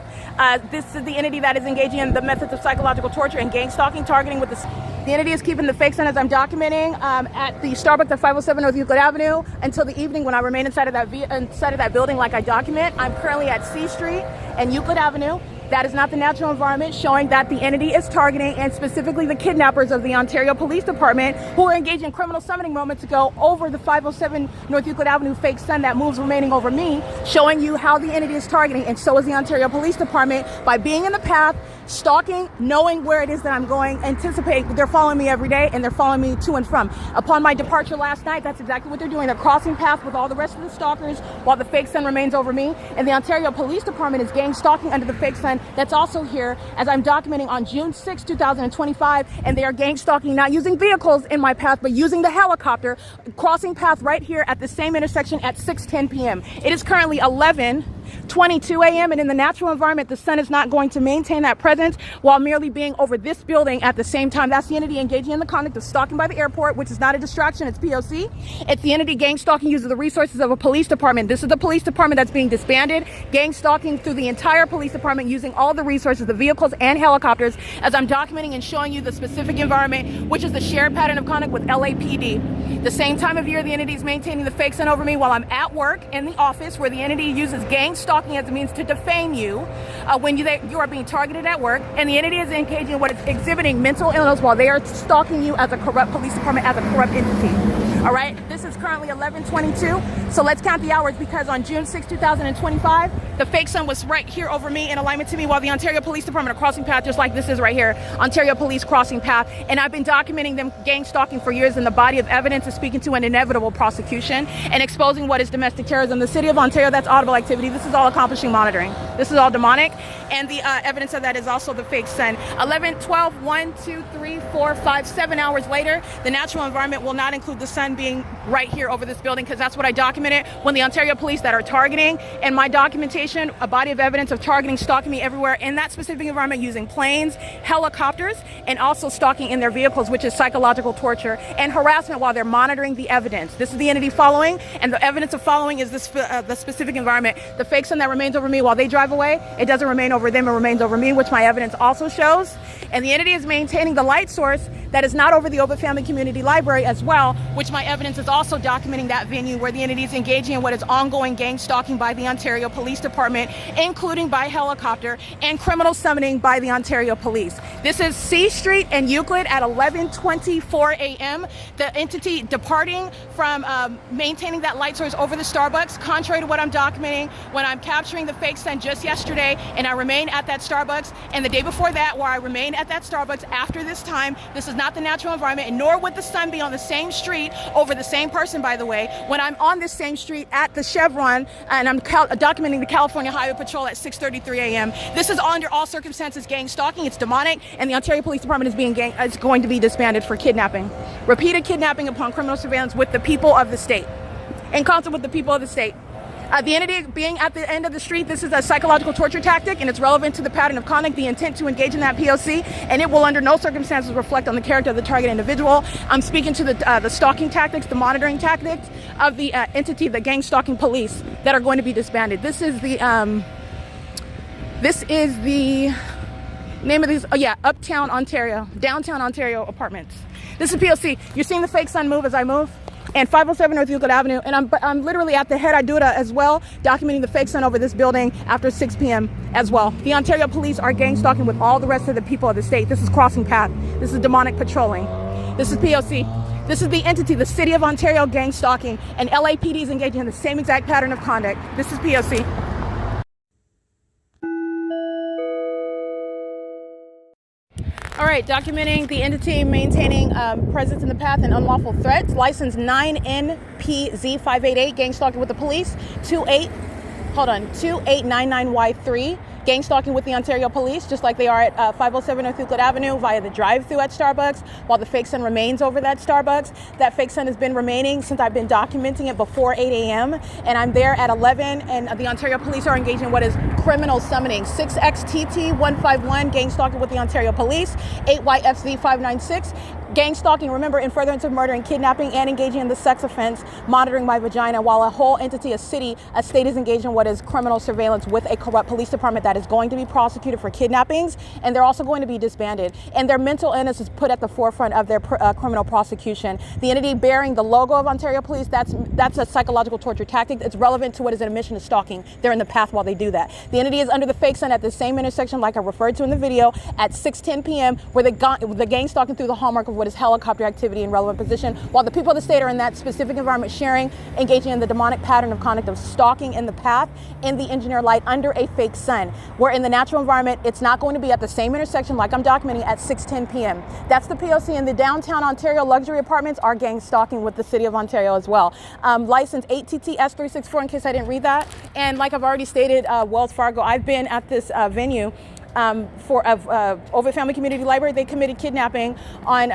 S4: This is the entity that is engaging in the methods of psychological torture and gang stalking, targeting with the entity is keeping the fake sun as I'm documenting at the Starbucks at 507 North Euclid Avenue until the evening when I remain inside of that building like I document. I'm currently at C Street and Euclid Avenue. That is not the natural environment, showing that the entity is targeting, and specifically the kidnappers of the Ontario Police Department, who are engaged in criminal summoning moments ago over the 507 North Euclid Avenue fake sun that moves remaining over me, showing you how the entity is targeting, and so is the Ontario Police Department, by being in the path, stalking, knowing where it is that I'm going, anticipating. They're following me every day, and they're following me to and from. Upon my departure last night, that's exactly what they're doing. They're crossing paths with all the rest of the stalkers while the fake sun remains over me, and the Ontario Police Department is gang stalking under the fake sun that's also here as I'm documenting on June 6, 2025, and they are gang stalking, not using vehicles in my path, but using the helicopter, crossing path right here at the same intersection at 6:10 p.m. It is currently 11:22 a.m. and in the natural environment, the sun is not going to maintain that presence while merely being over this building at the same time. That's the entity engaging in the conduct of stalking by the airport, which is not a distraction, it's P.O.C. It's the entity gang stalking using the resources of a police department. This is the police department that's being disbanded, gang stalking through the entire police department using all the resources, the vehicles and helicopters, as I'm documenting and showing you the specific environment, which is the shared pattern of conduct with LAPD. The same time of year, the entity is maintaining the fake sun over me while I'm at work in the office, where the entity uses gang stalking as a means to defame you when you are being targeted at work, and the entity is engaging in what is exhibiting mental illness while they are stalking you as a corrupt police department, as a corrupt entity. All right, this is currently 11:22, so let's count the hours, because on June 6, 2025, the fake sun was right here over me in alignment to me while the Ontario Police Department are crossing path, just like this is right here, Ontario Police crossing path, and I've been documenting them gang stalking for years, and the body of evidence is speaking to an inevitable prosecution and exposing what is domestic terrorism. The City of Ontario, that's audible activity. This is all accomplishing monitoring. This is all demonic, and the evidence of that is also the fake sun. 11, 12, 1, 2, 3, 4, 5, 7 hours later, the natural environment will not include the sun being right here over this building, because that's what I documented when the Ontario Police that are targeting, and my documentation, a body of evidence of targeting, stalking me everywhere in that specific environment using planes, helicopters, and also stalking in their vehicles, which is psychological torture and harassment while they're monitoring the evidence. This is the entity following, and the evidence of following is this the specific environment. The fake sun that remains over me while they drive away, it doesn't remain over them, it remains over me, which my evidence also shows. And the entity is maintaining the light source that is not over the OVITT Family Community Library as well, which my evidence is also documenting that venue where the entity is engaging in what is ongoing gang stalking by the Ontario Police Department, including by helicopter, and criminal summoning by the Ontario Police. This is C Street and Euclid at 11:24 a.m. The entity departing from maintaining that light source over the Starbucks, contrary to what I'm documenting when I'm capturing the fake sun just yesterday, and I remain at that Starbucks, and the day before that, where I remain at that Starbucks after this time. This is not the natural environment, and nor would the sun be on the same street over the same person, by the way, when I'm on this same street at the Chevron, and I'm documenting the California Highway Patrol at 6:33 a.m. This is under all circumstances gang stalking. It's demonic, and the Ontario Police Department is going to be disbanded for kidnapping. Repeated kidnapping upon criminal surveillance with the people of the state, in concert with the people of the state. The entity being at the end of the street, this is a psychological torture tactic, and it's relevant to the pattern of conduct, the intent to engage in that P.O.C., and it will under no circumstances reflect on the character of the target individual. I'm speaking to the stalking tactics, the monitoring tactics of the entity, the gang stalking police that are going to be disbanded. This is the name of these, Uptown Ontario, Downtown Ontario apartments. This is P.O.C. You're seeing the fake sun move as I move, and 507 North Euclid Avenue, and I'm literally at the head I do it as well, documenting the fake sun over this building after 6 p.m. as well. The Ontario Police are gang stalking with all the rest of the people of the state. This is crossing path. This is demonic patrolling. This is P.O.C. This is the entity, the City of Ontario gang stalking, and LAPD is engaging in the same exact pattern of conduct. This is P.O.C. All right, documenting the entity maintaining presence in the path and unlawful threats. License 9NPZ588, gang stalking with the police. 2899Y3, gang stalking with the Ontario Police, just like they are at 507 North Euclid Avenue via the drive-thru at Starbucks, while the fake sun remains over that Starbucks. That fake sun has been remaining since I've been documenting it before 8 a.m. and I'm there at 11, and the Ontario Police are engaging in what is criminal summoning. 6XTT151, gang stalking with the Ontario Police. 8YFZ596, gang stalking, remember, in furtherance of murder and kidnapping and engaging in the sex offense, monitoring my vagina, while a whole entity, a state is engaged in what is criminal surveillance with a corrupt police department that is going to be prosecuted for kidnappings, and they're also going to be disbanded. And their mental illness is put at the forefront of their criminal prosecution. The entity bearing the logo of Ontario Police, that's a psychological torture tactic. It's relevant to what is an admission to stalking. They're in the path while they do that. The entity is under the fake sun at the same intersection like I referred to in the video at 6:10 p.m. where the gang stalking through the hallmark of what is helicopter activity in relevant position, while the people of the state are in that specific environment sharing, engaging in the demonic pattern of conduct of stalking in the path in the engineer light under a fake sun. Where in the natural environment, it's not going to be at the same intersection like I'm documenting at 6:10 p.m. That's the P.O.C. in the downtown Ontario luxury apartments are gang stalking with the City of Ontario as well. License 8TTS364 in case I didn't read that. And like I've already stated, Wells Fargo, I've been at this venue for OVITT Family Community Library. They committed kidnapping on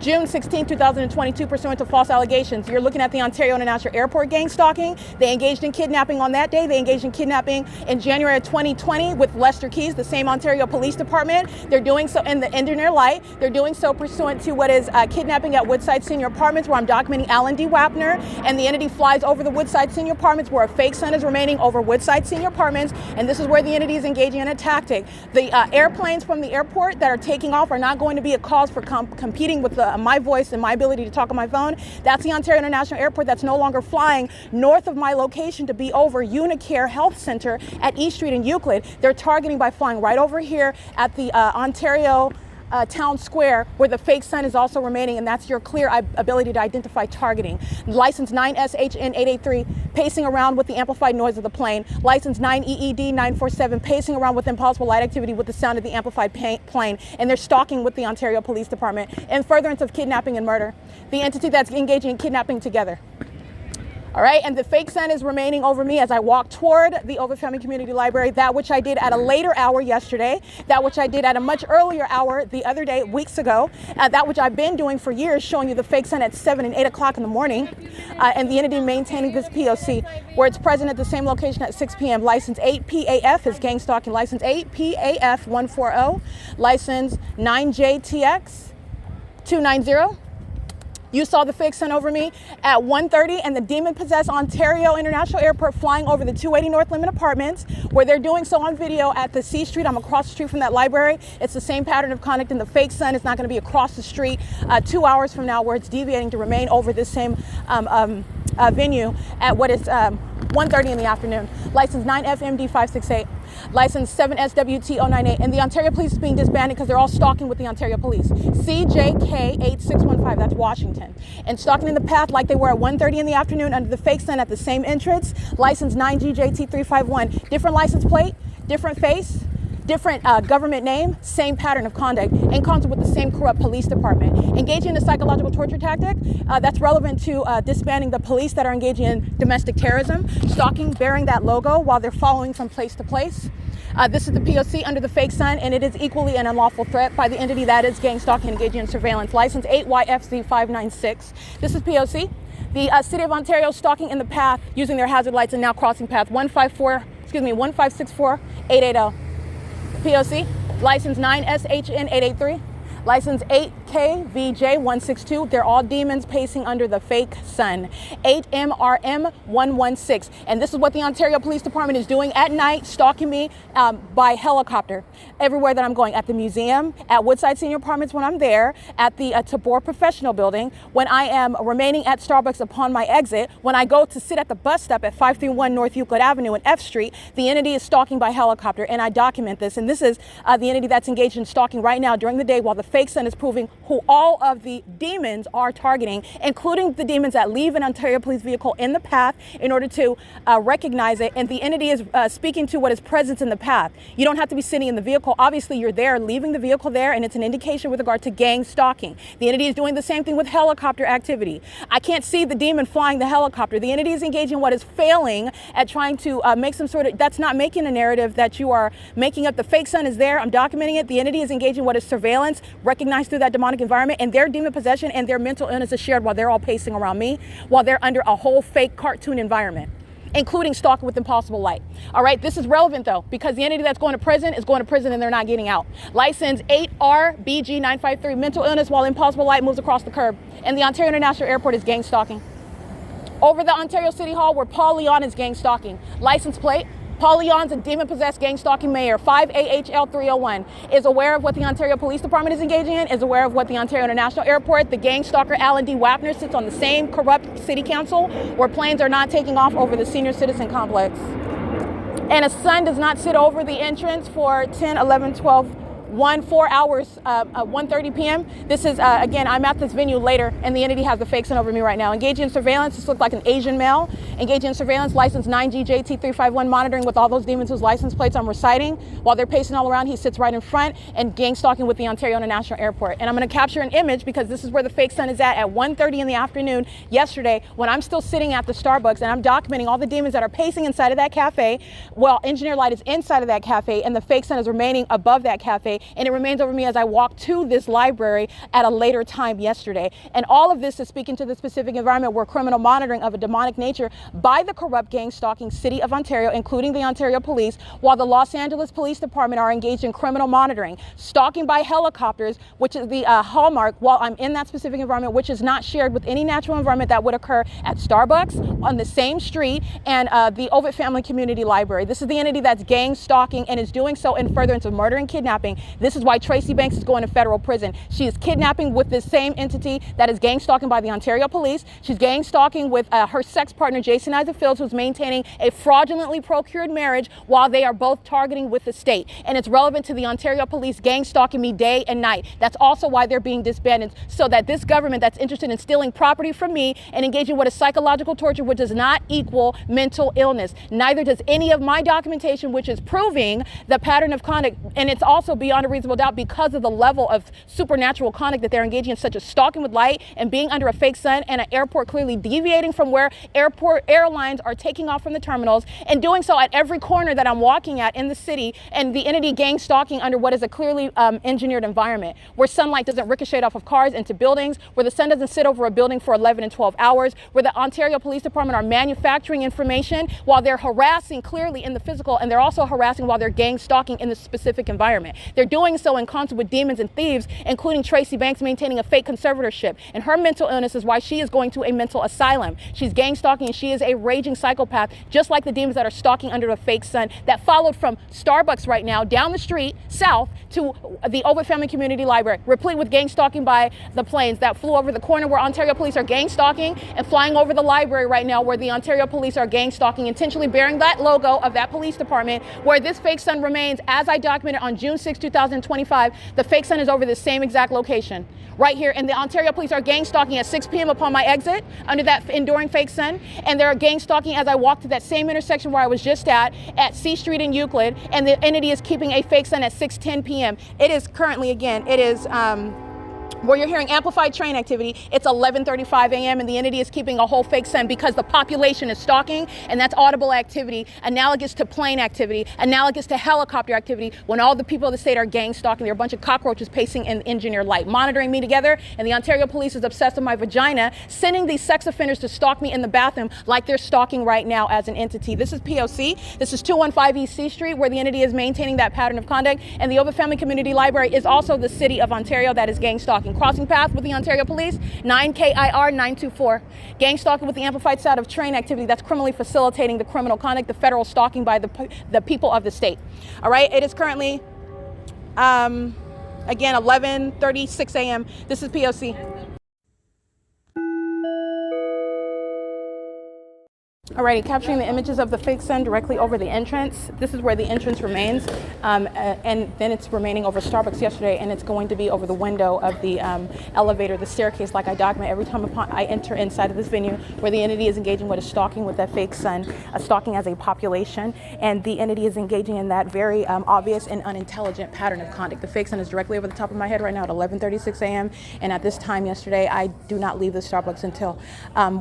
S4: June 16, 2022, pursuant to false allegations. You're looking at the Ontario International Airport gang stalking. They engaged in kidnapping on that day. They engaged in kidnapping in January of 2020 with Lester Keys, the same Ontario Police Department. They're doing so in the engineer light. They're doing so pursuant to what is kidnapping at Woodside Senior Apartments, where I'm documenting Alan D. Wapner, and the entity flies over the Woodside Senior Apartments where a fake sun is remaining over Woodside Senior Apartments, and this is where the entity is engaging in a tactic. The airplanes from the airport that are taking off are not going to be a cause for competing with my voice and my ability to talk on my phone. That's the Ontario International Airport that's no longer flying north of my location to be over Unicare Health Center at East Street in Euclid. They're targeting by flying right over here at the Ontario Town Square, where the fake sun is also remaining, and that's your clear ability to identify targeting. License 9SHN883, pacing around with the amplified noise of the plane. License 9EED947, pacing around with impossible light activity with the sound of the amplified plane. And they're stalking with the Ontario Police Department in furtherance of kidnapping and murder. The entity that's engaging in kidnapping together. All right, and the fake sun is remaining over me as I walk toward the OVITT Family Community Library, that which I did at a later hour yesterday, that which I did at a much earlier hour the other day, weeks ago, that which I've been doing for years, showing you the fake sun at 7 and 8 o'clock in the morning, and the entity maintaining this P.O.C. where it's present at the same location at 6 p.m. License 8PAF is gang stalking. License 8PAF140. License 9JTX290. You saw the fake sun over me at 1:30 and the demon-possessed Ontario International Airport flying over the 280 North Limit Apartments, where they're doing so on video at the C Street. I'm across the street from that library. It's the same pattern of conduct, and the fake sun is not going to be across the street 2 hours from now, where it's deviating to remain over this same venue at what is 1:30 in the afternoon. License 9FMD568. License 7SWT098. And the Ontario Police is being disbanded because they're all stalking with the Ontario Police. CJK8615, that's Washington. And stalking in the path like they were at 1:30 in the afternoon under the fake sun at the same entrance. License 9GJT351. Different license plate, different face, different government name, same pattern of conduct, in concert with the same corrupt police department. Engaging in a psychological torture tactic that's relevant to disbanding the police that are engaging in domestic terrorism, stalking, bearing that logo while they're following from place to place. This is the P.O.C. under the fake sun, and it is equally an unlawful threat by the entity that is gang stalking, engaging in surveillance. License 8YFZ596. This is P.O.C. The City of Ontario stalking in the path using their hazard lights and now crossing path 1564880. P.O.C. License 9SHN883. License 8KVJ162. They're all demons pacing under the fake sun. 8MRM116. And this is what the Ontario Police Department is doing at night, stalking me by helicopter everywhere that I'm going. At the museum, at Woodside Senior Apartments when I'm there, at the TABOR Professional Building, when I am remaining at Starbucks upon my exit, when I go to sit at the bus stop at 531 North Euclid Avenue and F Street, the entity is stalking by helicopter, and I document this. And this is the entity that's engaged in stalking right now during the day while the fake sun is proving who all of the demons are targeting, including the demons that leave an Ontario police vehicle in the path in order to recognize it. And the entity is speaking to what is present in the path. You don't have to be sitting in the vehicle. Obviously, you're there, leaving the vehicle there, and it's an indication with regard to gang stalking. The entity is doing the same thing with helicopter activity. I can't see the demon flying the helicopter. The entity is engaging what is failing at trying to make some sort of, that's not making a narrative that you are making up. The fake sun is there. I'm documenting it. The entity is engaging what is surveillance, recognized through that demonic environment, and their demon possession and their mental illness is shared while they're all pacing around me, while they're under a whole fake cartoon environment, including stalking with impossible light. All right, this is relevant though, because the entity that's going to prison is going to prison and they're not getting out. License 8RBG953, mental illness while impossible light moves across the curb. And the Ontario International Airport is gang stalking. Over the Ontario City Hall where Paul Leon is gang stalking. License plate, Paul Leon's a demon-possessed gang stalking mayor, 5AHL301, is aware of what the Ontario Police Department is engaging in, is aware of what the Ontario International Airport, the gang stalker Alan D. WAPNER sits on the same corrupt city council where planes are not taking off over the senior citizen complex. And a sun does not sit over the entrance for 10, 11, 12, 4 hours, 1:30 p.m. This is, again, I'm at this venue later, and the entity has the fake sun over me right now. Engaging in surveillance, this looks like an Asian male. Engaging in surveillance, license 9GJT351, monitoring with all those demons whose license plates I'm reciting. While they're pacing all around, he sits right in front and gang stalking with the Ontario International Airport. And I'm gonna capture an image because this is where the fake sun is at 1:30 in the afternoon yesterday when I'm still sitting at the Starbucks and I'm documenting all the demons that are pacing inside of that cafe while engineer light is inside of that cafe and the fake sun is remaining above that cafe. And it remains over me as I walk to this library at a later time yesterday. And all of this is speaking to the specific environment where criminal monitoring of a demonic nature by the corrupt gang stalking city of Ontario, including the Ontario Police, while the Los Angeles Police Department are engaged in criminal monitoring, stalking by helicopters, which is the hallmark while I'm in that specific environment, which is not shared with any natural environment that would occur at Starbucks, on the same street, and the OVITT Family Community Library. This is the entity that's gang stalking and is doing so in furtherance of murder and kidnapping. This is why Tracy Banks is going to federal prison. She is kidnapping with this same entity that is gang stalking by the Ontario Police. She's gang stalking with her sex partner, Jason Isaac Fields, who's maintaining a fraudulently procured marriage while they are both targeting with the state. And it's relevant to the Ontario Police gang stalking me day and night. That's also why they're being disbanded, so that this government that's interested in stealing property from me and engaging what is psychological torture, which does not equal mental illness. Neither does any of my documentation, which is proving the pattern of conduct. And it's also beyond a reasonable doubt because of the level of supernatural conduct that they're engaging in, such as stalking with light and being under a fake sun and an airport clearly deviating from where airlines are taking off from the terminals and doing so at every corner that I'm walking at in the city, and the entity gang stalking under what is a clearly engineered environment where sunlight doesn't ricochet off of cars into buildings, where the sun doesn't sit over a building for 11 and 12 hours, where the Ontario Police Department are manufacturing information while they're harassing clearly in the physical, and they're also harassing while they're gang stalking in the specific environment. They're doing so in concert with demons and thieves, including Tracy Banks maintaining a fake conservatorship. And her mental illness is why she is going to a mental asylum. She's gang stalking and she is a raging psychopath, just like the demons that are stalking under a fake sun that followed from Starbucks right now down the street south to the OVITT Family Community Library, replete with gang stalking by the planes that flew over the corner where Ontario Police are gang stalking and flying over the library right now where the Ontario Police are gang stalking, intentionally bearing that logo of that police department, where this fake sun remains. As I documented on June 6, 2025, the fake sun is over the same exact location right here, and the Ontario Police are gang stalking at 6 p.m. upon my exit under that enduring fake sun, and they're gang stalking as I walk to that same intersection where I was just at C Street in Euclid, and the entity is keeping a fake sun at 6:10 p.m. It is currently, again, it is where you're hearing amplified train activity, it's 11:35 a.m. and the entity is keeping a whole fake sun because the population is stalking, and that's audible activity, analogous to plane activity, analogous to helicopter activity, when all the people of the state are gang stalking. There are a bunch of cockroaches pacing in engineered light, monitoring me together, and the Ontario Police is obsessed with my vagina, sending these sex offenders to stalk me in the bathroom like they're stalking right now as an entity. This is P.O.C. This is 215 East C Street, where the entity is maintaining that pattern of conduct, and the OVITT Family Community Library is also the city of Ontario that is gang stalking. Crossing path with the Ontario Police, 9KIR 924. Gang stalking with the amplified sound of train activity that's criminally facilitating the criminal conduct, the federal stalking by the people of the state. All right, it is currently, again, 11:36 a.m. This is P.O.C.
S1: Alrighty, capturing the images of the fake sun directly over the entrance. This is where the entrance remains, and then it's remaining over Starbucks yesterday, and it's going to be over the window of the elevator, the staircase, like I document every time I enter inside of this venue, where the entity is engaging with a stalking with that fake sun, stalking as a population, and the entity is engaging in that very obvious and unintelligent pattern of conduct. The fake sun is directly over the top of my head right now at 11:36 a.m., and at this time yesterday, I do not leave the Starbucks until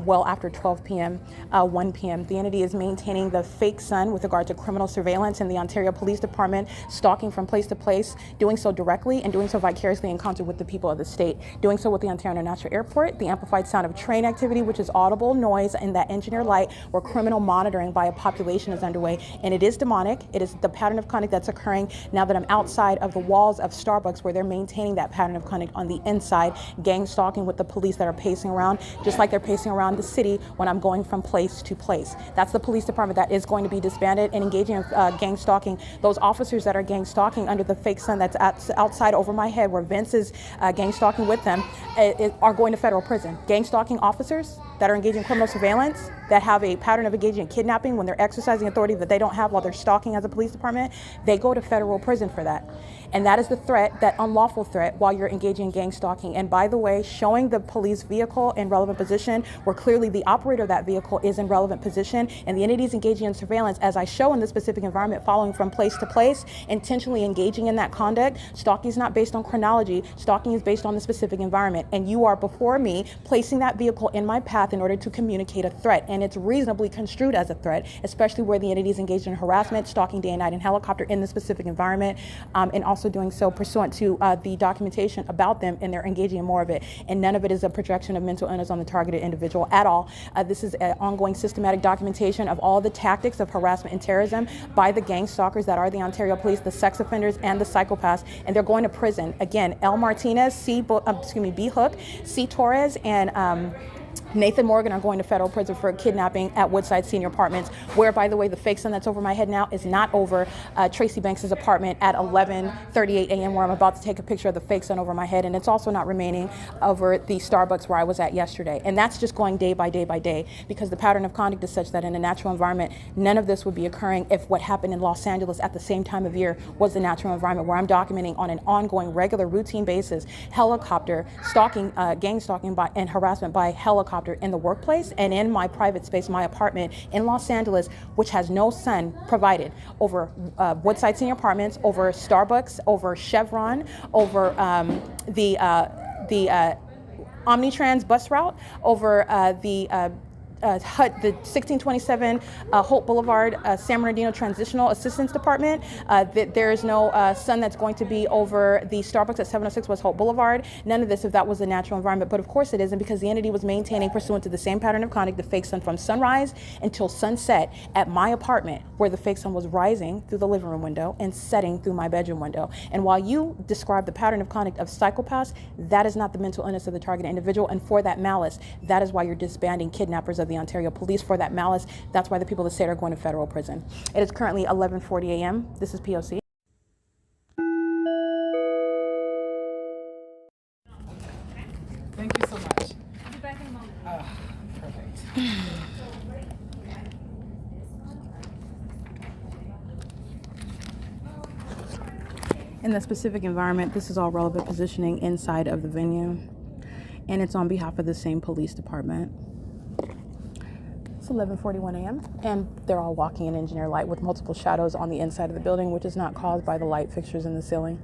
S1: well after 12 p.m., 1 p.m. The entity is maintaining the fake sun with regard to criminal surveillance in the Ontario Police Department, stalking from place to place, doing so directly and doing so vicariously in concert with the people of the state, doing so with the Ontario International Airport, the amplified sound of train activity, which is audible noise in that engineer light where criminal monitoring by a population is underway. And it is demonic. It is the pattern of conduct that's occurring now that I'm outside of the walls of Starbucks, where they're maintaining that pattern of conduct on the inside, gang stalking with the police that are pacing around, just like they're pacing around the city when I'm going from place to place. That's the police department that is going to be disbanded and engaging in gang stalking. Those officers that are gang stalking under the fake sun that's outside over my head, where Vince is gang stalking with them, are going to federal prison. Gang stalking officers that are engaging in criminal surveillance, that have a pattern of engaging in kidnapping when they're exercising authority that they don't have while they're stalking as a police department, they go to federal prison for that. And that is the threat, that unlawful threat, while you're engaging in gang stalking. And by the way, showing the police vehicle in relevant position, where clearly the operator of that vehicle is in relevant position, and the entities engaging in surveillance, as I show in this specific environment, following from place to place, intentionally engaging in that conduct. Stalking is not based on chronology. Stalking is based on the specific environment. And you are before me placing that vehicle in my path in order to communicate a threat. And it's reasonably construed as a threat, especially where the entity is engaged in harassment, stalking day and night in helicopter in the specific environment, and also doing so pursuant to the documentation about them, and they're engaging in more of it. And none of it is a projection of mental illness on the targeted individual at all. This is an ongoing systematic documentation of all the tactics of harassment and terrorism by the gang stalkers that are the Ontario Police, the sex offenders, and the psychopaths, and they're going to prison. Again, L. Martinez, B. Hook, C. Torres, and Nathan Morgan are going to federal prison for kidnapping at Woodside Senior Apartments, where, by the way, the fake sun that's over my head now is not over Tracy Banks' apartment at 11:38 a.m., where I'm about to take a picture of the fake sun over my head, and it's also not remaining over the Starbucks where I was at yesterday. And that's just going day by day by day, because the pattern of conduct is such that in a natural environment, none of this would be occurring if what happened in Los Angeles at the same time of year was the natural environment, where I'm documenting on an ongoing, regular, routine basis, helicopter stalking, gang stalking and harassment by helicopter in the workplace and in my private space, my apartment in Los Angeles, which has no sun provided, over Woodside Senior Apartments, over Starbucks, over Chevron, over the Omnitrans bus route, over the 1627 Holt Boulevard, San Bernardino Transitional Assistance Department. There is no sun that's going to be over the Starbucks at 706 West Holt Boulevard. None of this if that was a natural environment, but of course it isn't, because the entity was maintaining, pursuant to the same pattern of conduct, the fake sun from sunrise until sunset at my apartment, where the fake sun was rising through the living room window and setting through my bedroom window. And while you describe the pattern of conduct of psychopaths, that is not the mental illness of the targeted individual, and for that malice, that is why you're disbanding kidnappers of the Ontario Police for that malice. That's why the people of the state are going to federal prison. It is currently 11:40 a.m. This is P.O.C.
S6: Thank you so much.
S3: I'll be back in a moment.
S6: Perfect.
S1: In the specific environment, this is all relevant positioning inside of the venue, and it's on behalf of the same police department. It's 11:41 a.m. and they're all walking in engineer light with multiple shadows on the inside of the building, which is not caused by the light fixtures in the ceiling.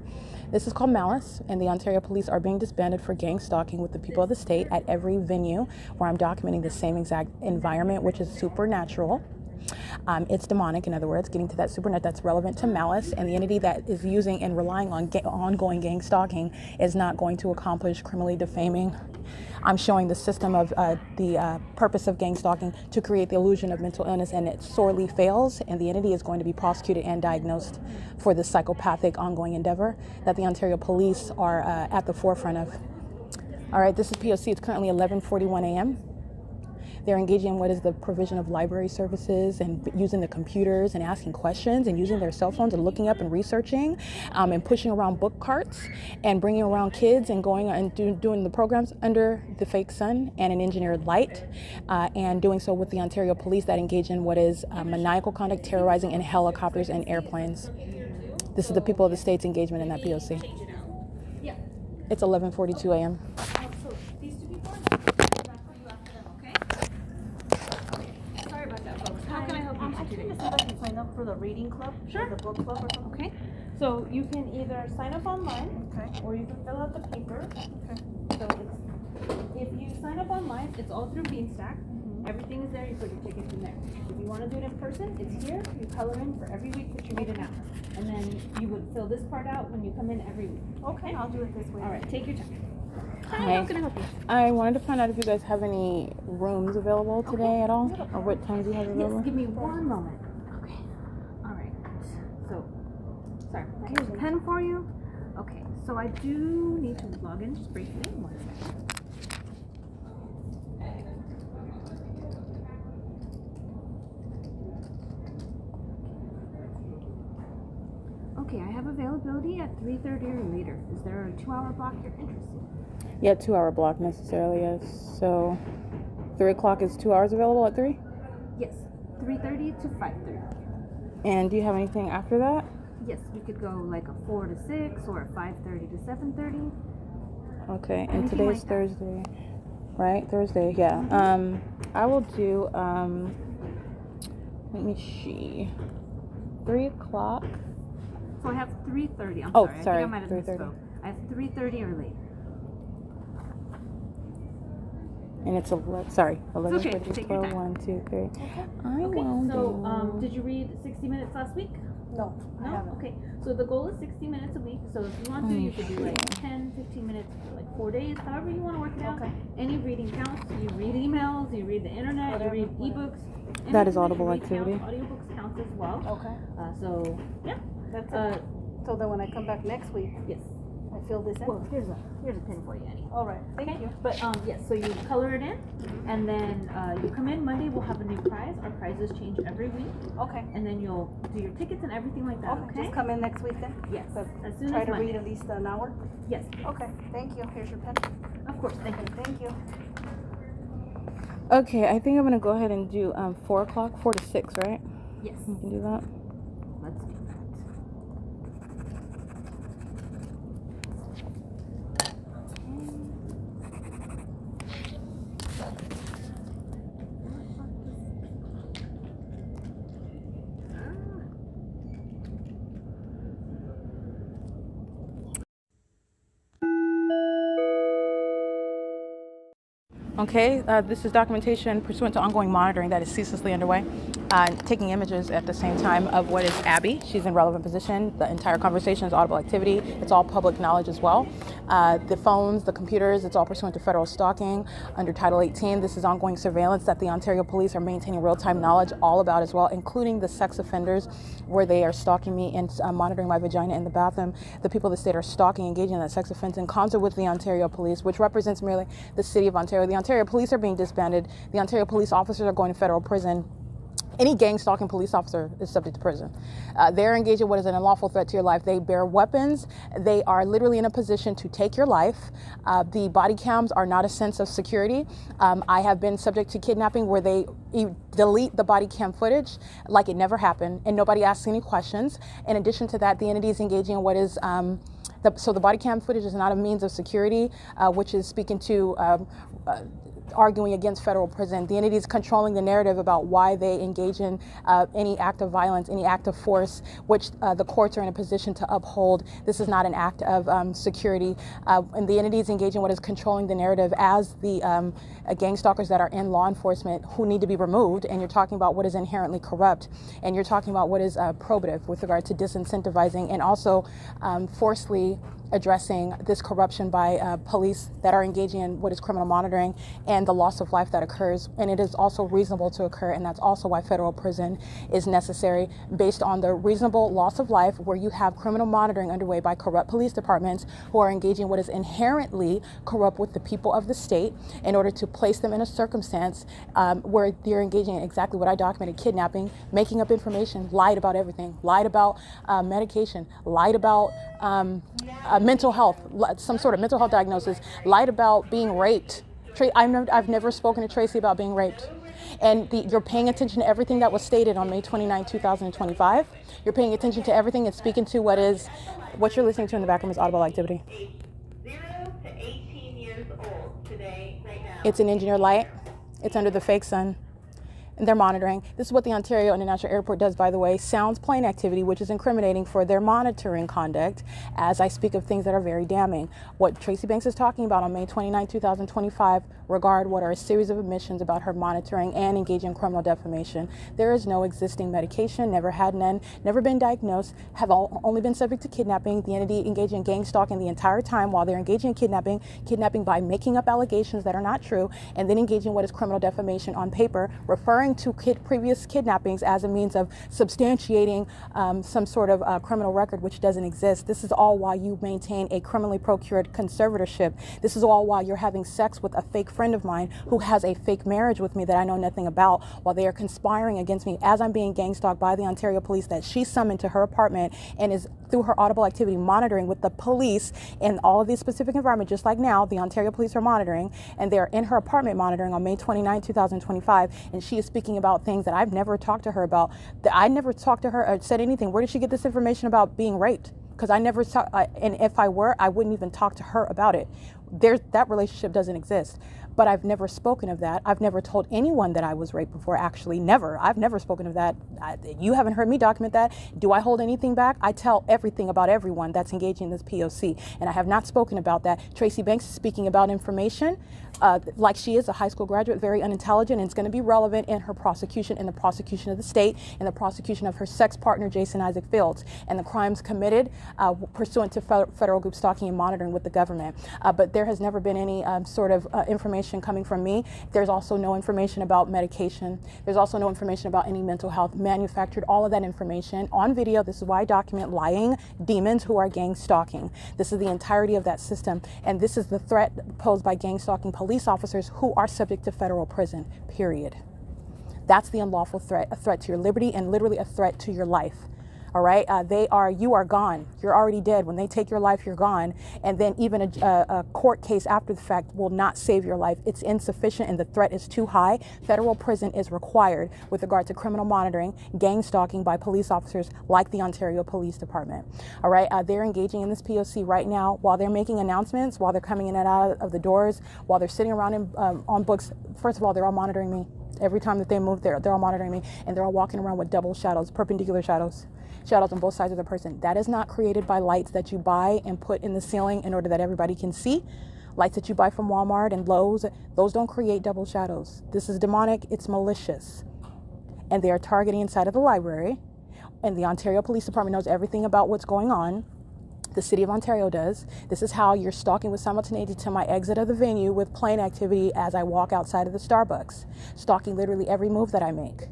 S1: This is called malice, and the Ontario Police are being disbanded for gang stalking with the people of the state at every venue where I'm documenting the same exact environment, which is supernatural. It's demonic, in other words, getting to that supernatural that's relevant to malice, and the entity that is using and relying on ongoing gang stalking is not going to accomplish criminally defaming. I'm showing the system of the purpose of gang stalking to create the illusion of mental illness, and it sorely fails, and the entity is going to be prosecuted and diagnosed for this psychopathic ongoing endeavor that the Ontario Police are at the forefront of. All right, this is P.O.C. It's currently 11:41 a.m. They're engaging in what is the provision of library services and using the computers and asking questions and using their cell phones and looking up and researching and pushing around book carts and bringing around kids and going and doing the programs under the fake sun and an engineered light, and doing so with the Ontario Police that engage in what is maniacal conduct, terrorizing in helicopters and airplanes. This is the people of the state's engagement in that P.O.C.
S3: Yeah.
S1: It's 11:42 a.m.
S3: So these two people are back for you after them, okay? Sorry about that, folks. How can I help you?
S7: I'm trying to see if I can sign up for the reading club,
S3: Sure.
S7: or the book club or something.
S3: Okay. So you can either sign up online,
S7: Okay.
S3: or you can fill out the paper.
S7: Okay.
S3: So if you sign up online, it's all through Beanstack. Everything is there. You put your tickets in there. If you want to do it in person, it's here. You color in for every week that you read an hour, and then you would fill this part out when you come in every week.
S7: Okay, I'll do it this way.
S3: All right. Take your time. Hi.
S1: Hi.
S3: How can I help you?
S1: I wanted to find out if you guys have any rooms available today at all, or what times you have available.
S3: Yes. Give me one moment. Okay. All right. So, sorry. Here's a pen for you. Okay. So I do need to log in just briefly. One second. Okay, I have availability at 3:30 or later. Is there a 2-hour block you're interested in?
S1: Yeah, 2-hour block necessarily, yes. So 3 o'clock is 2 hours available at 3?
S3: Yes, 3:30 to 5:30.
S1: And do you have anything after that?
S3: Yes, we could go like a 4 to 6 or a 5:30 to 7:30.
S1: Okay, and
S3: Anything
S1: today's
S3: like that.
S1: Thursday, right? Thursday, yeah. I will do, let me see, 3 o'clock.
S3: So I have 3:30. I'm
S1: Oh,
S3: sorry. I
S1: sorry,
S3: think I might have
S1: 3:30.
S3: misspoke. I have 3:30 or later.
S1: And it's 11, sorry, 11,
S3: okay,
S1: 14,
S3: take your
S1: 12,
S3: time.
S1: 1, 2, 3. I
S3: Okay,
S1: will
S3: so
S1: do...
S3: did you read 60 Minutes last week?
S7: No, I
S3: No?
S7: haven't.
S3: Okay, so the goal is 60 minutes a week. So if you want to, you could do like 10, 15 minutes for like 4 days, however you want to work it out.
S7: Okay.
S3: Any reading counts. You read emails, you read the internet,
S7: Whatever,
S3: you read
S7: whatever.
S3: ebooks.
S1: That is
S3: Anything
S1: audible
S3: you read
S1: activity.
S3: Counts. Audiobooks counts as well.
S7: Okay,
S3: So, yeah.
S7: that's it. So then when I come back next week,
S3: Yes.
S7: I fill this in?
S3: Well, here's a pin for you, Annie.
S7: All right, thank you.
S3: But yes, so you color it in, and then you come in Monday. We'll have a new prize. Our prizes change every week,
S7: Okay.
S3: and then you'll do your tickets and everything like that.
S7: Okay,
S3: Okay.
S7: just come in next week then?
S3: Yes.
S7: But
S3: As soon
S7: try
S3: as
S7: to
S3: Monday.
S7: read at least an hour?
S3: Yes.
S7: Okay, thank you. Here's your pen.
S3: Of course. Thank you.
S7: Thank you.
S1: Okay, I think I'm going to go ahead and do 4 o'clock, 4 to 6, right?
S3: Yes.
S1: You can do that.
S3: Let's do that.
S1: Okay, this is documentation pursuant to ongoing monitoring that is ceaselessly underway. Taking images at the same time of what is Abby. She's in relevant position. The entire conversation is audible activity. It's all public knowledge as well. The phones, the computers, it's all pursuant to federal stalking under Title 18. This is ongoing surveillance that the Ontario Police are maintaining real-time knowledge all about as well, including the sex offenders where they are stalking me and monitoring my vagina in the bathroom. The people of the state are stalking, engaging in that sex offense in concert with the Ontario Police, which represents merely the city of Ontario. The Ontario Police are being disbanded. The Ontario Police officers are going to federal prison. Any gang stalking police officer is subject to prison. They're engaged in what is an unlawful threat to your life. They bear weapons. They are literally in a position to take your life. The body cams are not a sense of security. I have been subject to kidnapping where they delete the body cam footage like it never happened and nobody asks any questions. In addition to that, the entity is engaging in what is so the body cam footage is not a means of security, which is speaking to arguing against federal prison. The entity is controlling the narrative about why they engage in any act of violence, any act of force, which the courts are in a position to uphold. This is not an act of security. And the entity is engaging what is controlling the narrative as the gang stalkers that are in law enforcement who need to be removed. And you're talking about what is inherently corrupt. And you're talking about what is probative with regard to disincentivizing and also forcefully addressing this corruption by police that are engaging in what is criminal monitoring and the loss of life that occurs. And it is also reasonable to occur, and that's also why federal prison is necessary, based on the reasonable loss of life where you have criminal monitoring underway by corrupt police departments who are engaging in what is inherently corrupt with the people of the state in order to place them in a circumstance where they're engaging in exactly what I documented: kidnapping, making up information, lied about everything, lied about medication, lied about mental health, some sort of mental health diagnosis, lied about being raped. I've never spoken to Tracy about being raped. And you're paying attention to everything that was stated on May 29, 2025. You're paying attention to everything and speaking to what you're listening to in the background is audible activity.
S8: 0 to 18 years old today, right now.
S1: It's an engineered light. It's under the fake sun. And they're monitoring. This is what the Ontario International Airport does, by the way: sounds plane activity, which is incriminating for their monitoring conduct, as I speak of things that are very damning. What Tracy Banks is talking about on May 29, 2025 regard what are a series of admissions about her monitoring and engaging in criminal defamation. There is no existing medication, never had none, never been diagnosed, have only been subject to kidnapping. The entity engaging in gang stalking the entire time while they're engaging in kidnapping by making up allegations that are not true, and then engaging in what is criminal defamation on paper, referring to previous kidnappings as a means of substantiating some sort of criminal record which doesn't exist. This is all why you maintain a criminally procured conservatorship. This is all why you're having sex with a fake friend of mine who has a fake marriage with me that I know nothing about, while they are conspiring against me as I'm being gang stalked by the Ontario police that she summoned to her apartment and is, through her audible activity, monitoring with the police in all of these specific environments. Just like now, the Ontario police are monitoring, and they're in her apartment monitoring on May 29, 2025, and she is speaking about things that I've never talked to her about. That I never talked to her or said anything. Where did she get this information about being raped? Because I never saw, and if I were, I wouldn't even talk to her about it. That relationship doesn't exist. But I've never spoken of that. I've never told anyone that I was raped before, actually, never. I've never spoken of that. You haven't heard me document that. Do I hold anything back? I tell everything about everyone that's engaging in this P.O.C. And I have not spoken about that. Tracy Banks is speaking about information like she is a high school graduate, very unintelligent, and it's going to be relevant in her prosecution, in the prosecution of the state, in the prosecution of her sex partner, Jason Isaac Fields, and the crimes committed pursuant to federal group stalking and monitoring with the government. But there has never been any sort of information coming from me. There's also no information about medication. There's also no information about any mental health. Manufactured all of that information on video. This is why I document lying demons who are gang stalking. This is the entirety of that system. And this is the threat posed by gang stalking police officers who are subject to federal prison, period. That's the unlawful threat, a threat to your liberty and literally a threat to your life. All right, you are gone. You're already dead. When they take your life, you're gone. And then even a court case after the fact will not save your life. It's insufficient and the threat is too high. Federal prison is required with regard to criminal monitoring, gang stalking by police officers like the Ontario Police Department. All right, they're engaging in this P.O.C. right now while they're making announcements, while they're coming in and out of the doors, while they're sitting around on books. First of all, they're all monitoring me. Every time that they move, they're all monitoring me, and they're all walking around with double shadows, perpendicular shadows on both sides of the person. That is not created by lights that you buy and put in the ceiling in order that everybody can see. Lights that you buy from Walmart and Lowe's, those don't create double shadows. This is demonic, it's malicious. And they are targeting inside of the library. And the Ontario Police Department knows everything about what's going on. The City of Ontario does. This is how you're stalking with simultaneity to my exit of the venue with plane activity as I walk outside of the Starbucks, stalking literally every move that I make.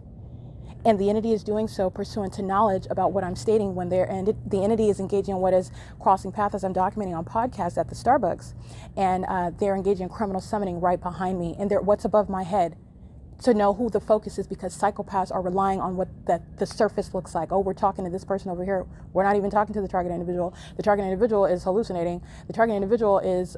S1: And the entity is doing so pursuant to knowledge about what I'm stating when the entity is engaging in what is crossing paths, as I'm documenting on podcasts at the Starbucks. And they're engaging in criminal summoning right behind me. And they're what's above my head to know who the focus is, because psychopaths are relying on what the surface looks like. Oh, we're talking to this person over here. We're not even talking to the target individual. The target individual is hallucinating. The target individual is,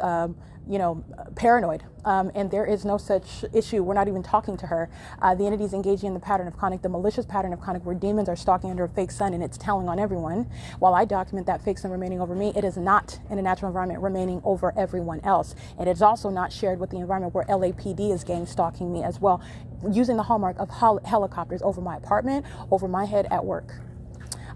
S1: paranoid. And there is no such issue. We're not even talking to her. The entity is engaging in the pattern of conduct, the malicious pattern of conduct where demons are stalking under a fake sun, and it's telling on everyone. While I document that fake sun remaining over me, it is not in a natural environment remaining over everyone else. And it's also not shared with the environment where LAPD is gang stalking me as well, using the hallmark of helicopters over my apartment, over my head at work.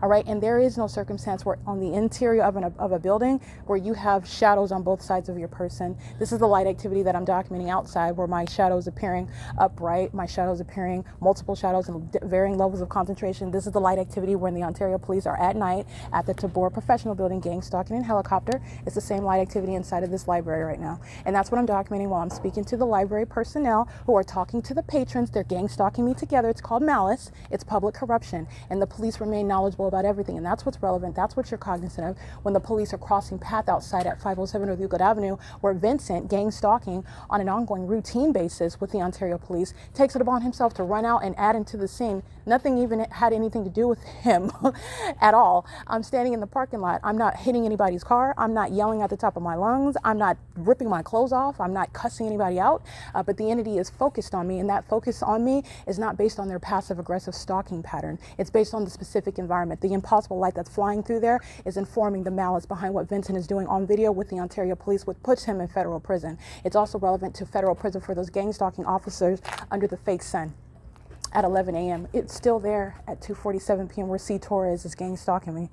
S1: All right, and there is no circumstance where on the interior of a building where you have shadows on both sides of your person. This is the light activity that I'm documenting outside, where my shadows appearing upright, my shadows appearing multiple shadows and varying levels of concentration. This is the light activity when the Ontario Police are at night at the TABOR professional building, gang stalking in helicopter. It's the same light activity inside of this library right now, and that's what I'm documenting while I'm speaking to the library personnel who are talking to the patrons. They're gang stalking me together. It's called malice. It's public corruption, and the police remain knowledgeable about everything, and that's what's relevant. That's what you're cognizant of when the police are crossing path outside at 507 North Euclid Avenue, where Vincent, gang stalking on an ongoing routine basis with the Ontario Police, takes it upon himself to run out and add into the scene. Nothing even had anything to do with him at all. I'm standing in the parking lot. I'm not hitting anybody's car. I'm not yelling at the top of my lungs. I'm not ripping my clothes off. I'm not cussing anybody out. But the entity is focused on me, and that focus on me is not based on their passive aggressive stalking pattern. It's based on the specific environment. The impossible light that's flying through there is informing the malice behind what Vincent is doing on video with the Ontario Police, which puts him in federal prison. It's also relevant to federal prison for those gang stalking officers under the fake sun at 11 a.m. It's still there at 2:47 p.m. where C. Torres is gang stalking me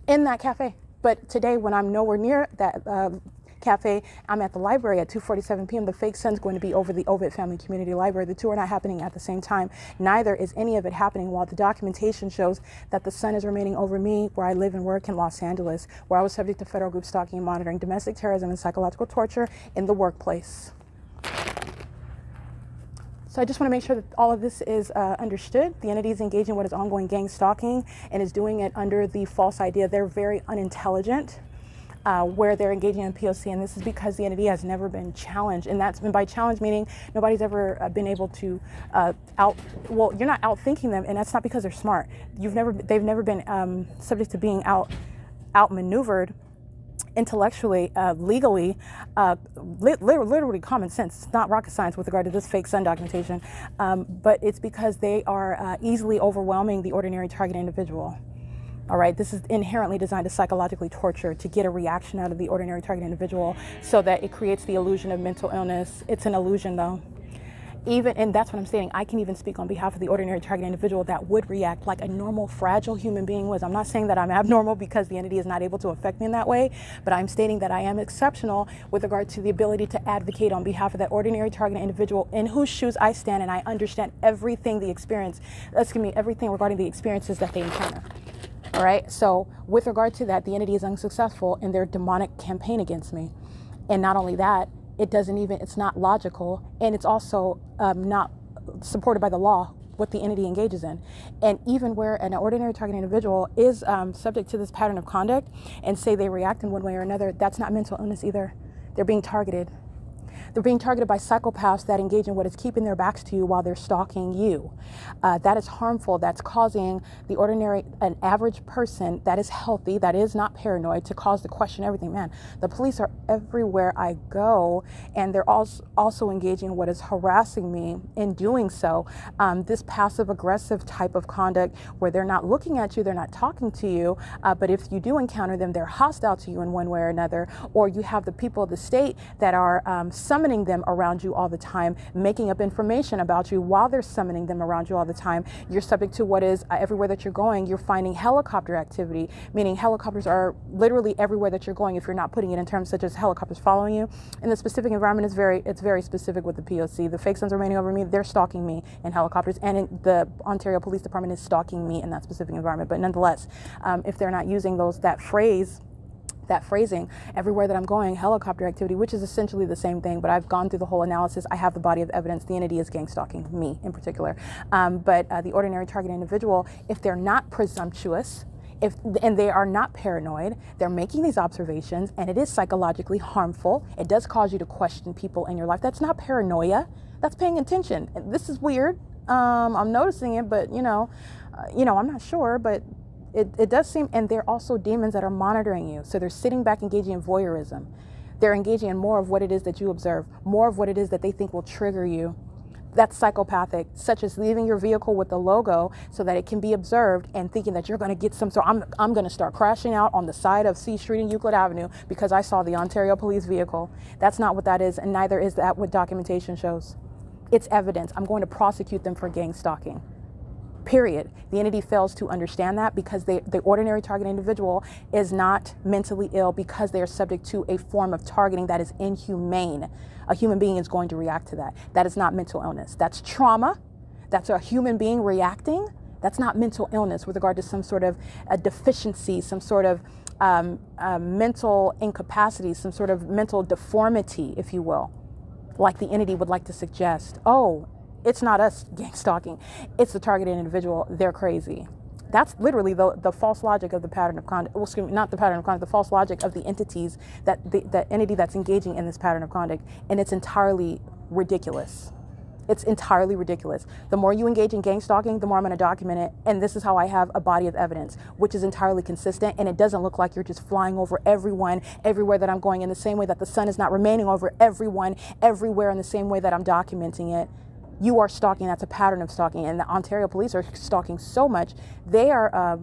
S1: in that cafe. But today, when I'm nowhere near that cafe, I'm at the library at 2:47 p.m. The fake sun's going to be over the OVITT Family Community Library. The two are not happening at the same time. Neither is any of it happening while the documentation shows that the sun is remaining over me where I live and work in Los Angeles, where I was subject to federal group stalking and monitoring, domestic terrorism and psychological torture in the workplace. So I just want to make sure that all of this is understood. The entity is engaging in what is ongoing gang stalking and is doing it under the false idea they're very unintelligent, where they're engaging in P.O.C. And this is because the entity has never been challenged. And that's been by challenge, meaning nobody's ever been able to you're not outthinking them, and that's not because they're smart. They've never been subject to being outmaneuvered intellectually, legally, literally common sense. It's not rocket science with regard to this fake sun documentation, but it's because they are easily overwhelming the ordinary target individual. All right, this is inherently designed to psychologically torture, to get a reaction out of the ordinary target individual so that it creates the illusion of mental illness. It's an illusion though. And that's what I'm saying. I can even speak on behalf of the ordinary target individual that would react like a normal, fragile human being was. I'm not saying that I'm abnormal because the entity is not able to affect me in that way, but I'm stating that I am exceptional with regard to the ability to advocate on behalf of that ordinary target individual in whose shoes I stand, and I understand everything everything regarding the experiences that they encounter. All right, so with regard to that, the entity is unsuccessful in their demonic campaign against me. And not only that, it's not logical, and it's also not supported by the law, what the entity engages in. And even where an ordinary target individual is subject to this pattern of conduct and say they react in one way or another, that's not mental illness either. They're being targeted. They're being targeted by psychopaths that engage in what is keeping their backs to you while they're stalking you. That is harmful. That's causing an average person that is healthy, that is not paranoid, to cause to question everything. Man, the police are everywhere I go, and they're also engaging in what is harassing me in doing so. This passive aggressive type of conduct where they're not looking at you, they're not talking to you, but if you do encounter them, they're hostile to you in one way or another, or you have the people of the state that are summoning them around you all the time, making up information about you while they're summoning them around you all the time. You're subject to what is everywhere that you're going, you're finding helicopter activity, meaning helicopters are literally everywhere that you're going if you're not putting it in terms such as helicopters following you. And the specific environment is very specific with the P.O.C. The fake suns remaining over me, they're stalking me in helicopters, and the Ontario Police Department is stalking me in that specific environment. But nonetheless, if they're not using that phrasing, everywhere that I'm going, helicopter activity, which is essentially the same thing, but I've gone through the whole analysis. I have the body of evidence. The entity is gang stalking me in particular. But the ordinary target individual, if they're not presumptuous, and they are not paranoid, they're making these observations, and it is psychologically harmful. It does cause you to question people in your life. That's not paranoia. That's paying attention. And this is weird. I'm noticing it, but I'm not sure, but it does seem, and they're also demons that are monitoring you. So they're sitting back engaging in voyeurism. They're engaging in more of what it is that you observe, more of what it is that they think will trigger you. That's psychopathic, such as leaving your vehicle with the logo so that it can be observed and thinking that you're going to get some. So I'm going to start crashing out on the side of C Street and Euclid Avenue because I saw the Ontario Police vehicle. That's not what that is, and neither is that what documentation shows. It's evidence. I'm going to prosecute them for gang stalking. Period. The entity fails to understand that because the ordinary target individual is not mentally ill because they are subject to a form of targeting that is inhumane. A human being is going to react to that. That is not mental illness. That's trauma. That's a human being reacting. That's not mental illness with regard to some sort of a deficiency, some sort of mental incapacity, some sort of mental deformity, if you will, like the entity would like to suggest. Oh, it's not us gang stalking. It's the targeted individual. They're crazy. That's literally the false logic of the pattern of conduct. Well, excuse me, not the pattern of conduct, the false logic of the entities, the entity that's engaging in this pattern of conduct. And it's entirely ridiculous. It's entirely ridiculous. The more you engage in gang stalking, the more I'm going to document it. And this is how I have a body of evidence, which is entirely consistent. And it doesn't look like you're just flying over everyone, everywhere that I'm going, in the same way that the sun is not remaining over everyone, everywhere, in the same way that I'm documenting it. You are stalking. That's a pattern of stalking. And the Ontario police are stalking so much. They are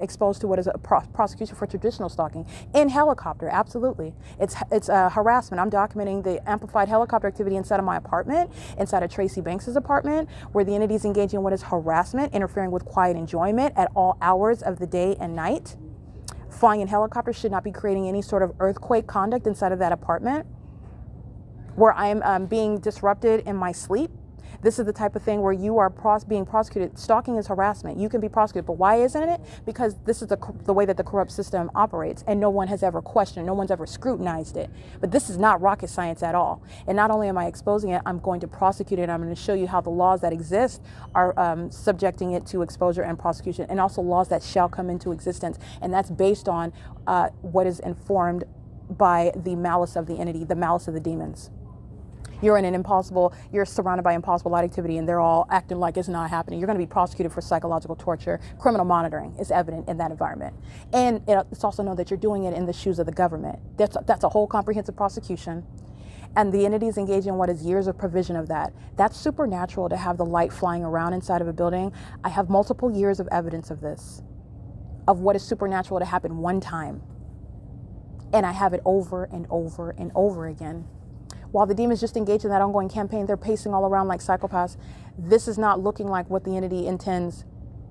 S1: exposed to what is a prosecution for traditional stalking in helicopter. Absolutely. It's harassment. I'm documenting the amplified helicopter activity inside of my apartment, inside of Tracy Banks's apartment, where the entity is engaging in what is harassment, interfering with quiet enjoyment at all hours of the day and night. Flying in helicopters should not be creating any sort of earthquake conduct inside of that apartment, where I'm being disrupted in my sleep. This is the type of thing where you are being prosecuted. Stalking is harassment. You can be prosecuted, but why isn't it? Because this is the way that the corrupt system operates, and no one has ever questioned, no one's ever scrutinized it. But this is not rocket science at all. And not only am I exposing it, I'm going to prosecute it. I'm going to show you how the laws that exist are subjecting it to exposure and prosecution, and also laws that shall come into existence. And that's based on what is informed by the malice of the entity, the malice of the demons. You're surrounded by impossible light activity, and they're all acting like it's not happening. You're going to be prosecuted for psychological torture. Criminal monitoring is evident in that environment. And it's also known that you're doing it in the shoes of the government. That's a whole comprehensive prosecution. And the entity is engaging in what is years of provision of that. That's supernatural to have the light flying around inside of a building. I have multiple years of evidence of this, of what is supernatural to happen one time. And I have it over and over and over again. While the demons just engage in that ongoing campaign, they're pacing all around like psychopaths. This is not looking like what the entity intends.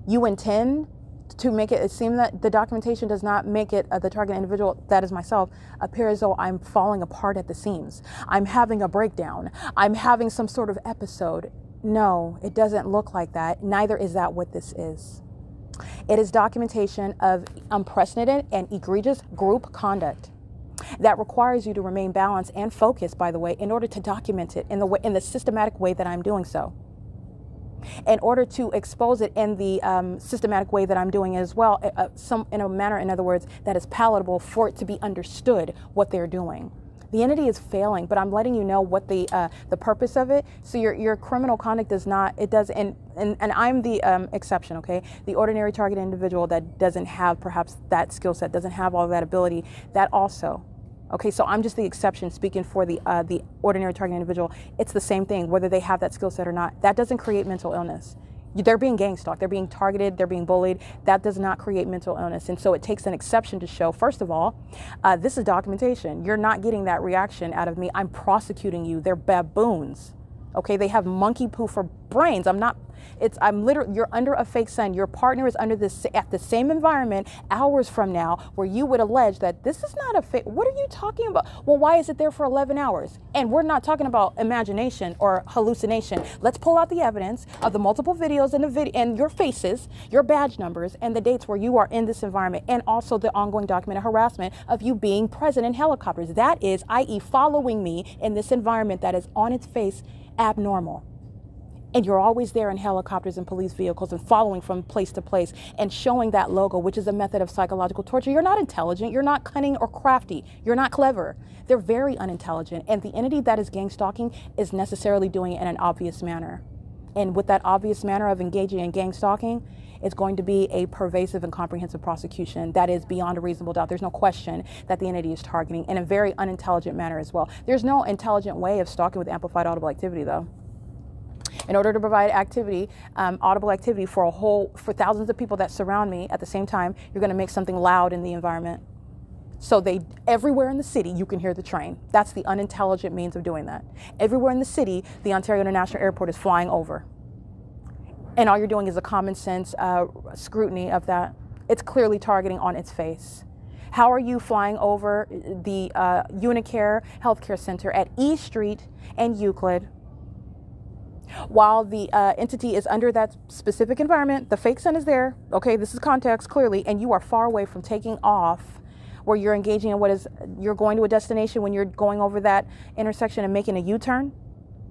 S1: You intend to make it seem that the documentation does not make it the target individual, that is myself, appear as though I'm falling apart at the seams. I'm having a breakdown. I'm having some sort of episode. No, it doesn't look like that. Neither is that what this is. It is documentation of unprecedented and egregious group conduct that requires you to remain balanced and focused, by the way, in order to document it in the systematic way that I'm doing so. In order to expose it in the systematic way that I'm doing as well, in a manner, in other words, that is palatable for it to be understood what they're doing. The entity is failing, but I'm letting you know what the purpose of it. So your criminal conduct does not, it does, and I'm the exception, okay? The ordinary target individual that doesn't have perhaps that skill set, doesn't have all that ability, that also. Okay, so I'm just the exception speaking for the ordinary target individual. It's the same thing, whether they have that skill set or not. That doesn't create mental illness. They're being gang stalked, they're being targeted, they're being bullied. That does not create mental illness. And so it takes an exception to show, first of all, this is documentation. You're not getting that reaction out of me. I'm prosecuting you. They're baboons. Okay, they have monkey poo for brains. I'm literally, you're under a fake sun. Your partner is under this at the same environment hours from now, where you would allege that this is not a fake. What are you talking about? Well, why is it there for 11 hours? And we're not talking about imagination or hallucination. Let's pull out the evidence of the multiple videos and your faces, your badge numbers, and the dates where you are in this environment, and also the ongoing documented harassment of you being present in helicopters. That is, i.e., following me in this environment that is on its face abnormal. And you're always there in helicopters and police vehicles and following from place to place and showing that logo, which is a method of psychological torture. You're not intelligent. You're not cunning or crafty. You're not clever. They're very unintelligent. And the entity that is gang stalking is necessarily doing it in an obvious manner. And with that obvious manner of engaging in gang stalking, it's going to be a pervasive and comprehensive prosecution that is beyond a reasonable doubt. There's no question that the entity is targeting in a very unintelligent manner as well. There's no intelligent way of stalking with amplified audible activity, though. In order to provide activity, audible activity for thousands of people that surround me at the same time, you're going to make something loud in the environment. So everywhere in the city, you can hear the train. That's the unintelligent means of doing that. Everywhere in the city, the Ontario International Airport is flying over.
S4: And all you're doing is a common sense scrutiny of that. It's clearly targeting on its face. How are you flying over the Unicare Healthcare Center at E Street and Euclid while the entity is under that specific environment? The fake sun is there. Okay, this is context clearly, and you are far away from taking off where you're engaging in you're going to a destination when you're going over that intersection and making a U-turn.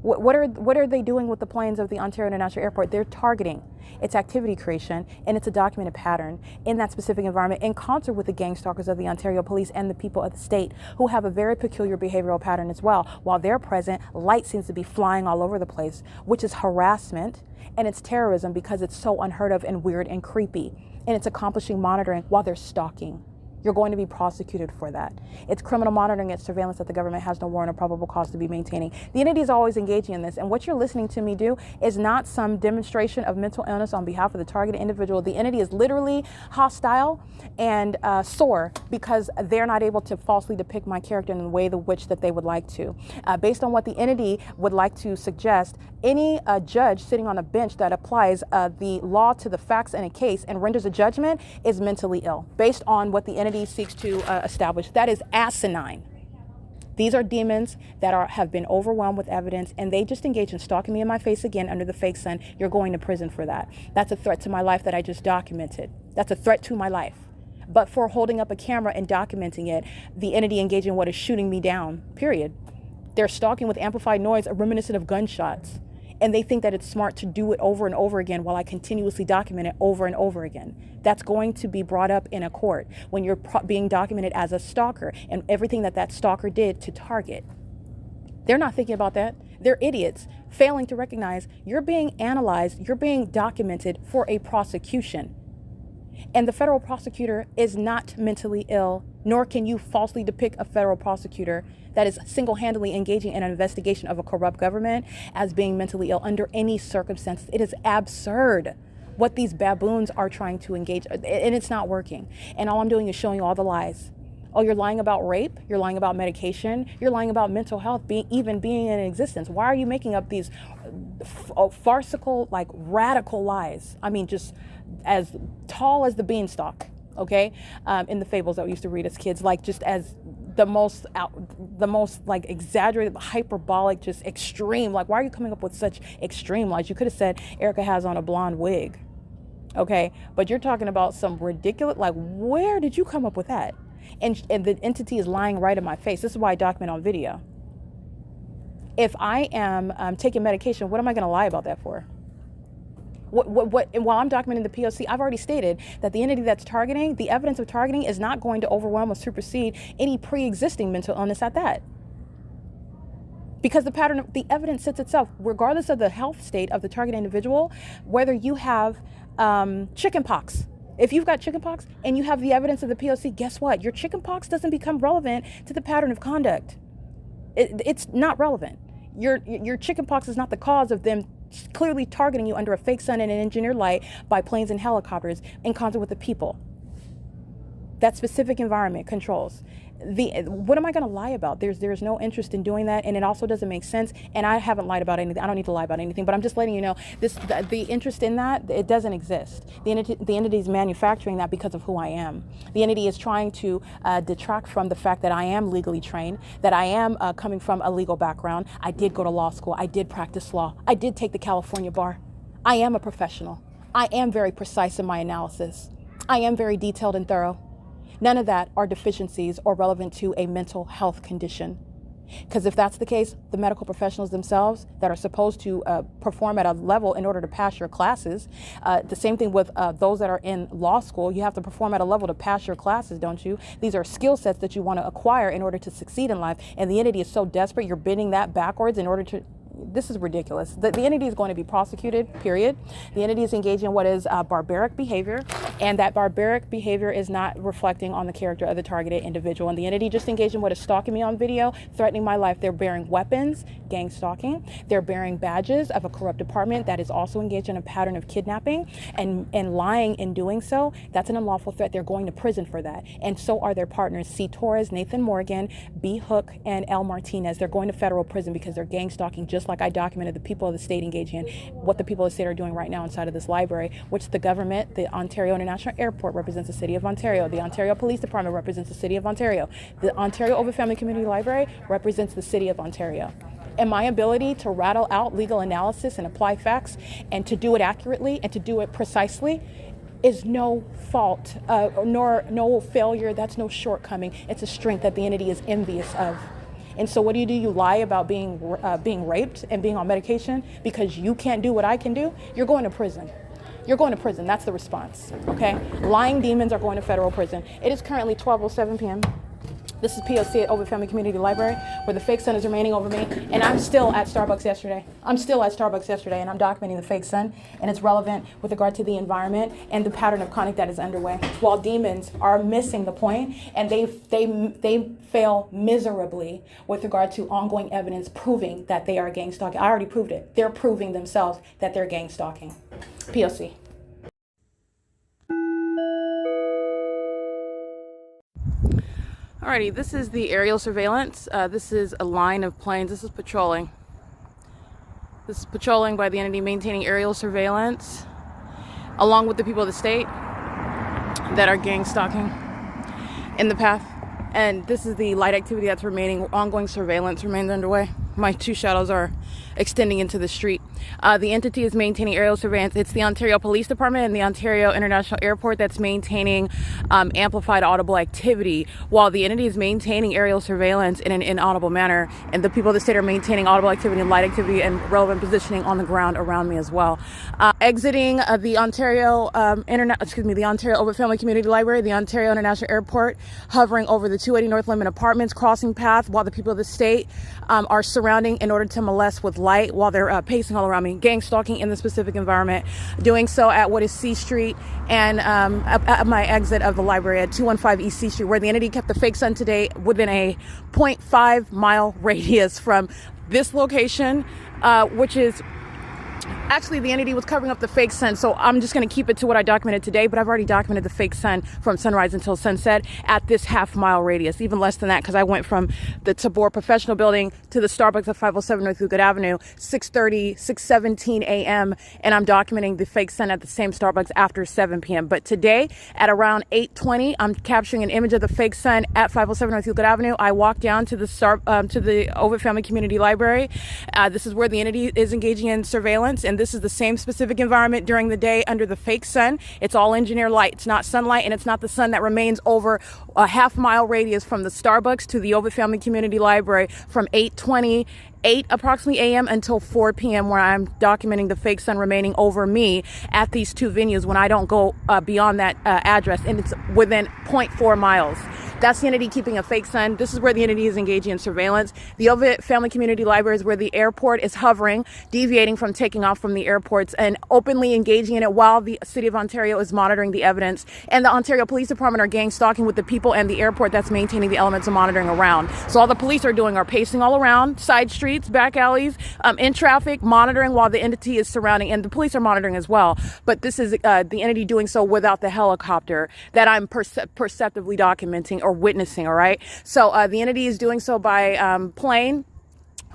S4: What are they doing with the planes of the Ontario International Airport? They're targeting. It's activity creation, and it's a documented pattern in that specific environment in concert with the gang stalkers of the Ontario Police and the people of the state who have a very peculiar behavioral pattern as well. While they're present, light seems to be flying all over the place, which is harassment, and it's terrorism because it's so unheard of and weird and creepy. And it's accomplishing monitoring while they're stalking. You're going to be prosecuted for that. It's criminal monitoring, it's surveillance that the government has no warrant or probable cause to be maintaining. The entity is always engaging in this, and what you're listening to me do is not some demonstration of mental illness on behalf of the targeted individual. The entity is literally hostile and sore because they're not able to falsely depict my character in the way which that they would like to. Based on what the entity would like to suggest, any judge sitting on a bench that applies the law to the facts in a case and renders a judgment is mentally ill, based on what the entity seeks to establish. That is asinine. These are demons that have been overwhelmed with evidence, and they just engage in stalking me in my face again under the fake sun. You're going to prison for that. That's a threat to my life that I just documented. That's a threat to my life. But for holding up a camera and documenting it, the entity engaging in what is shooting me down, period. They're stalking with amplified noise, reminiscent of gunshots. And they think that it's smart to do it over and over again while I continuously document it over and over again. That's going to be brought up in a court when you're being documented as a stalker and everything that stalker did to target. They're not thinking about that. They're idiots, failing to recognize you're being analyzed, you're being documented for a prosecution. And the federal prosecutor is not mentally ill, nor can you falsely depict a federal prosecutor that is single-handedly engaging in an investigation of a corrupt government as being mentally ill under any circumstances. It is absurd what these baboons are trying to engage, and it's not working. And all I'm doing is showing you all the lies. Oh, you're lying about rape, you're lying about medication, you're lying about mental health even being in existence. Why are you making up these farcical, like radical lies? I mean, just as tall as the beanstalk, okay? In the fables that we used to read as kids, like just as the most like exaggerated, hyperbolic, just extreme. Like, why are you coming up with such extreme lies? You could have said Erica has on a blonde wig, okay? But you're talking about some ridiculous, like, where did you come up with that? And the entity is lying right in my face. This is why I document on video. If I am taking medication, what am I going to lie about that for? And while I'm documenting the P.O.C, I've already stated that the entity that's targeting, the evidence of targeting is not going to overwhelm or supersede any pre-existing mental illness at that. Because the pattern of the evidence sits itself, regardless of the health state of the target individual, whether you have chicken pox. If you've got chicken pox and you have the evidence of the P.O.C, guess what? Your chicken pox doesn't become relevant to the pattern of conduct. It's not relevant. Your chicken pox is not the cause of them clearly targeting you under a fake sun and an engineered light by planes and helicopters in concert with the people. That specific environment controls. What am I going to lie about? There's no interest in doing that, and it also doesn't make sense. And I haven't lied about anything. I don't need to lie about anything, but I'm just letting you know the interest in that, it doesn't exist. The entity is manufacturing that because of who I am. The entity is trying to detract from the fact that I am legally trained, that I am coming from a legal background. I did go to law school. I did practice law. I did take the California bar. I am a professional. I am very precise in my analysis. I am very detailed and thorough. None of that are deficiencies or relevant to a mental health condition. Because if that's the case, the medical professionals themselves that are supposed to perform at a level in order to pass your classes, the same thing with those that are in law school, you have to perform at a level to pass your classes, don't you? These are skill sets that you want to acquire in order to succeed in life. And the entity is so desperate, you're bending that backwards in order to. This is ridiculous. The entity is going to be prosecuted, period. The entity is engaging in what is barbaric behavior, and that barbaric behavior is not reflecting on the character of the targeted individual. And the entity just engaged in what is stalking me on video, threatening my life. They're bearing weapons, gang stalking. They're bearing badges of a corrupt department that is also engaged in a pattern of kidnapping and lying in doing so. That's an unlawful threat. They're going to prison for that. And so are their partners, C. Torres, Nathan Morgan, B. Hook, and L. Martinez. They're going to federal prison because they're gang stalking, just like I documented the people of the state engaging in what the people of the state are doing right now inside of this library, which the government, the Ontario International Airport represents the City of Ontario. The Ontario Police Department represents the City of Ontario. The Ontario OVITT Family Community Library represents the City of Ontario. And my ability to rattle out legal analysis and apply facts and to do it accurately and to do it precisely is no fault, nor no failure. That's no shortcoming. It's a strength that the entity is envious of. And so what do? You lie about being raped and being on medication because you can't do what I can do? You're going to prison. You're going to prison. That's the response, okay? Lying demons are going to federal prison. It is currently 12:07 p.m. This is P.O.C. at OVITT Family Community Library, where the fake sun is remaining over me, and I'm still at Starbucks yesterday. And I'm documenting the fake sun, and it's relevant with regard to the environment and the pattern of conduct that is underway. While demons are missing the point, and they fail miserably with regard to ongoing evidence proving that they are gang stalking. I already proved it. They're proving themselves that they're gang stalking. P.O.C. Alrighty, this is the aerial surveillance. This is a line of planes. This is patrolling. This is patrolling by the entity maintaining aerial surveillance, along with the people of the state that are gang stalking in the path. And this is the light activity that's remaining. Ongoing surveillance remains underway. My two shadows are extending into the street. The entity is maintaining aerial surveillance. It's the Ontario Police Department and the Ontario International Airport that's maintaining amplified audible activity, while the entity is maintaining aerial surveillance in an inaudible manner, and the people of the state are maintaining audible activity and light activity and relevant positioning on the ground around me as well. Exiting the Ontario the Ontario OVITT Family Community Library, the Ontario International Airport, hovering over the 280 North Lemon Apartments, crossing path, while the people of the state are surrounding in order to molest with light while they're pacing all around me, gang stalking in the specific environment, doing so at what is C Street and at my exit of the library at 215 East C Street, where the entity kept the fake sun today within a 0.5 mile radius from this location, which is actually the entity was covering up the fake sun, so I'm just going to keep it to what I documented today, but I've already documented the fake sun from sunrise until sunset at this half-mile radius, even less than that, because I went from the TABOR professional building to the Starbucks at 507 North Euclid Avenue, 6:17 a.m., and I'm documenting the fake sun at the same Starbucks after 7 p.m. But today, at around 8:20, I'm capturing an image of the fake sun at 507 North Euclid Avenue. I walk down to the OVITT Family Community Library. This is where the entity is engaging in surveillance, and this is the same specific environment during the day under the fake sun. It's all engineer light. It's not sunlight, and it's not the sun that remains over a half-mile radius from the Starbucks to the OVITT Family Community Library from 8:28 approximately a.m. until 4 p.m., where I'm documenting the fake sun remaining over me at these two venues when I don't go beyond that address, and it's within 0.4 miles. That's the entity keeping a fake sun. This is where the entity is engaging in surveillance. The OVITT Family Community Library is where the airport is hovering, deviating from taking off from the airports and openly engaging in it while the City of Ontario is monitoring the evidence. And the Ontario Police Department are gang stalking with the people and the airport that's maintaining the elements of monitoring around. So all the police are doing are pacing all around, side streets, back alleys, in traffic, monitoring while the entity is surrounding, and the police are monitoring as well. But this is the entity doing so without the helicopter that I'm perceptively documenting or witnessing, all right? So the entity is doing so by plane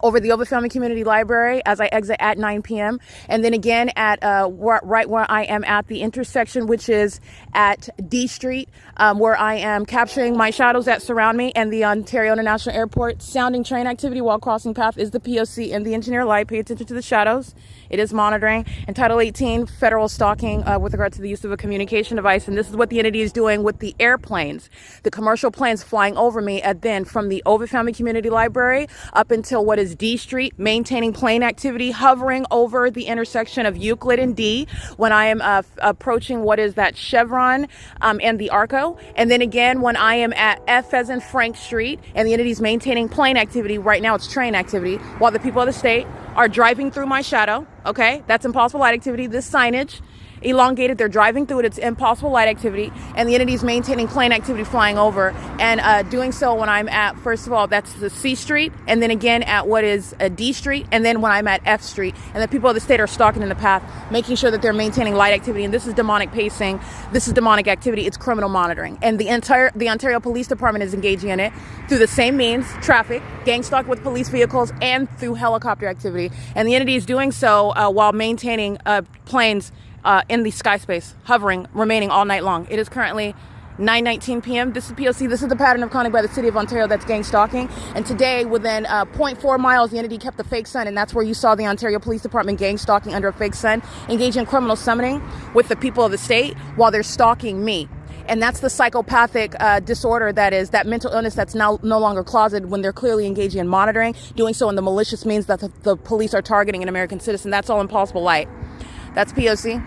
S4: over the OVITT Family Community Library as I exit at 9 p.m. And then again at right where I am at the intersection, which is at D Street, where I am capturing my shadows that surround me, and the Ontario International Airport. Sounding train activity while crossing path is the P.O.C. and the engineer light. Pay attention to the shadows. It is monitoring. And Title 18, federal stalking with regard to the use of a communication device. And this is what the entity is doing with the airplanes, the commercial planes flying over me, and then from the OVITT Family Community Library up until what is D Street, maintaining plane activity, hovering over the intersection of Euclid and D when I am approaching what is that Chevron and the Arco. And then again, when I am at F as in Frank Street, and the entity is maintaining plane activity. Right now it's train activity, while the people of the state are driving through my shadow. Okay, that's impossible light activity. This signage elongated. They're driving through it. It's impossible light activity, and the entity is maintaining plane activity flying over, and doing so when I'm at, first of all, that's the C Street, and then again at what is a D Street, and then when I'm at F Street, and the people of the state are stalking in the path, making sure that they're maintaining light activity. And this is demonic pacing. This is demonic activity. It's criminal monitoring, and the Ontario Police Department is engaging in it through the same means: traffic, gang stalk with police vehicles, and through helicopter activity. And the entity is doing so while maintaining planes in the sky space, hovering, remaining all night long. It is currently 9:19 p.m. This is P.O.C. This is the pattern of conduct by the City of Ontario that's gang stalking. And today, within 0.4 miles, the entity kept a fake sun, and that's where you saw the Ontario Police Department gang stalking under a fake sun, engaging in criminal summoning with the people of the state while they're stalking me. And that's the psychopathic disorder that is, that mental illness that's now no longer closeted when they're clearly engaging in monitoring, doing so in the malicious means that the police are targeting an American citizen. That's all in possible light. That's P.O.C.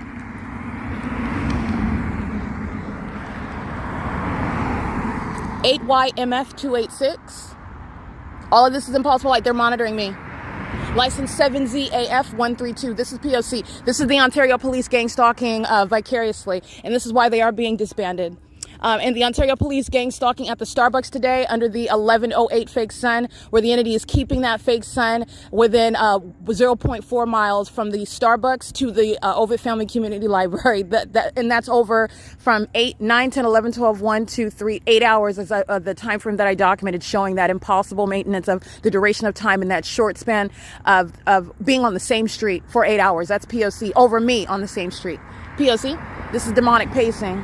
S4: (8YMF 286). All of this is impossible light. They're monitoring me. License 7ZAF 132. This is P.O.C. This is the Ontario Police gang stalking vicariously, and this is why they are being disbanded. And the Ontario Police gang stalking at the Starbucks today under the 1108 fake sun, where the entity is keeping that fake sun within 0.4 miles from the Starbucks to the OVITT Family Community Library. And that's over from 8, 9, 10, 11, 12, 1, 2, 3, 8 hours as the time frame that I documented, showing that impossible maintenance of the duration of time in that short span of being on the same street for 8 hours. That's P.O.C. over me on the same street. P.O.C. This is demonic pacing.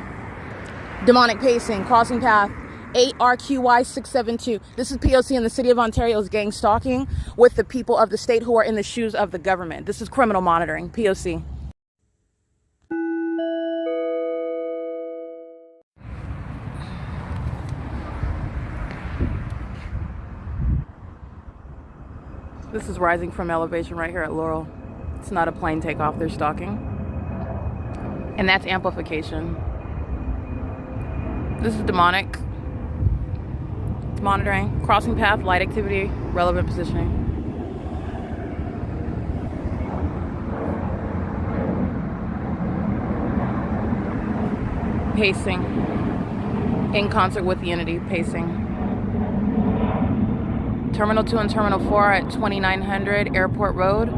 S4: Demonic pacing, crossing path, 8RQY672. This is P.O.C. in the City of Ontario's gang stalking with the people of the state who are in the shoes of the government. This is criminal monitoring, P.O.C. This is rising from elevation right here at Laurel. It's not a plane takeoff, they're stalking. And that's amplification. This is demonic. It's monitoring, crossing path, light activity, relevant positioning. Pacing. In concert with the entity, pacing. Terminal 2 and Terminal 4 at 2900 Airport Road.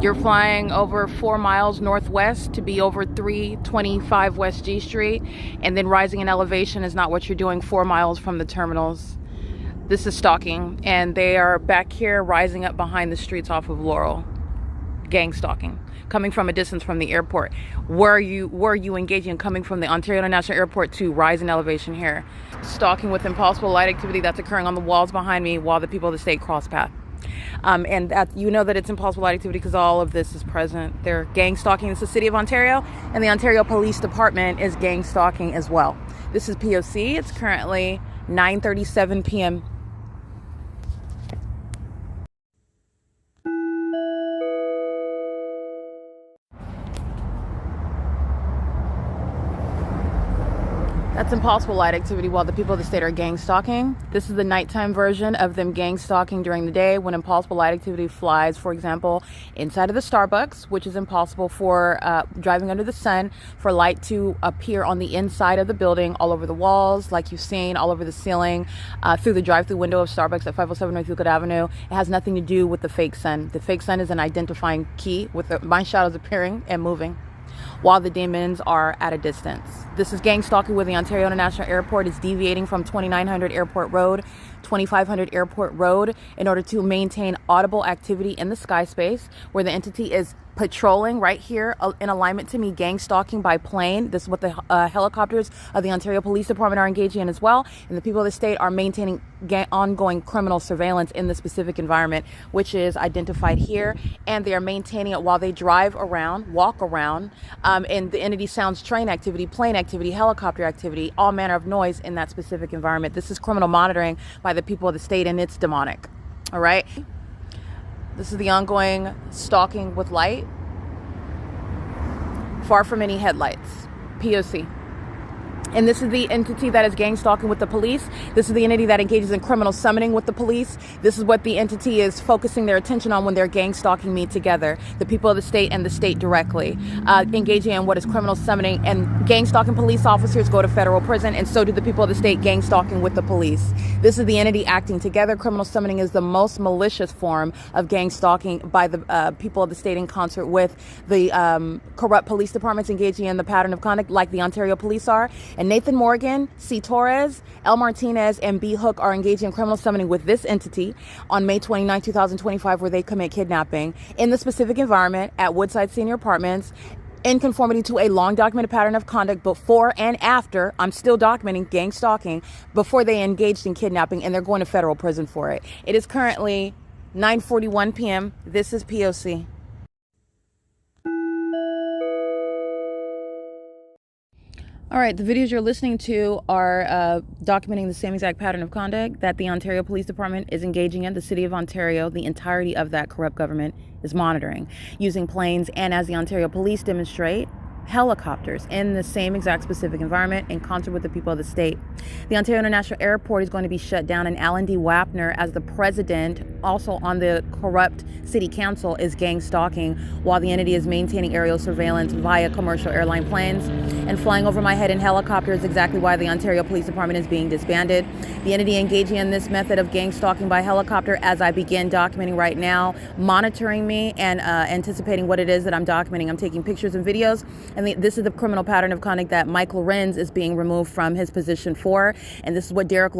S4: You're flying over 4 miles northwest to be over 325 West G Street, and then rising in elevation is not what you're doing 4 miles from the terminals. This is stalking, and they are back here rising up behind the streets off of Laurel. Gang stalking, coming from a distance from the airport. Were you engaging in coming from the Ontario International Airport to rise in elevation here? Stalking with impossible light activity that's occurring on the walls behind me while the people of the state cross path. And that, you know that it's impossible light activity because all of this is present. They're gang stalking. This is the City of Ontario, and the Ontario Police Department is gang stalking as well. This is P.O.C. It's currently 9:37 p.m. That's impossible light activity while the people of the state are gang stalking. This is the nighttime version of them gang stalking during the day when impossible light activity flies, for example, inside of the Starbucks, which is impossible for driving under the sun, for light to appear on the inside of the building, all over the walls, like you've seen, all over the ceiling, through the drive-through window of Starbucks at 507 North Euclid Avenue. It has nothing to do with the fake sun. The fake sun is an identifying key with my shadows appearing and moving while the demons are at a distance. This is gang stalking where the Ontario International Airport is deviating from 2900 Airport Road, 2500 Airport Road in order to maintain audible activity in the sky space, where the entity is patrolling right here in alignment to me, gang stalking by plane. This is what the helicopters of the Ontario Police Department are engaging in as well. And the people of the state are maintaining ongoing criminal surveillance in the specific environment, which is identified here. And they are maintaining it while they drive around, walk around, and the entity sounds train activity, plane activity, helicopter activity, all manner of noise in that specific environment. This is criminal monitoring by the people of the state, and it's demonic. All right. This is the ongoing stalking with light, far from any headlights. P.O.C. And this is the entity that is gang stalking with the police. This is the entity that engages in criminal summoning with the police. This is what the entity is focusing their attention on when they're gang stalking me together. The people of the state and the state directly. Engaging in what is criminal summoning. And gang stalking police officers go to federal prison, and so do the people of the state gang stalking with the police. This is the entity acting together. Criminal summoning is the most malicious form of gang stalking by the people of the state in concert with the corrupt police departments engaging in the pattern of conduct like the Ontario police are. And Nathan Morgan, C. Torres, L. Martinez, and B. Hook are engaging in criminal summoning with this entity on May 29, 2025, where they commit kidnapping in the specific environment at Woodside Senior Apartments in conformity to a long documented pattern of conduct before and after. I'm still documenting gang stalking before they engaged in kidnapping, and they're going to federal prison for it. It is currently 9:41 p.m. This is P.O.C. All right, the videos you're listening to are documenting the same exact pattern of conduct that the Ontario Police Department is engaging in. The City of Ontario, the entirety of that corrupt government, is monitoring using planes and, as the Ontario Police demonstrate, helicopters in the same exact specific environment in concert with the people of the state. The Ontario International Airport is going to be shut down, and Alan D. WAPNER, as the president, also on the corrupt city council, is gang stalking while the entity is maintaining aerial surveillance via commercial airline planes and flying over my head in helicopters, exactly why the Ontario Police Department is being disbanded. The entity engaging in this method of gang stalking by helicopter, as I begin documenting right now, monitoring me and anticipating what it is that I'm documenting. I'm taking pictures and videos. And this is the criminal pattern of conduct that Mike LORENZ is being removed from his position for. And this is what Derek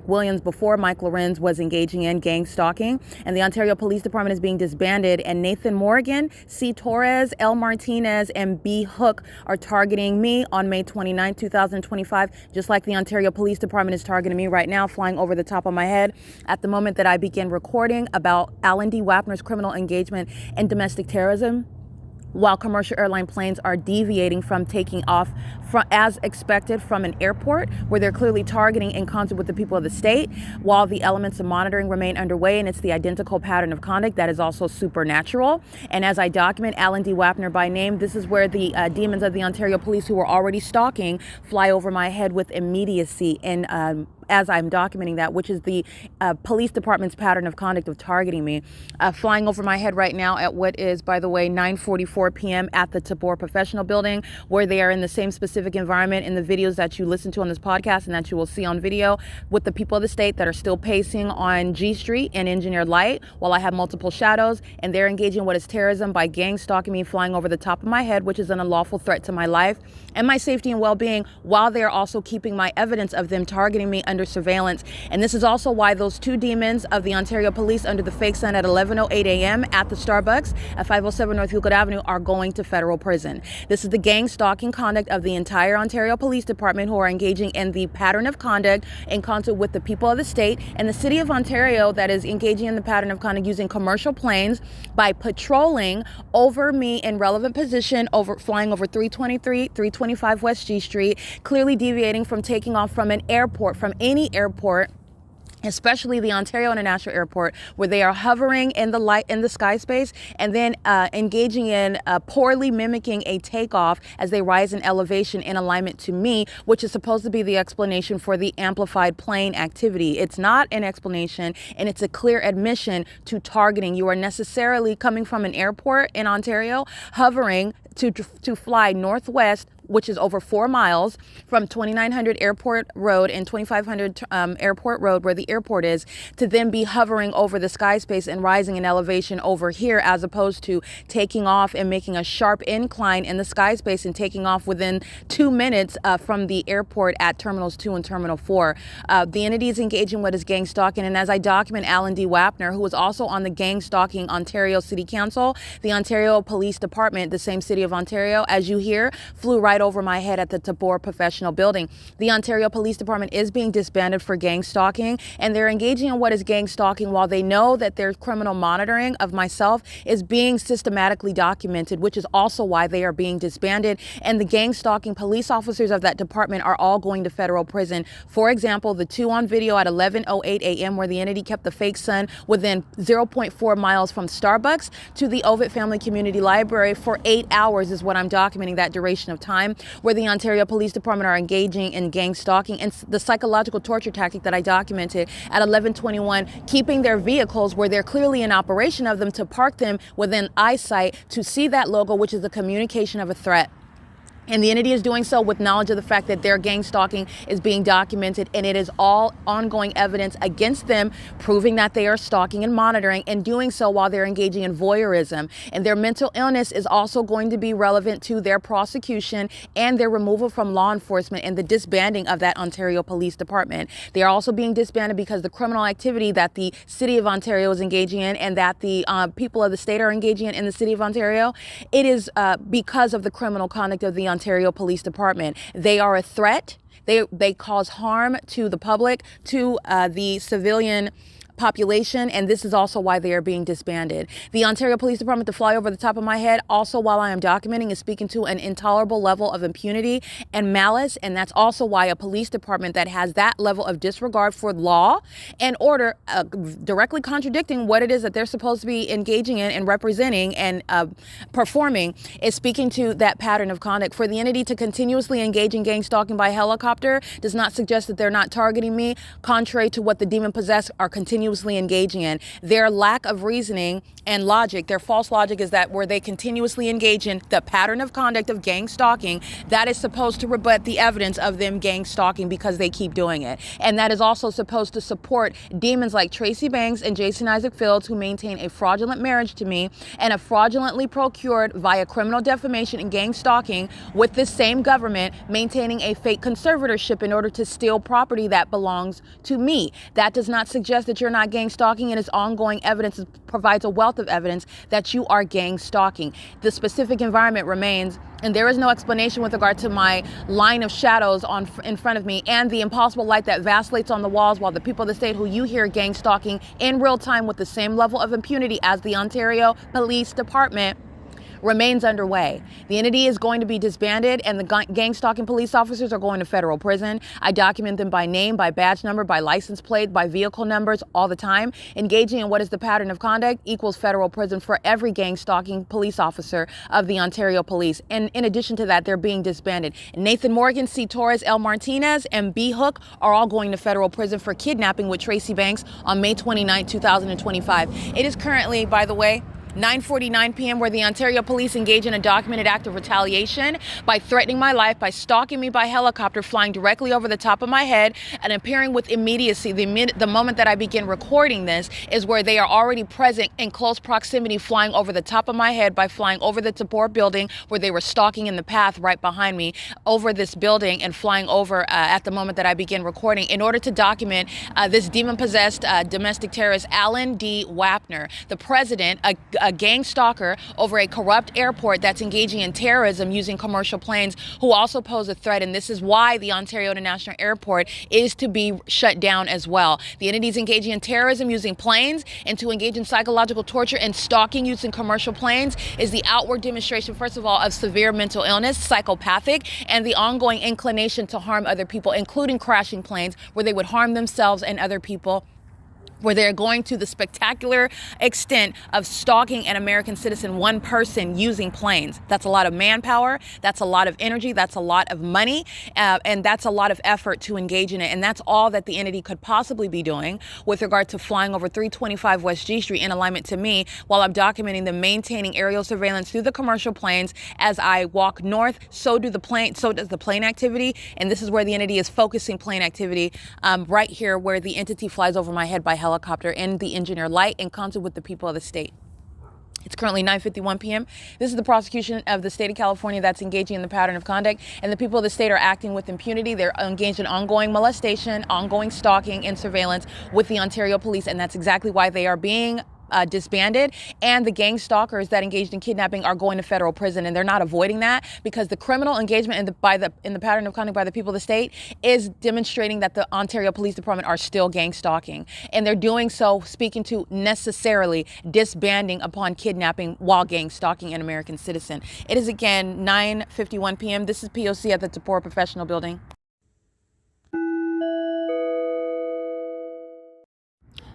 S4: Williams, before Mike LORENZ, was engaging in, gang stalking. And the Ontario Police Department is being disbanded. And Nathan Morgan, C. Torres, L. Martinez, and B. Hook are targeting me on May 29, 2025, just like the Ontario Police Department is targeting me right now, flying over the top of my head at the moment that I begin recording about Alan D. WAPNER's criminal engagement in domestic terrorism, while commercial airline planes are deviating from taking off as expected from an airport where they're clearly targeting in concert with the people of the state, while the elements of monitoring remain underway. And it's the identical pattern of conduct that is also supernatural. And as I document Alan D. WAPNER by name, this is where the demons of the Ontario police, who were already stalking, fly over my head with immediacy. And as I'm documenting that, which is the police department's pattern of conduct of targeting me, flying over my head right now at what is, by the way, 9:44 p.m. at the TABOR Professional Building, where they are in the same specific environment in the videos that you listen to on this podcast and that you will see on video, with the people of the state that are still pacing on G Street and Engineered Light, while I have multiple shadows, and they're engaging what is terrorism by gang stalking me, flying over the top of my head, which is an unlawful threat to my life and my safety and well-being, while they're also keeping my evidence of them targeting me under surveillance. And this is also why those two demons of the Ontario police under the fake sun at 11:08 a.m. at the Starbucks at 507 North Euclid Avenue are going to federal prison. This is the gang stalking conduct of the entire Ontario Police Department, who are engaging in the pattern of conduct in concert with the people of the state, and the City of Ontario that is engaging in the pattern of conduct using commercial planes by patrolling over me in relevant position, flying over 323, 325 West G Street, clearly deviating from taking off from an airport, from any airport, especially the Ontario International Airport, where they are hovering in the sky space, and then engaging in poorly mimicking a takeoff as they rise in elevation in alignment to me, which is supposed to be the explanation for the amplified plane activity. It's not an explanation, and it's a clear admission to targeting. You are necessarily coming from an airport in Ontario, hovering to fly northwest, which is over 4 miles from 2900 Airport Road and 2500 Airport Road, where the airport is, to then be hovering over the sky space and rising in elevation over here, as opposed to taking off and making a sharp incline in the sky space and taking off within 2 minutes from the airport at Terminals 2 and Terminal 4. The entity is engaging what is gang stalking, and as I document Alan D. WAPNER, who was also on the gang stalking Ontario City Council, the Ontario Police Department, the same City of Ontario, as you hear, flew right over my head at the TABOR Professional Building. The Ontario Police Department is being disbanded for gang stalking, and they're engaging in what is gang stalking while they know that their criminal monitoring of myself is being systematically documented, which is also why they are being disbanded. And the gang stalking police officers of that department are all going to federal prison. For example, the two on video at 11:08 a.m., where the entity kept the fake sun within 0.4 miles from Starbucks to the OVITT Family Community Library for 8 hours, is what I'm documenting, that duration of time.
S2: time where the Ontario Police Department are engaging in gang stalking and the psychological torture tactic that I documented at 11:21, keeping their vehicles where they're clearly in operation of them to park them within eyesight to see that logo, which is the communication of a threat. And the entity is doing so with knowledge of the fact that their gang stalking is being documented, and it is all ongoing evidence against them, proving that they are stalking and monitoring, and doing so while they're engaging in voyeurism. And their mental illness is also going to be relevant to their prosecution and their removal from law enforcement and the disbanding of that Ontario Police Department. They are also being disbanded because the criminal activity that the City of Ontario is engaging in and that the people of the state are engaging in the City of Ontario, it is because of the criminal conduct of the Ontario Police Department. They are a threat. They cause harm to the public, to the civilian population, and this is also why they are being disbanded. The Ontario Police Department, to fly over the top of my head, also while I am documenting, is speaking to an intolerable level of impunity and malice, and that's also why a police department that has that level of disregard for law and order, directly contradicting what it is that they're supposed to be engaging in and representing and performing, is speaking to that pattern of conduct. For the entity to continuously engage in gang stalking by helicopter does not suggest that they're not targeting me, contrary to what the demon-possessed are continuously engaging in. Their lack of reasoning and logic, their false logic, is that where they continuously engage in the pattern of conduct of gang stalking, that is supposed to rebut the evidence of them gang stalking because they keep doing it. And that is also supposed to support demons like Tracy Banks and Jason Isaac Fields, who maintain a fraudulent marriage to me and have fraudulently procured via criminal defamation and gang stalking with this same government, maintaining a fake conservatorship in order to steal property that belongs to me. That does not suggest that you're not gang stalking, and its ongoing evidence provides a wealth of evidence that you are gang stalking. The specific environment remains, and there is no explanation with regard to my line of shadows in front of me and the impossible light that vacillates on the walls while the people of the state who you hear gang stalking in real time with the same level of impunity as the Ontario Police Department remains underway. The entity is going to be disbanded, and the gang stalking police officers are going to federal prison. I document them by name, by badge number, by license plate, by vehicle numbers all the time. Engaging in what is the pattern of conduct equals federal prison for every gang stalking police officer of the Ontario Police. And in addition to that, they're being disbanded. Nathan Morgan, C. Torres, L. Martinez, and B. Hook are all going to federal prison for kidnapping with Tracy Banks on May 29, 2025. It is currently, by the way, 9:49 p.m. where the Ontario Police engage in a documented act of retaliation by threatening my life, by stalking me by helicopter, flying directly over the top of my head and appearing with immediacy. The moment that I begin recording this is where they are already present in close proximity, flying over the top of my head by flying over the TABOR building where they were stalking in the path right behind me, over this building, and flying over at the moment that I begin recording in order to document this demon-possessed domestic terrorist, Alan D. WAPNER, the president, a gang stalker over a corrupt airport that's engaging in terrorism using commercial planes, who also pose a threat. And this is why the Ontario International Airport is to be shut down as well. The entity is engaging in terrorism using planes, and to engage in psychological torture and stalking using commercial planes is the outward demonstration, first of all, of severe mental illness, psychopathic, and the ongoing inclination to harm other people, including crashing planes where they would harm themselves and other people, where they're going to the spectacular extent of stalking an American citizen, one person, using planes. That's a lot of manpower, that's a lot of energy, that's a lot of money, and that's a lot of effort to engage in it. And that's all that the entity could possibly be doing with regard to flying over 325 West G Street in alignment to me while I'm documenting the maintaining aerial surveillance through the commercial planes. As I walk north, so does the plane activity. And this is where the entity is focusing plane activity, right here where the entity flies over my head by helicopter in the engineer light in concert with the people of the state. It's currently 9:51 p.m. This is the prosecution of the state of California that's engaging in the pattern of conduct, and the people of the state are acting with impunity. They're engaged in ongoing molestation, ongoing stalking, and surveillance with the Ontario Police, and that's exactly why they are being disbanded. And the gang stalkers that engaged in kidnapping are going to federal prison, and they're not avoiding that because the criminal engagement in the pattern of conduct by the people of the state is demonstrating that the Ontario Police Department are still gang stalking, and they're doing so speaking to necessarily disbanding upon kidnapping while gang stalking an American citizen. It is again 9:51 p.m. This is P.O.C. at the TABOR Professional Building.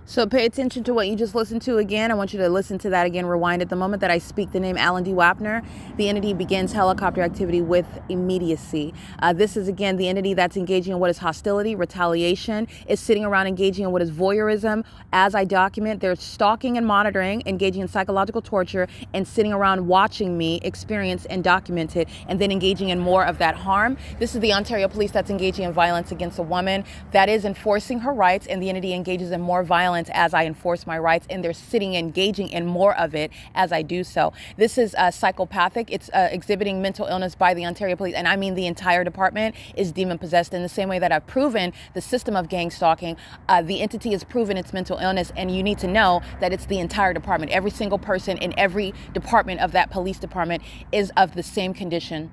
S2: So pay attention to what you just listened to again. I want you to listen to that again, rewind at the moment that I speak the name Alan D. Wapner. The entity begins helicopter activity with immediacy. This is, again, the entity that's engaging in what is hostility, retaliation, is sitting around engaging in what is voyeurism. As I document, they're stalking and monitoring, engaging in psychological torture, and sitting around watching me experience and document it, and then engaging in more of that harm. This is the Ontario Police that's engaging in violence against a woman. That is enforcing her rights, and the entity engages in more violence as I enforce my rights, and they're engaging in more of it as I do so. This is psychopathic. It's exhibiting mental illness by the Ontario Police, and I mean the entire department is demon possessed. In the same way that I've proven the system of gang stalking, the entity has proven its mental illness, and you need to know that it's the entire department. Every single person in every department of that police department is of the same condition.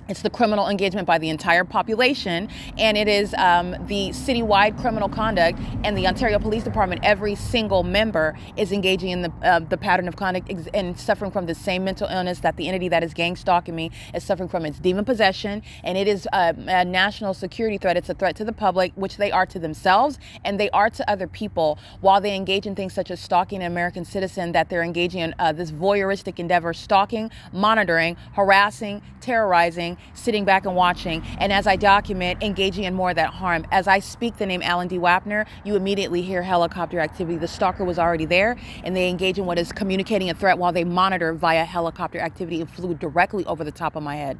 S2: It's the criminal engagement by the entire population, and it is the citywide criminal conduct, and the Ontario Police Department, every single member is engaging in the pattern of conduct and suffering from the same mental illness that the entity that is gang stalking me is suffering from. It's demon possession, and it is a national security threat. It's a threat to the public, which they are to themselves, and they are to other people, while they engage in things such as stalking an American citizen, that they're engaging in this voyeuristic endeavor, stalking, monitoring, harassing, terrorizing, sitting back and watching, and as I document, engaging in more of that harm. As I speak the name Alan D. Wapner, you immediately hear helicopter activity. The stalker was already there, and they engage in what is communicating a threat while they monitor via helicopter activity and flew directly over the top of my head.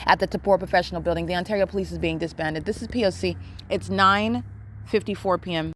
S2: At the TABOR Professional Building, the Ontario Police is being disbanded. This is P.O.C. It's 9:54 p.m.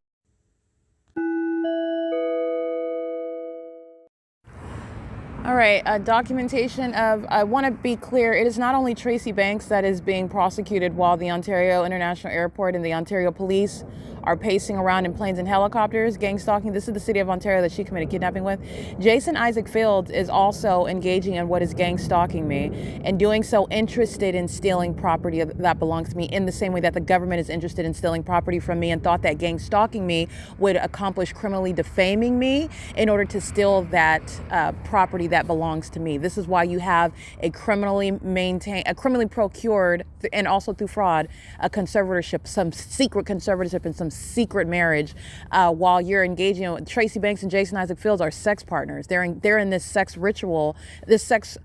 S2: All right, documentation of, I want to be clear, it is not only Tracy Banks that is being prosecuted while the Ontario International Airport and the Ontario Police are pacing around in planes and helicopters, gang stalking. This is the city of Ontario that she committed kidnapping with. Jason Isaac Fields is also engaging in what is gang stalking me, and doing so interested in stealing property that belongs to me, in the same way that the government is interested in stealing property from me, and thought that gang stalking me would accomplish criminally defaming me in order to steal that property that belongs to me. This is why you have a criminally procured, and also through fraud, a conservatorship, some secret conservatorship and some secret marriage, while you're engaging in. Tracy Banks and Jason Isaac Fields are sex partners. They're in this sex ritual, this sex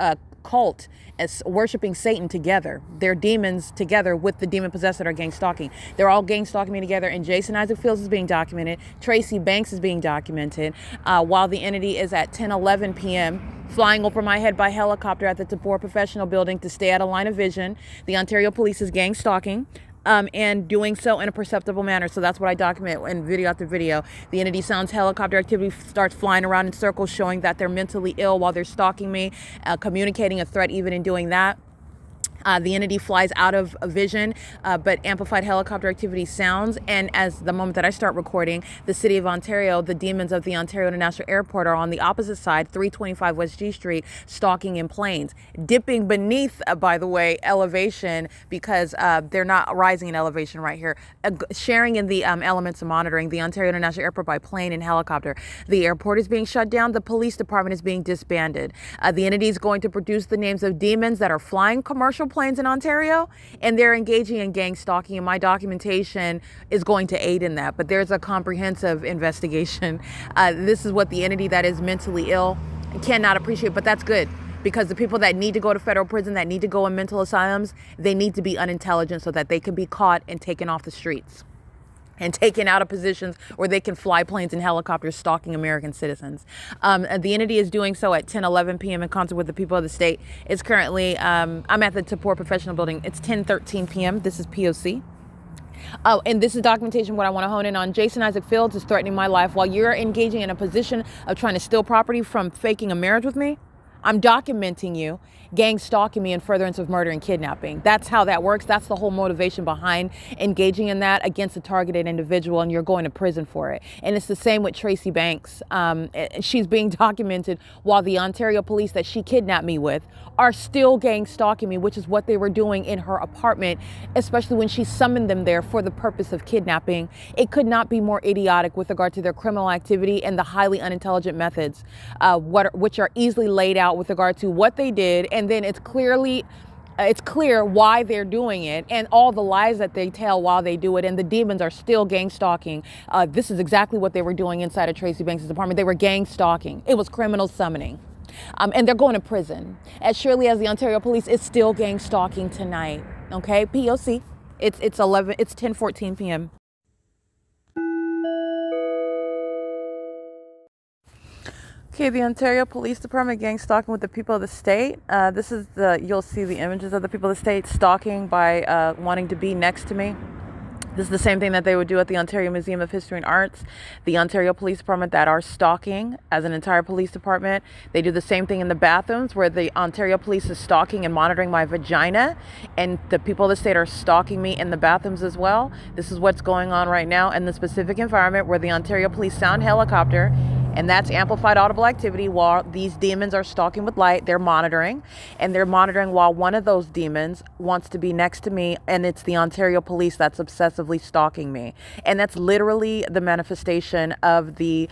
S2: cult, as worshiping Satan together. They're demons together with the demon possessed that are gang stalking. They're all gang stalking me together, and Jason Isaac Fields is being documented. Tracy Banks is being documented, while the entity is at 10:11 p.m. flying over my head by helicopter at the TABOR Professional Building to stay out of line of vision. The Ontario Police is gang stalking. And doing so in a perceptible manner. So that's what I document in video after video. The entity sounds helicopter activity, starts flying around in circles, showing that they're mentally ill while they're stalking me, communicating a threat even in doing that. The entity flies out of vision, but amplified helicopter activity sounds. And as the moment that I start recording, the city of Ontario, the demons of the Ontario International Airport are on the opposite side, 325 West G Street, stalking in planes, dipping beneath, by the way, elevation, because they're not rising in elevation right here, sharing in the elements of monitoring the Ontario International Airport by plane and helicopter. The airport is being shut down. The police department is being disbanded. The entity is going to produce the names of demons that are flying commercial planes in Ontario, and they're engaging in gang stalking, and my documentation is going to aid in that. But there's a comprehensive investigation. This is what the entity that is mentally ill cannot appreciate, but that's good, because the people that need to go to federal prison, that need to go in mental asylums, they need to be unintelligent so that they can be caught and taken off the streets and taken out of positions where they can fly planes and helicopters stalking American citizens. The entity is doing so at 10:11 p.m. in concert with the people of the state. It's currently, I'm at the TABOR Professional Building. It's 10:13 p.m. This is P.O.C. Oh, and this is documentation. What I want to hone in on: Jason Isaac Fields is threatening my life while you're engaging in a position of trying to steal property from faking a marriage with me. I'm documenting you gang stalking me in furtherance of murder and kidnapping. That's how that works. That's the whole motivation behind engaging in that against a targeted individual, and you're going to prison for it. And it's the same with Tracy Banks. She's being documented while the Ontario police that she kidnapped me with are still gang stalking me, which is what they were doing in her apartment, especially when she summoned them there for the purpose of kidnapping. It could not be more idiotic with regard to their criminal activity and the highly unintelligent methods, which are easily laid out with regard to what they did. And then it's clearly
S4: it's clear why they're doing it and all the lies that they tell while they do it. And the demons are still gang stalking. This is exactly what they were doing inside of Tracy Banks' apartment. They were gang stalking. It was criminal summoning. And they're going to prison. As surely as the Ontario police is still gang stalking tonight. Okay, P.O.C. It's 10:14 p.m.
S2: Okay, the Ontario Police Department gang stalking with the people of the state. You'll see the images of the people of the state stalking by wanting to be next to me. This is the same thing that they would do at the Ontario Museum of History and Arts. The Ontario Police Department that are stalking as an entire police department. They do the same thing in the bathrooms where the Ontario Police is stalking and monitoring my vagina. And the people of the state are stalking me in the bathrooms as well. This is what's going on right now in the specific environment where the Ontario Police sound helicopter. And that's amplified audible activity while these demons are stalking with light. They're monitoring. And they're monitoring while one of those demons wants to be next to me. And it's the Ontario Police that's obsessively stalking me. And that's literally the manifestation of the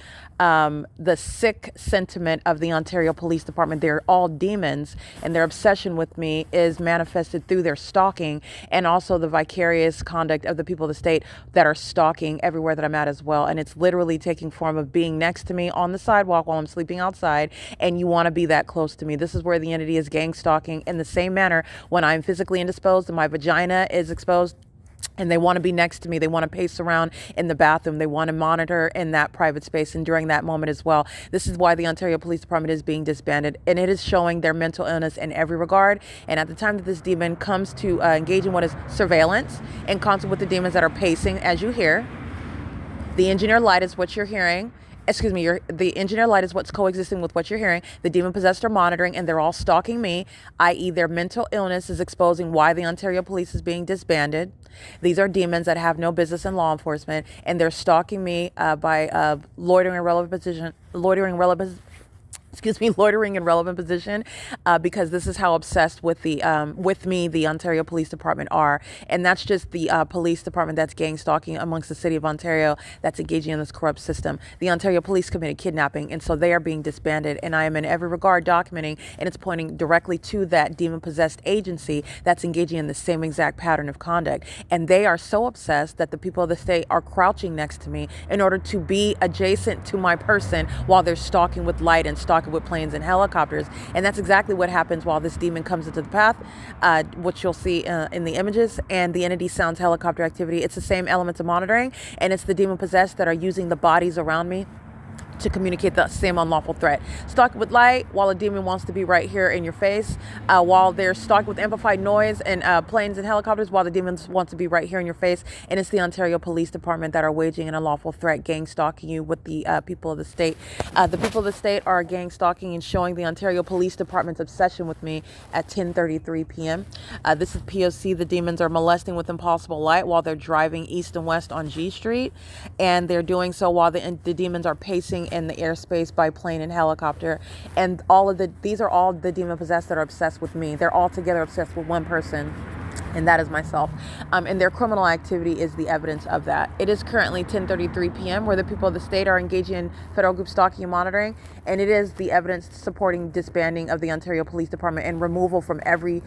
S2: sick sentiment of the Ontario Police Department. They're all demons. And their obsession with me is manifested through their stalking and also the vicarious conduct of the people of the state that are stalking everywhere that I'm at as well. And it's literally taking form of being next to me on the sidewalk while I'm sleeping outside, and you want to be that close to me. This is where the entity is gang stalking in the same manner when I'm physically indisposed and my vagina is exposed. And they want to be next to me. They want to pace around in the bathroom. They want to monitor in that private space and during that moment as well. This is why the Ontario Police Department is being disbanded. And it is showing their mental illness in every regard. And at the time that this demon comes to engage in what is surveillance in concert with the demons that are pacing, as you hear, the engineer light is what you're hearing. The engineer light is what's coexisting with what you're hearing. The demon possessed are monitoring, and they're all stalking me, i.e. their mental illness is exposing why the Ontario Police is being disbanded. These are demons that have no business in law enforcement, and they're stalking me by loitering in relevant position, because this is how obsessed with me the Ontario Police Department are. And that's just the police department that's gang stalking amongst the city of Ontario that's engaging in this corrupt system. The Ontario Police committed kidnapping, and so they are being disbanded. And I am in every regard documenting, and it's pointing directly to that demon-possessed agency that's engaging in the same exact pattern of conduct. And they are so obsessed that the people of the state are crouching next to me in order to be adjacent to my person while they're stalking with light and stalking with planes and helicopters. And that's exactly what happens while this demon comes into the path, which you'll see in the images. And the entity sounds helicopter activity. It's the same elements of monitoring, and it's the demon possessed that are using the bodies around me to communicate the same unlawful threat. Stalking with light while a demon wants to be right here in your face, while they're stalking with amplified noise and planes and helicopters while the demons want to be right here in your face. And it's the Ontario Police Department that are waging an unlawful threat, gang stalking you with the people of the state. The people of the state are gang stalking and showing the Ontario Police Department's obsession with me at 10:33 p.m. This is P.O.C. The demons are molesting with impossible light while they're driving east and west on G Street. And they're doing so while the demons are pacing in the airspace by plane and helicopter. And these are all the demon possessed that are obsessed with me. They're all together obsessed with one person, and that is myself. And their criminal activity is the evidence of that. It is currently 10:33 p.m. where the people of the state are engaging in federal group stalking and monitoring, and it is the evidence supporting disbanding of the Ontario Police Department and removal from every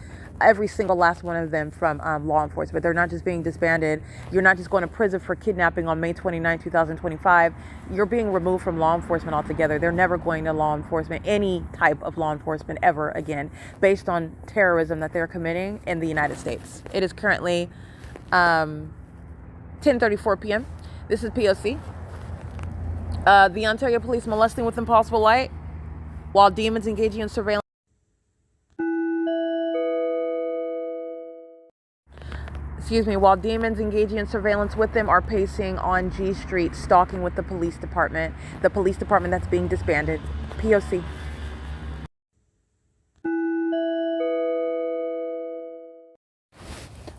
S2: single last one of them from law enforcement. They're not just being disbanded. You're not just going to prison for kidnapping on May 29, 2025. You're being removed from law enforcement altogether. They're never going to law enforcement, any type of law enforcement ever again, based on terrorism that they're committing in the United States. It is currently 10:34 p.m. This is P.O.C. The Ontario Police molesting with impossible light while demons engaging in surveillance. While demons engaging in surveillance with them are pacing on G Street, stalking with the police department that's being disbanded. P.O.C.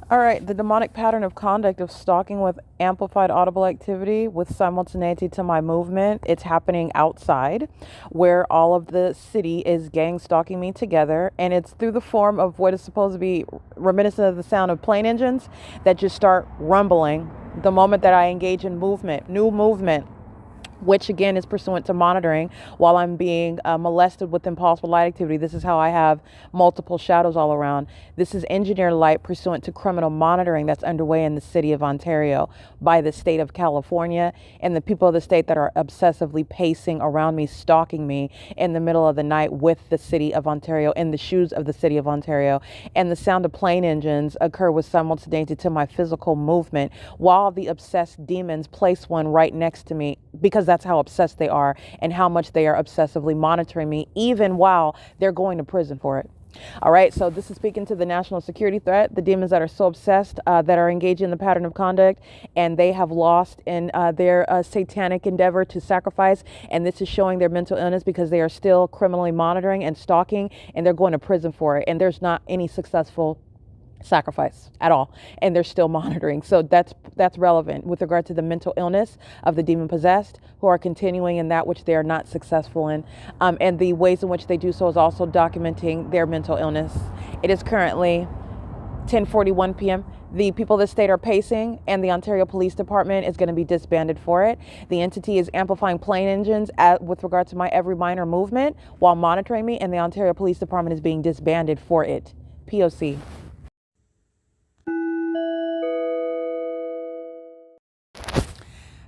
S2: All right, the demonic pattern of conduct of stalking with amplified audible activity with simultaneity to my movement, it's happening outside where all of the city is gang stalking me together, and it's through the form of what is supposed to be reminiscent of the sound of plane engines that just start rumbling the moment that I engage in movement, new movement, which again is pursuant to monitoring while I'm being molested with impossible light activity. This is how I have multiple shadows all around. This is engineered light pursuant to criminal monitoring that's underway in the city of Ontario by the state of California and the people of the state that are obsessively pacing around me, stalking me in the middle of the night with the city of Ontario, in the shoes of the city of Ontario. And the sound of plane engines occur with simultaneity to my physical movement while the obsessed demons place one right next to me, because that's how obsessed they are and how much they are obsessively monitoring me, even while they're going to prison for it. All right, so this is speaking to the national security threat, the demons that are so obsessed that are engaging in the pattern of conduct, and they have lost in their satanic endeavor to sacrifice. And this is showing their mental illness because they are still criminally monitoring and stalking, and they're going to prison for it. And there's not any successful sacrifice at all, and they're still monitoring. So that's relevant with regard to the mental illness of the demon possessed who are continuing in that which they are not successful in, and the ways in which they do so is also documenting their mental illness. It is currently 10:41 p.m. The people of the state are pacing, and the Ontario Police Department is going to be disbanded for it. The entity is amplifying plane engines with regard to my every minor movement while monitoring me, and the Ontario Police Department is being disbanded for it. P.O.C.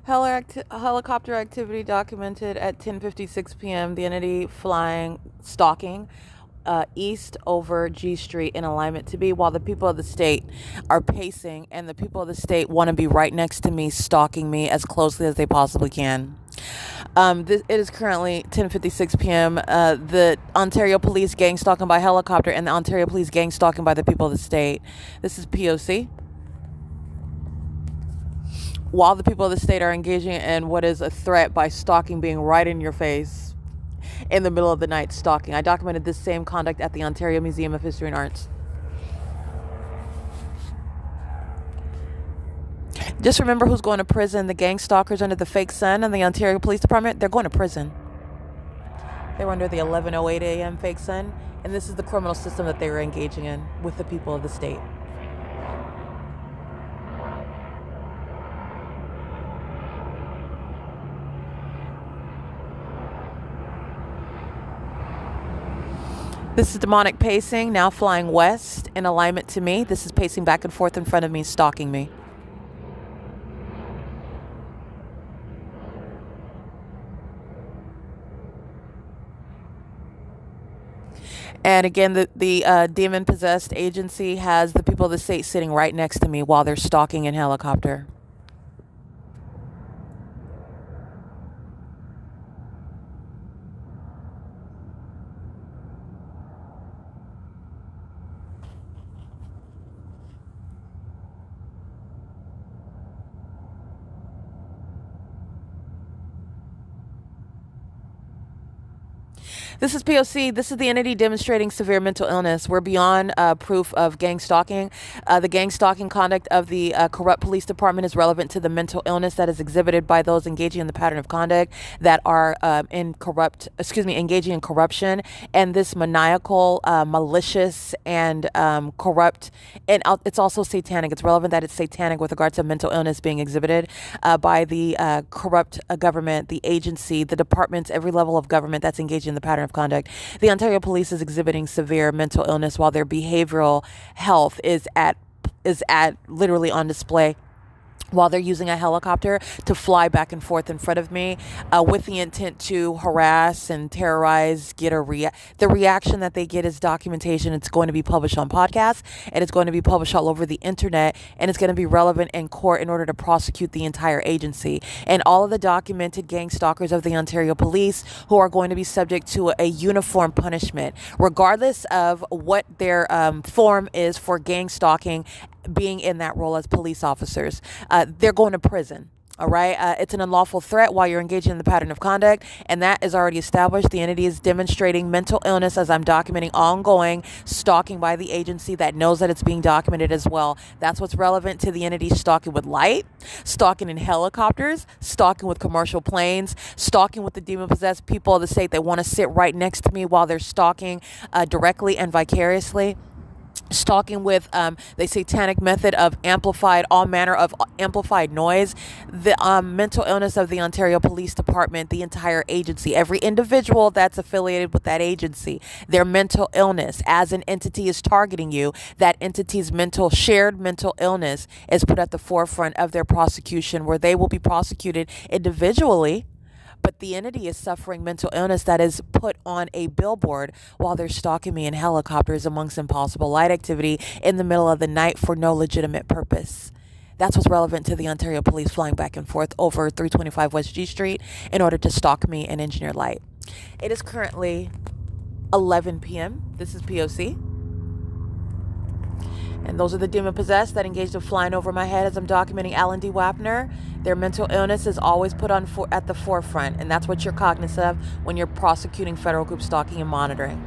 S2: Helicopter activity documented at 10:56 p.m. The entity flying, stalking east over G Street in alignment to be, while the people of the state are pacing, and the people of the state want to be right next to me, stalking me as closely as they possibly can. It is currently 10:56 p.m. The Ontario Police gang stalking by helicopter and the Ontario Police gang stalking by the people of the state. This is P.O.C. While the people of the state are engaging in what is a threat by stalking, being right in your face in the middle of the night, stalking. I documented this same conduct at the Ontario Museum of History and Arts. Just remember who's going to prison. The gang stalkers under the fake sun and the Ontario Police Department, they're going to prison. They were under the 11:08 a.m. fake sun, and this is the criminal system that they were engaging in with the people of the state. This is demonic pacing, now flying west in alignment to me. This is pacing back and forth in front of me, stalking me. And again, the demon-possessed agency has the people of the state sitting right next to me while they're stalking in helicopter. This is P.O.C. This is the entity demonstrating severe mental illness. We're beyond proof of gang stalking. The gang stalking conduct of the corrupt police department is relevant to the mental illness that is exhibited by those engaging in the pattern of conduct that are engaging in corruption, and this maniacal, malicious, and corrupt. And it's also satanic. It's relevant that it's satanic with regard to mental illness being exhibited by the corrupt government, the agency, the departments, every level of government that's engaging in the pattern of conduct. The Ontario Police is exhibiting severe mental illness while their behavioral health is at literally on display, while they're using a helicopter to fly back and forth in front of me with the intent to harass and terrorize, the reaction that they get is documentation. It's going to be published on podcasts, and it's going to be published all over the internet, and it's going to be relevant in court in order to prosecute the entire agency. And all of the documented gang stalkers of the Ontario Police who are going to be subject to a uniform punishment, regardless of what their form is for gang stalking, being in that role as police officers. They're going to prison. All right. It's an unlawful threat while you're engaging in the pattern of conduct, and that is already established. The entity is demonstrating mental illness as I'm documenting ongoing stalking by the agency that knows that it's being documented as well. That's what's relevant to the entity stalking with light, stalking in helicopters, stalking with commercial planes, stalking with the demon-possessed people of the state that want to sit right next to me while they're stalking directly and vicariously. stalking with the satanic method of all manner of amplified noise, the mental illness of the Ontario Police Department, the entire agency, every individual that's affiliated with that agency, their mental illness as an entity is targeting you. That entity's shared mental illness is put at the forefront of their prosecution, where they will be prosecuted individually, but the entity is suffering mental illness that is put on a billboard while they're stalking me in helicopters amongst impossible light activity in the middle of the night for no legitimate purpose. That's what's relevant to the Ontario Police flying back and forth over 325 West G Street in order to stalk me in engineered light. It is currently 11 p.m. This is P.O.C. And those are the demon-possessed that engaged in flying over my head as I'm documenting Alan D. Wapner. Their mental illness is always put on at the forefront, and that's what you're cognizant of when you're prosecuting federal group stalking and monitoring.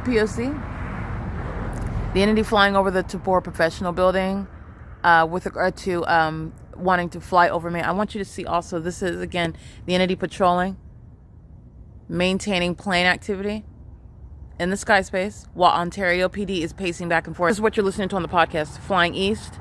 S2: P.O.C. The entity flying over the TABOR professional building with regard to wanting to fly over me. I want you to see also, this is, again, the entity patrolling, maintaining plane activity in the sky space while Ontario PD is pacing back and forth. This is what you're listening to on the podcast, flying east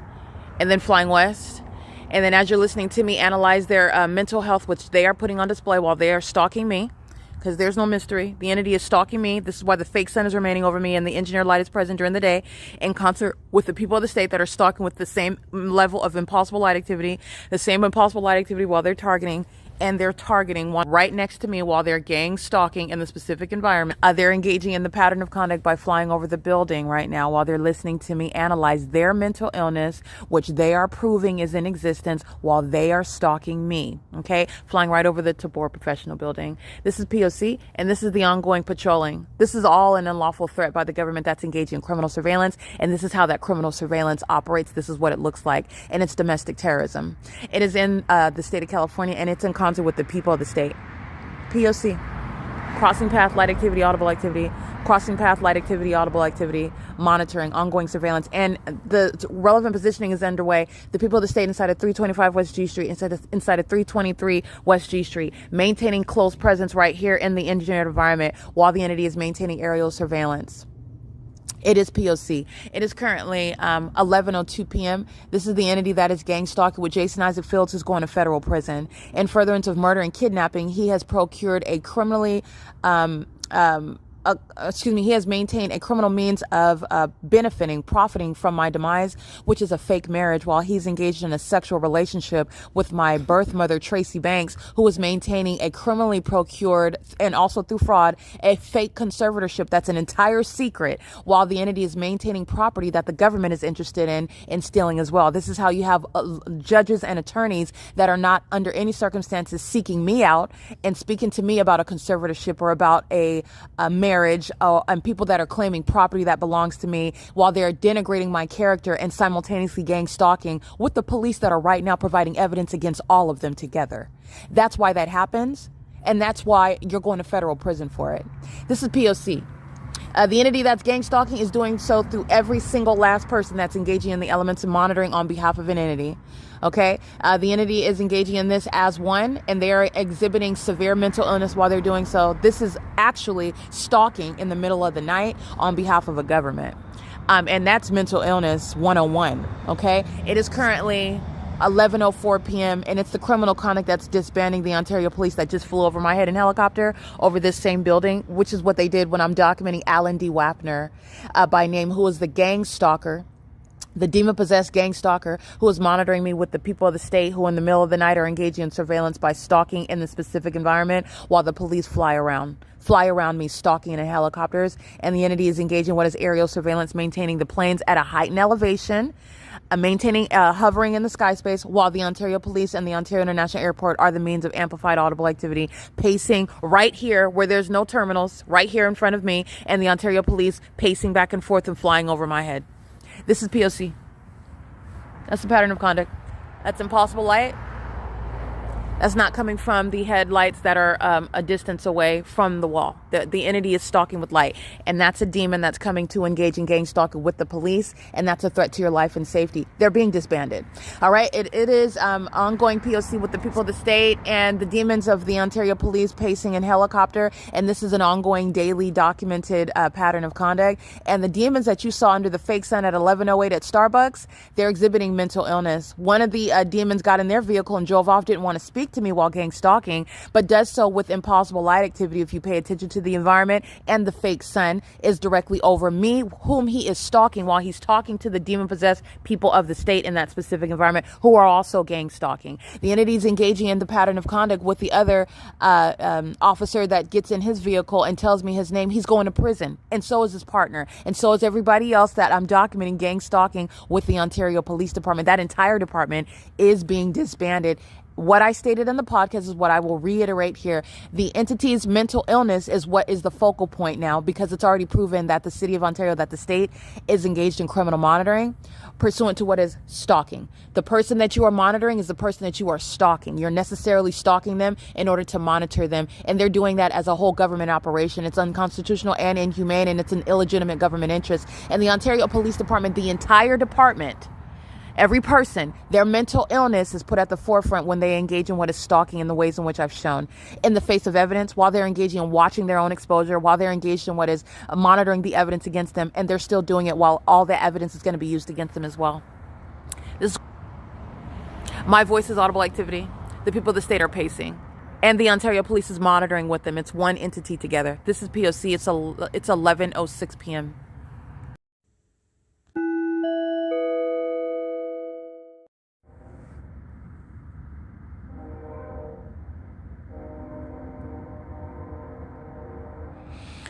S2: and then flying west. And then as you're listening to me analyze their mental health, which they are putting on display while they are stalking me, because there's no mystery. The entity is stalking me. This is why the fake sun is remaining over me and the engineered light is present during the day in concert with the people of the state that are stalking with the same level of impossible light activity, the same impossible light activity while they're targeting. And they're targeting one right next to me while they're gang stalking in the specific environment. They're engaging in the pattern of conduct by flying over the building right now while they're listening to me analyze their mental illness, which they are proving is in existence while they are stalking me. Okay? Flying right over the TABOR professional building. This is P.O.C. and this is the ongoing patrolling. This is all an unlawful threat by the government that's engaging in criminal surveillance, and this is how that criminal surveillance operates. This is what it looks like, and it's domestic terrorism. It is in the state of California, and it's in concert with the people of the state. P.O.C. Crossing path, light activity, audible activity. Crossing path, light activity, audible activity. Monitoring, ongoing surveillance. And the relevant positioning is underway. The people of the state inside of 325 West G Street, inside of 323 West G Street, maintaining close presence right here in the engineered environment while the entity is maintaining aerial surveillance. It is P.O.C. It is currently 11:02 p.m. This is the entity that is gang stalking with Jason Isaac Fields, who's going to federal prison. In furtherance of murder and kidnapping, he has procured a criminally he has maintained a criminal means of profiting from my demise, which is a fake marriage, while he's engaged in a sexual relationship with my birth mother, Tracy Banks, who is maintaining a criminally procured, and also through fraud, a fake conservatorship that's an entire secret, while the entity is maintaining property that the government is interested in stealing as well. This is how you have judges and attorneys that are not under any circumstances seeking me out and speaking to me about a conservatorship or about a marriage, and people that are claiming property that belongs to me while they're denigrating my character and simultaneously gang stalking with the police that are right now providing evidence against all of them together. That's why that happens, and that's why you're going to federal prison for it. This is P.O.C. The entity that's gang stalking is doing so through every single last person that's engaging in the elements of monitoring on behalf of an entity. Okay? The entity is engaging in this as one, and they are exhibiting severe mental illness while they're doing so. This is actually stalking in the middle of the night on behalf of a government. And that's mental illness 101. Okay? It is currently 11:04 p.m. and it's the criminal conduct that's disbanding the Ontario Police that just flew over my head in helicopter over this same building, which is what they did when I'm documenting Alan D. Wapner by name, who is the gang stalker, the demon-possessed gang stalker who is monitoring me with the people of the state who in the middle of the night are engaging in surveillance by stalking in the specific environment while the police fly around me, stalking in helicopters, and the entity is engaging what is aerial surveillance, maintaining the planes at a heightened elevation, hovering in the sky space, while the Ontario Police and the Ontario International Airport are the means of amplified audible activity, pacing right here where there's no terminals, right here in front of me, and the Ontario Police pacing back and forth and flying over my head. This is P.O.C. That's the pattern of conduct. That's impossible light. That's not coming from the headlights that are a distance away from the wall. The entity is stalking with light, and that's a demon that's coming to engage in gang stalking with the police, and that's a threat to your life and safety. They're being disbanded. All right, it is ongoing P.O.C. with the people of the state and the demons of the Ontario Police pacing in helicopter, and this is an ongoing daily documented pattern of conduct. And the demons that you saw under the fake sun at 11:08 at Starbucks, they're exhibiting mental illness. One of the demons got in their vehicle and drove off, didn't want to speak to me while gang stalking, but does so with impossible light activity if you pay attention to the environment, and the fake sun is directly over me, whom he is stalking while he's talking to the demon-possessed people of the state in that specific environment who are also gang stalking. The entity is engaging in the pattern of conduct with the other officer that gets in his vehicle and tells me his name. He's going to prison, and so is his partner, and so is everybody else that I'm documenting gang stalking with the Ontario Police Department. That entire department is being disbanded. What I stated in the podcast is what I will reiterate here. The entity's mental illness is what is the focal point now, because it's already proven that the city of Ontario, that the state is engaged in criminal monitoring pursuant to what is stalking. The person that you are monitoring is the person that you are stalking. You're necessarily stalking them in order to monitor them, and they're doing that as a whole government operation. It's unconstitutional and inhumane, and it's an illegitimate government interest. And the Ontario Police Department, the entire department, every person, their mental illness is put at the forefront when they engage in what is stalking in the ways in which I've shown. In the face of evidence, while they're engaging in watching their own exposure, while they're engaged in what is monitoring the evidence against them, and they're still doing it while all the evidence is going to be used against them as well. My voice is audible activity. The people of the state are pacing, and the Ontario Police is monitoring with them. It's one entity together. This is P.O.C. It's 11:06 p.m.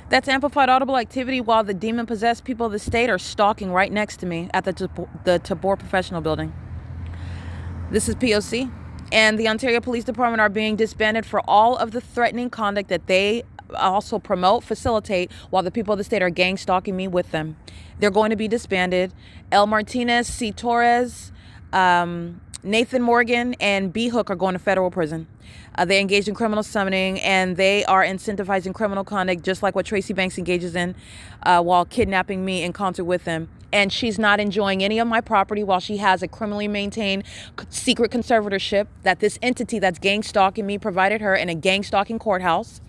S2: That's amplified audible activity while the demon-possessed people of the state are stalking right next to me at the TABOR Professional Building. This is P.O.C. And the Ontario Police Department are being disbanded for all of the threatening conduct that they also promote, facilitate, while the people of the state are gang stalking me with them. They're going to be disbanded. L. Martinez, C. Torres, Nathan Morgan, and B. Hook are going to federal prison. They engaged in criminal summoning, and they are incentivizing criminal conduct just like what Tracy Banks engages in while kidnapping me in concert with them. And she's not enjoying any of my property while she has a criminally maintained secret conservatorship that this entity that's gang stalking me provided her in a gang stalking courthouse.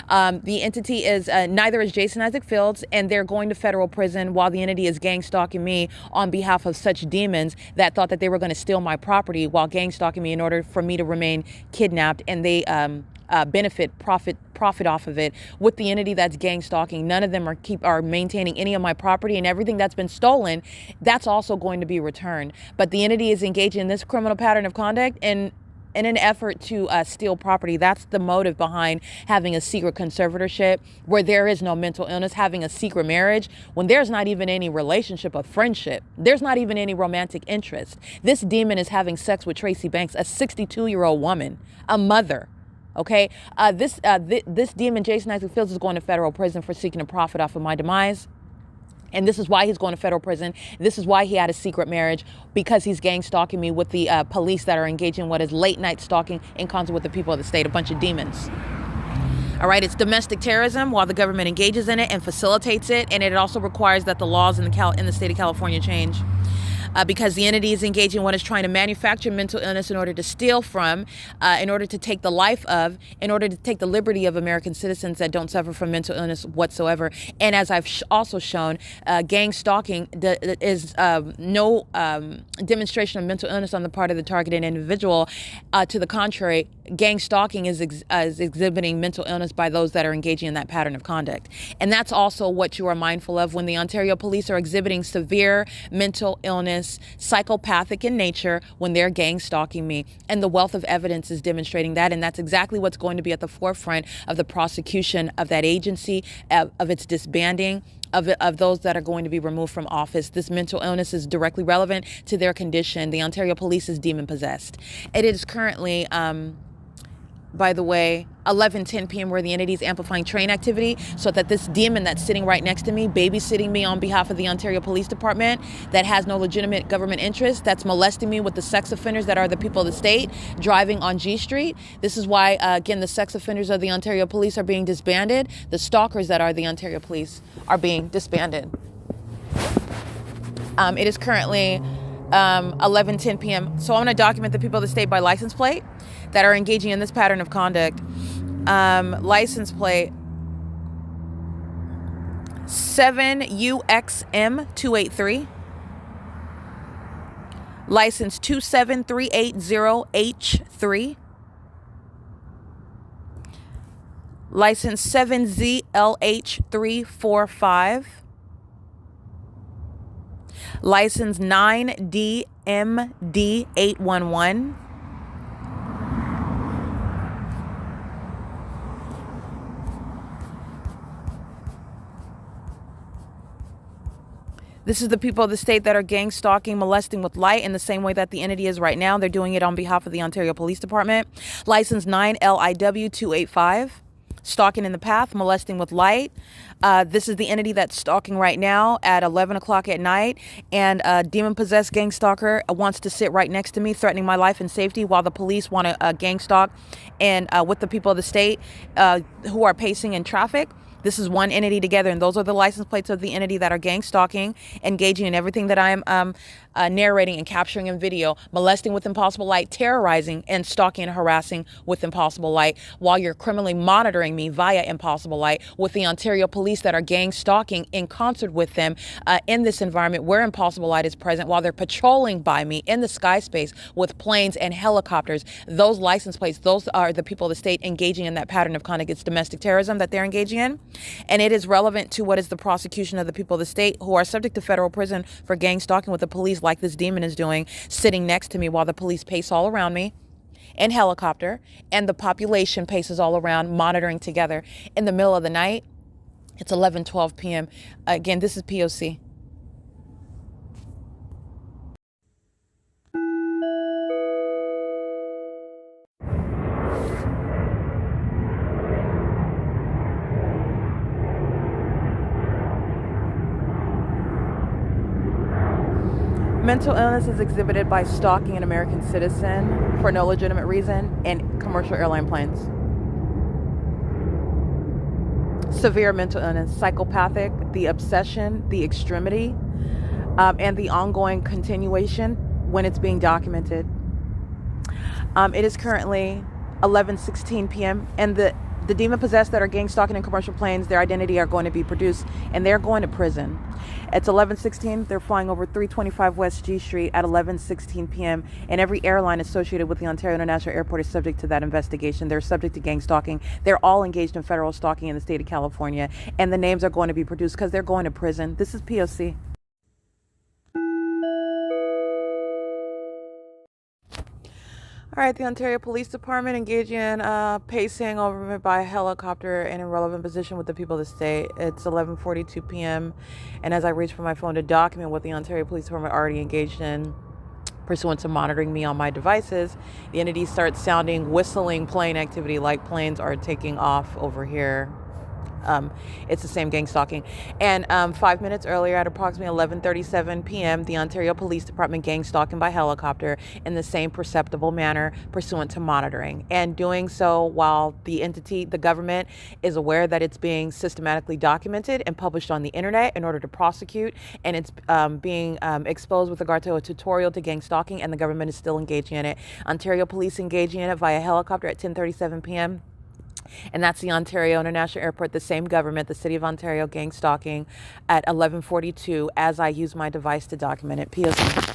S2: The entity is neither is Jason Isaac Fields, and they're going to federal prison while the entity is gang stalking me on behalf of such demons that thought that they were going to steal my property while gang stalking me in order for me to remain kidnapped, and they profit off of it with the entity that's gang stalking. None of them are maintaining any of my property, and everything that's been stolen, that's also going to be returned. But the entity is engaged in this criminal pattern of conduct and in an effort to steal property. That's the motive behind having a secret conservatorship where there is no mental illness, having a secret marriage when there's not even any relationship of friendship. There's not even any romantic interest. This demon is having sex with Tracy Banks, a 62-year-old woman, a mother. Okay, this demon, Jason Isaac Fields, is going to federal prison for seeking to profit off of my demise. And this is why he's going to federal prison. This is why he had a secret marriage, because he's gang stalking me with the police that are engaging in what is late night stalking in concert with the people of the state, a bunch of demons. All right, it's domestic terrorism while the government engages in it and facilitates it. And it also requires that the laws in the state of California change. Because the entity is engaging in what is trying to manufacture mental illness in order to steal from, in order to take the life of, in order to take the liberty of American citizens that don't suffer from mental illness whatsoever. And as I've also shown, gang stalking is no demonstration of mental illness on the part of the targeted individual. To the contrary, gang stalking is exhibiting mental illness by those that are engaging in that pattern of conduct. And that's also what you are mindful of when the Ontario police are exhibiting severe mental illness, psychopathic in nature, when they're gang stalking me. And the wealth of evidence is demonstrating that. And that's exactly what's going to be at the forefront of the prosecution of that agency, of its disbanding, of those that are going to be removed from office. This mental illness is directly relevant to their condition. The Ontario police is demon possessed. It is currently
S4: by the way, 11:10 p.m. where the entity is amplifying train activity, so that this demon that's sitting right next to me, babysitting me on behalf of the Ontario Police Department, that has no legitimate government interest, that's molesting me with the sex offenders that are the people of the state, driving on G Street. This is why, again, the sex offenders of the Ontario Police are being disbanded. The stalkers that are the Ontario Police are being disbanded. It is currently 11:10 p.m. So I'm going to document the people of the state by license plate that are engaging in this pattern of conduct. License plate 7 UXM 283. License 27380H3. License 7ZLH345. License 9DMD811. This is the people of the state that are gang stalking, molesting with light in the same way that the entity is right now. They're doing it on behalf of the Ontario Police Department. License 9LIW285. Stalking in the path, molesting with light. This is the entity that's stalking right now at 11 o'clock at night. And a demon-possessed gang stalker wants to sit right next to me, threatening my life and safety, while the police want to gang stalk and with the people of the state who are pacing in traffic. This is one entity together, and those are the license plates of the entity that are gang stalking, engaging in everything that I am narrating and capturing in video, molesting with impossible light, terrorizing and stalking and harassing with impossible light, while you're criminally monitoring me via impossible light with the Ontario Police that are gang stalking in concert with them in this environment where impossible light is present, while they're patrolling by me in the sky space with planes and helicopters. Those license plates, those are the people of the state engaging in that pattern of conduct. It's domestic terrorism that they're engaging in. And it is relevant to what is the prosecution of the people of the state who are subject to federal prison for gang stalking with the police, like this demon is doing, sitting next to me while the police pace all around me in helicopter and the population paces all around, monitoring together in the middle of the night. It's 11:12 p.m. Again, this is P.O.C. Mental illness is exhibited by stalking an American citizen for no legitimate reason in commercial airline planes. Severe mental illness, psychopathic, the obsession, the extremity, and the ongoing continuation when it's being documented. It is currently 11:16 p.m. and the demon-possessed that are gang stalking in commercial planes, their identity are going to be produced, and they're going to prison. It's 11:16. They're flying over 325 West G Street at 11:16 p.m. And every airline associated with the Ontario International Airport is subject to that investigation. They're subject to gang stalking. They're all engaged in federal stalking in the state of California, and the names are going to be produced because they're going to prison. This is P.O.C. All right, the Ontario Police Department engaging in pacing over by helicopter in a relevant position with the people of the state. It's 11:42 p.m. And as I reach for my phone to document what the Ontario Police Department already engaged in, pursuant to monitoring me on my devices, the entity starts sounding whistling plane activity like planes are taking off over here. It's the same gang stalking. And 5 minutes earlier at approximately 11:37 p.m., the Ontario Police Department gang stalking by helicopter in the same perceptible manner pursuant to monitoring. And doing so while the entity, the government, is aware that it's being systematically documented and published on the internet in order to prosecute. And it's being exposed with regard to a tutorial to gang stalking, and the government is still engaging in it. Ontario Police engaging in it via helicopter at 10:37 p.m. And that's the Ontario International Airport, the same government, the City of Ontario gang stalking at 11:42 as I use my device to document it. P.O.C.